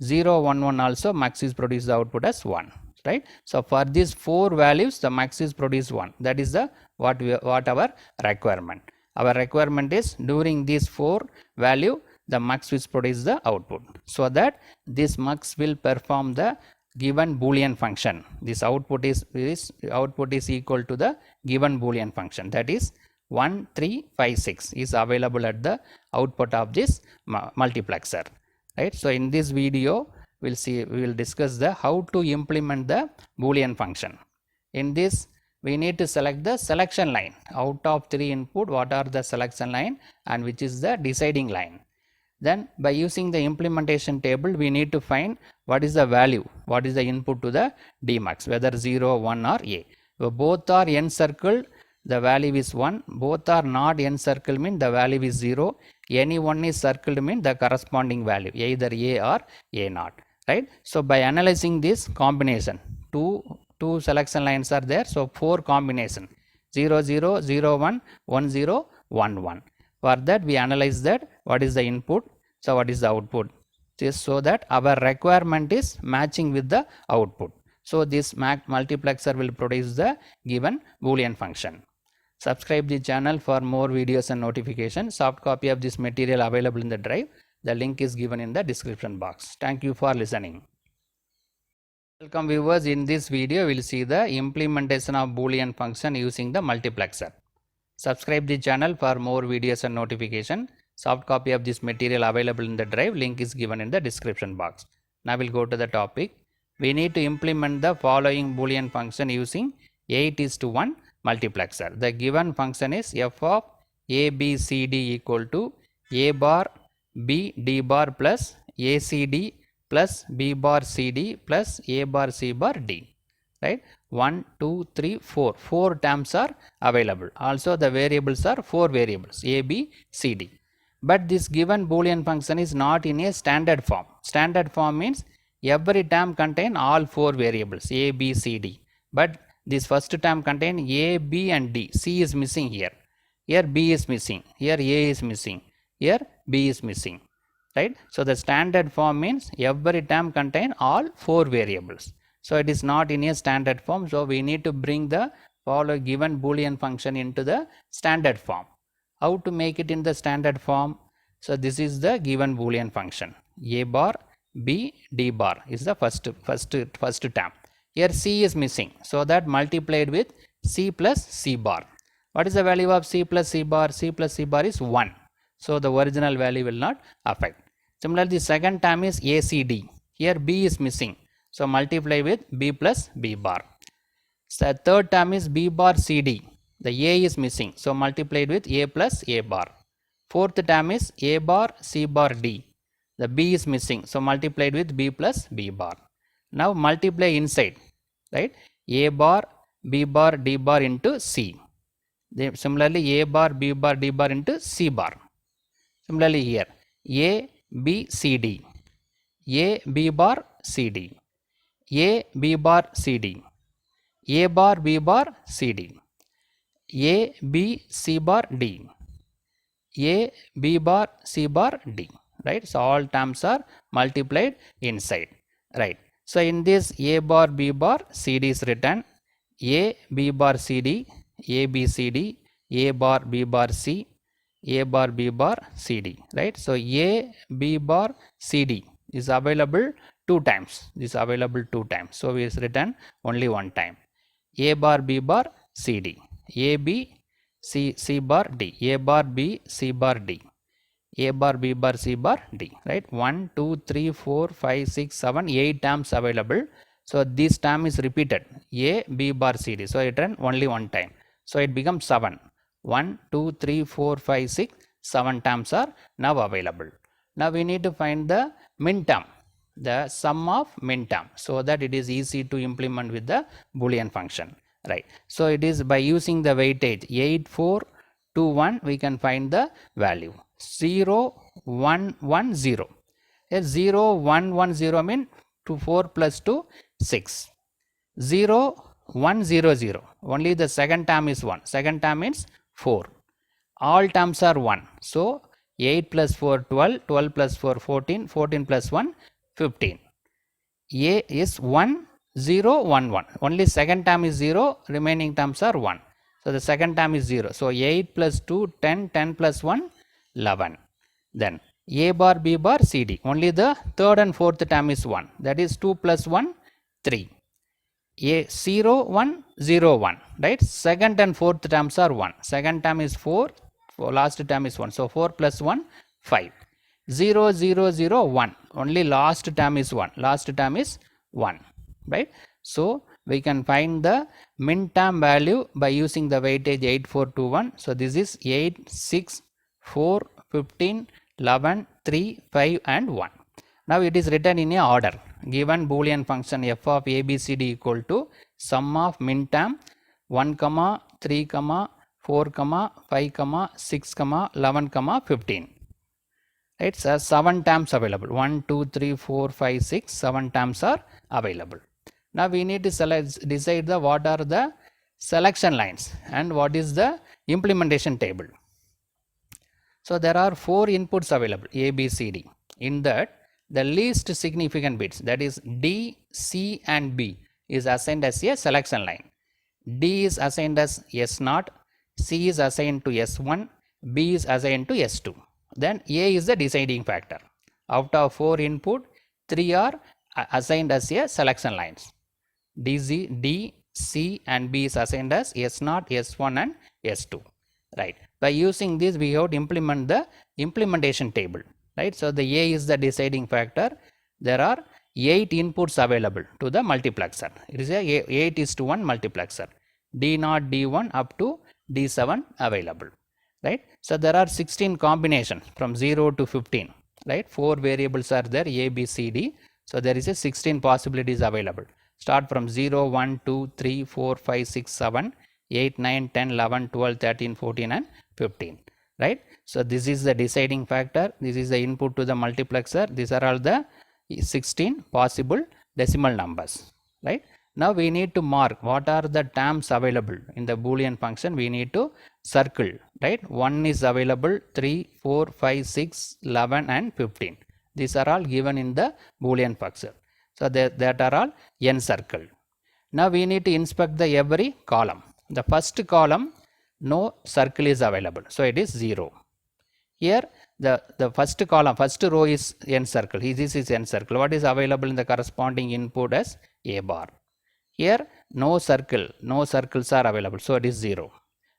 0, 1, 1 also max is produce the output as 1. Right? So for these 4 values, the max is produce 1. That is the what our requirement. Our requirement is during these 4 value, the max will produce the output. So that this max will perform the given Boolean function. This output is equal to the given Boolean function. That is 1, 3, 5, 6 is available at the output of this multiplexer. Right? So in this video, we will discuss the how to implement the Boolean function. In this, we need to select the selection line. Out of 3 input, what are the selection line and which is the deciding line. Then by using the implementation table, we need to find what is the value, what is the input to the Dmax, whether 0, 1 or A. If both are encircled, the value is 1. Both are not encircled mean the value is 0. Any one is circled mean the corresponding value, either A or A naught. Right? So by analyzing this combination, two selection lines are there. So 4 combination 0, 0, 0, 1, 1, 0, 1, 1. For that we analyze that what is the input, so what is the output, just so that our requirement is matching with the output. So this multiplexer will produce the given Boolean function. Subscribe the channel for more videos and notifications. Soft copy of this material available in the drive. The link is given in the description box. Thank you for listening. Welcome viewers. In this video, we will see the implementation of Boolean function using the multiplexer. Subscribe the channel for more videos and notification. Soft copy of this material available in the drive. Link is given in the description box. Now we'll go to the topic. We need to implement the following Boolean function using 8:1 multiplexer. The given function is f of a b c d equal to a bar b d bar plus a c d plus b bar c d plus a bar c bar d. Right? 1, 2, 3, 4. 4 terms are available. Also the variables are 4 variables a, b, c, d. But this given Boolean function is not in a standard form. Standard form means every term contain all 4 variables a, b, c, d. But this first term contain a, b and d. C is missing here. Here b is missing. Here a is missing. Here b is missing. Right? So the standard form means every term contain all 4 variables. So it is not in a standard form. So we need to bring the following given Boolean function into the standard form. How to make it in the standard form? So this is the given Boolean function. A bar b d bar is the first term. Here c is missing. So that multiplied with c plus c bar. What is the value of c plus c bar? C plus c bar is 1. So the original value will not affect. Similarly, the second term is acd. Here b is missing. So multiply with b plus b bar. So third term is b bar cd. The a is missing. So multiplied with a plus a bar. Fourth term is a bar c bar d. The b is missing. So multiplied with b plus b bar. Now multiply inside. Right? A bar b bar d bar into c. Similarly, a bar b bar d bar into c bar. Similarly here a b c d. A b bar c d. A b bar c d. A bar b bar c d. A b c bar d. A b bar c bar d. Right? So all terms are multiplied inside. Right? So in this a bar b bar c d is written a b bar c d, a b c d, a bar b bar c, a bar b bar c d. Right? So a b bar c d is available 2 times. This is available 2 times. So it is written only 1 time. A bar b bar c d. A b c c bar d. A bar b c bar d. A bar b bar c bar d. Right? 1, 2, 3, 4, 5, 6, 7, 8 terms available. So this term is repeated. A b bar c d. So it ran only 1 time. So it becomes 7. 1, 2, 3, 4, 5, 6, 7 terms are now available. Now we need to find the min term, the sum of min term, so that it is easy to implement with the Boolean function. Right? So it is by using the weightage 8, 4, 2, 1 we can find the value 0, 1, 1, 0. Here 0, 1, 1, 0 mean 2, 4 plus 2, 6. 0, 1, 0, 0. Only the second term is 1. Second term means 4. All terms are 1. So 8 plus 4, 12, 12 plus 4, 14, 14 plus 1, 15. A is 1, 0, 1, 1. Only second term is 0, remaining terms are 1. So the second term is 0. So 8 plus 2, 10, 10 plus 1, 11. Then a bar b bar c d. Only the third and fourth term is 1. That is 2 plus 1, 3. A 0, 1, 0, 1. Right? Second and fourth terms are 1. Second term is 4. Last term is 1. So 4 plus 1, 5. 0, 0, 0, 1. Only last term is 1. Last term is 1. Right? So we can find the min term value by using the weightage 8, 4, 2, 1. So this is 8, 6, 4, 15, 11, 3, 5 and 1. Now it is written in a order. Given Boolean function f of a b c d equal to sum of min term 1, 3, 4, 5, 6, 11, 15. It's 7 terms available. 1, 2, 3, 4, 5, 6, 7 terms are available. Now we need to decide what are the selection lines and what is the implementation table. So there are 4 inputs available A, B, C, D. In that the least significant bits, that is D, C and B, is assigned as a selection line. D is assigned as S0, C is assigned to S1, B is assigned to S2. Then A is the deciding factor. Out of 4 input, 3 are assigned as a selection lines. D, C and B is assigned as S0, S1 and S2. Right. By using this we have to implement the implementation table. Right. So the A is the deciding factor. There are 8 inputs available to the multiplexer. It is a 8:1 multiplexer. D0, D1 up to D7 available, right? So there are 16 combinations from 0 to 15, right? 4 variables are there, A, B, C, D. So there is a 16 possibilities available. Start from 0, 1, 2, 3, 4, 5, 6, 7, 8, 9, 10, 11, 12, 13, 14 and 15, right? So this is the deciding factor. This is the input to the multiplexer. These are all the 16 possible decimal numbers, right? Now we need to mark what are the terms available in the Boolean function. We need to circle, right? 1 is available, 3, 4, 5, 6, 11 and 15. These are all given in the Boolean function. So that are all encircled. Now we need to inspect the every column. The first column, no circle is available. So it is 0. Here the first column, first row is encircled. This is encircled. What is available in the corresponding input as A bar. Here no circle, no circles are available. So it is 0.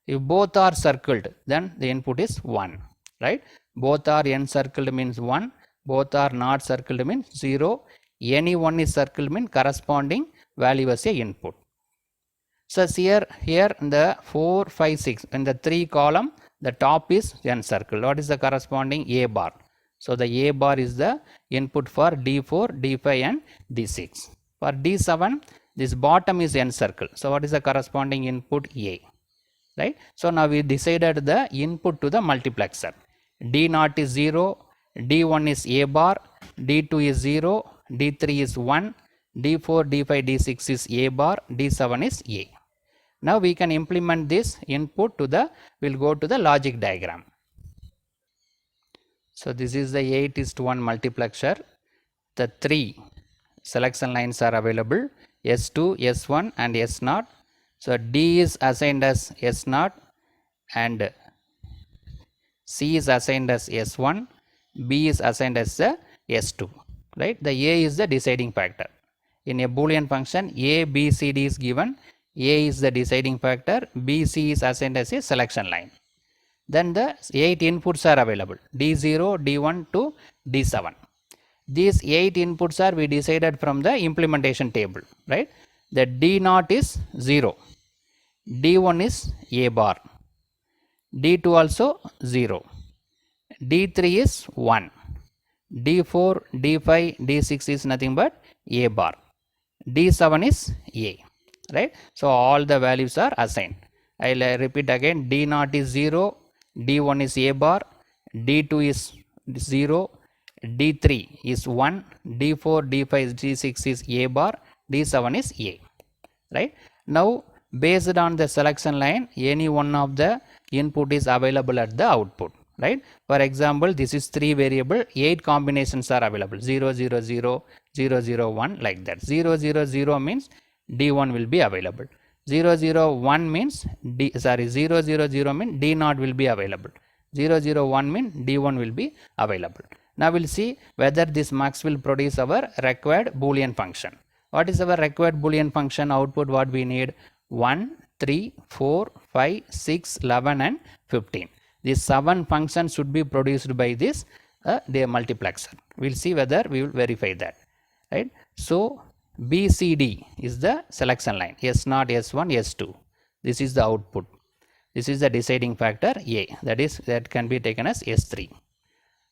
If both are circled, then the input is 1, right? Both are encircled means 1. Both are not circled means 0. Any one is circled means corresponding value as a input. So here in the 4, 5, 6, in the 3 column, the top is encircled. What is the corresponding A bar? So the A bar is the input for D4, D5 and D6. For D7, this bottom is encircled. So what is the corresponding input? A, right? So now we decided the input to the multiplexer. D0 is 0, D1 is A bar, D2 is 0, D3 is 1, D4, D5, D6 is A bar, D7 is A. Now we can implement this input to the, we'll go to the logic diagram. So this is the 8:1 multiplexer. The 3 selection lines are available, S2, S1 and S0. So D is assigned as S0 and C is assigned as S1, B is assigned as the S2, right? The A is the deciding factor. In a Boolean function, A, B, C, D is given. A is the deciding factor, B, C is assigned as a selection line. Then the 8 inputs are available, D0, D1 to D7. These 8 inputs are we decided from the implementation table, right? The D0 is 0, D1 is A bar, D2 also 0, D3 is 1, D4, D5, D6 is nothing but A bar, D7 is A, right? So all the values are assigned. I'll repeat again, D0 is 0, D1 is A bar, D2 is 0, D3 is 1, D4, D5, D6 is A bar, D7 is A, right? Now based on the selection line, any one of the input is available at the output, right? For example, this is 3 variable, 8 combinations are available, 0, 0, 0, 0, 0, 1 like that. 0, 0, 0 means D1 will be available. 0, 0, 1 means 0, 0, 0 means D0 will be available. 0, 0, 1 means D1 will be available. Now we'll see whether this mux will produce our required Boolean function. What is our required Boolean function output? What we need? 1, 3, 4, 5, 6, 11 and 15. These 7 functions should be produced by this the multiplexer. We'll see whether we will verify that, right? So BCD is the selection line, S0, S1, S2. This is the output. This is the deciding factor A, that can be taken as S3.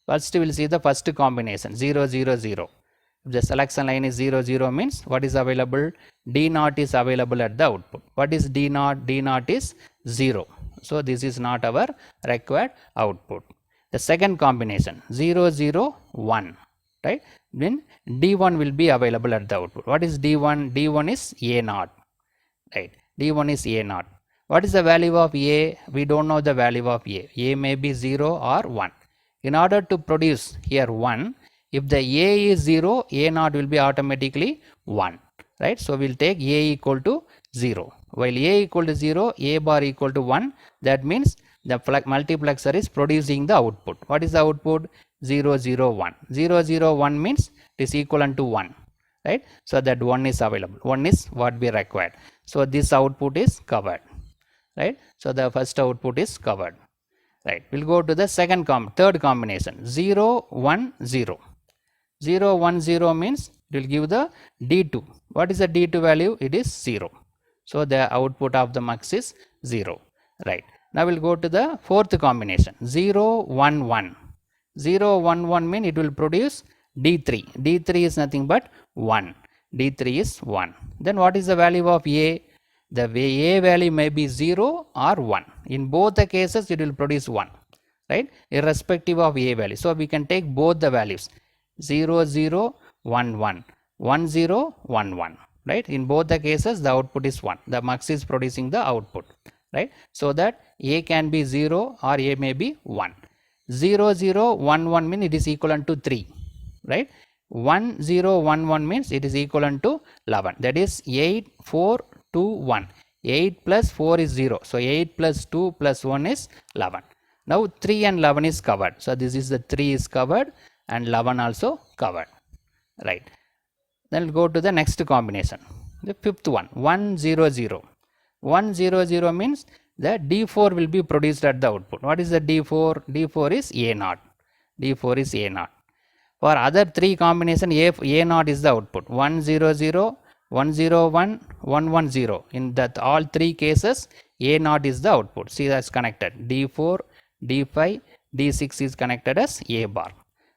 First we will see the first combination 0, 0, 0. If the selection line is 0, 0 means what is available? D0 is available at the output. What is D0? D0 is 0. So this is not our required output. The second combination 0, 0, 1, right? Then D1 will be available at the output. What is D1? D1 is A0, right? D1 is A0. What is the value of A? We don't know the value of A. A may be 0 or 1. In order to produce here 1, if the A is 0, A0 will be automatically 1, right? So we'll take A equal to 0. While A equal to 0, A bar equal to 1, that means the multiplexer is producing the output. What is the output? 0, 0, 1. 0, 0, 1 means it is equivalent to 1, right? So that 1 is available. 1 is what we required. So this output is covered, right? So the first output is covered, right? We'll go to the third combination 0, 1, 0. 0, 1, 0 means it will give the D2. What is the D2 value? It is 0. So the output of the mux is 0. Right. Now we'll go to the fourth combination 0 1 1. 0 1 1 mean it will produce D3. D3 is nothing but 1. D3 is 1. Then what is the value of A? The A value may be 0 or 1. In both the cases it will produce 1, right, irrespective of A value. So we can take both the values 0 0 1 1 1 0 1 1, right. In both the cases the output is 1. The mux is producing the output, right. So that A can be 0 or A may be 1. 0 0 1 1 means it is equivalent to 3, right. 1 0 1 1 means it is equivalent to 11, that is 8 4 2 1. 8 plus 4 is 0, so 8 plus 2 plus 1 is 11. Now 3 and 11 is covered, so this is the 3 is covered and 11 also covered, right. Then we'll go to the next combination, the fifth one 1 0 0. 1 0 0 means the D4 will be produced at the output. What is the D4? D4 is A0. D4 is A0. For other three combination, A0 is the output. 1 0 0, 1 0 1, 1 1 0. In that all three cases, A0 is the output. See, that's connected. D4, D5, D6 is connected as A bar.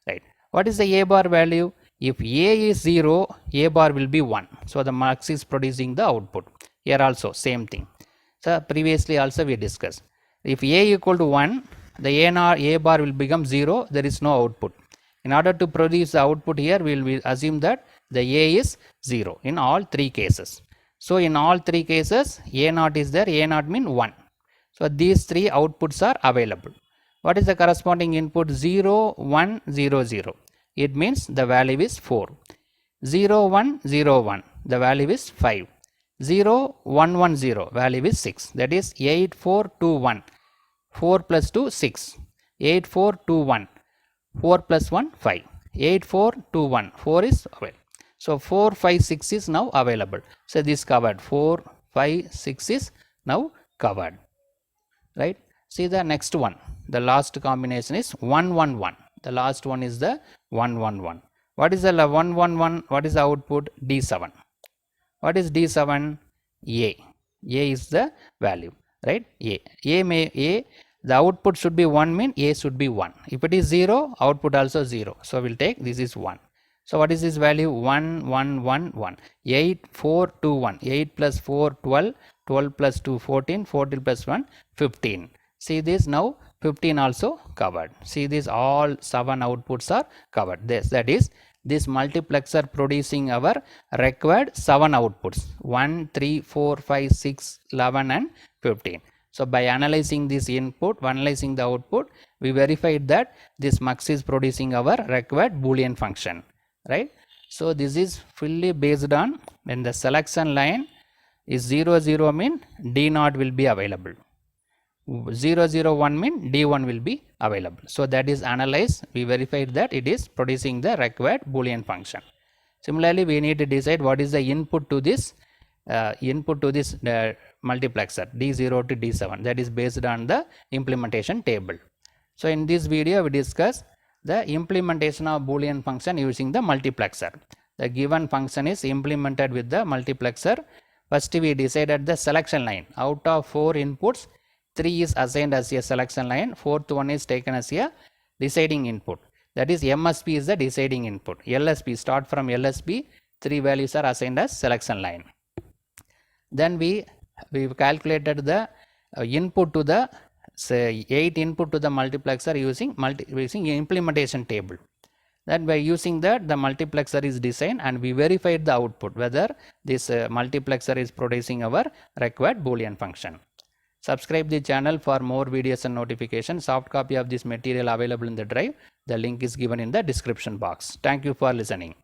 Right. What is the A bar value? If A is 0, A bar will be 1. So the mux is producing the output. Here also same thing. So previously also we discussed. If A equal to 1, the A bar will become 0. There is no output. In order to produce the output here, we will assume that the A is 0 in all three cases. So in all three cases, A0 is there. A0 means 1. So these three outputs are available. What is the corresponding input? 0 1 0 0. It means the value is 4. 0 1 0 1. The value is 5. 0 1 1 0. Value is 6. That is 8 4 2 1. 4 plus 2 6. 8 4 2 1. 4 plus 1 5. 8 4 2 1. 4 is available. So 4 5 6 is now available. So this covered. 4 5 6 is now covered. Right. See the next one. The last combination is 1 1 1. The last one is the 1 1 1. What is the 1 1 1? What is the output? D7. What is D7? A. A is the value, right? A. The output should be 1 mean A should be 1. If it is 0, output also 0. So we'll take this is 1. So what is this value? 1 1 1 1. 8 4 2 1. 8 plus 4 12. 12 plus 2 14. 14 plus 1 15. See this now 15 also covered. See this all 7 outputs are covered. That is this multiplexer producing our required 7 outputs 1 3 4 5 6 11 and 15. So by analyzing this input, analyzing the output, we verified that this mux is producing our required Boolean function, right? So this is fully based on when the selection line is 0 0 mean D0 will be available. 0 0 1 mean D1 will be available. So that is analyzed. We verified that it is producing the required Boolean function. Similarly, we need to decide what is the input to this multiplexer D0 to D7. That is based on the implementation table. So in this video, we discuss the implementation of Boolean function using the multiplexer. The given function is implemented with the multiplexer. First, we decided the selection line. Out of 4 inputs, 3 is assigned as a selection line, 4th one is taken as a deciding input. That is MSP is the deciding input. LSP, start from LSP, 3 values are assigned as selection line. Then we calculated the input to the 8 input to the multiplexer using implementation table. Then by using that, the multiplexer is designed and we verified the output whether this multiplexer is producing our required Boolean function. Subscribe the channel for more videos and notifications. Soft copy of this material available in the drive. The link is given in the description box. Thank you for listening.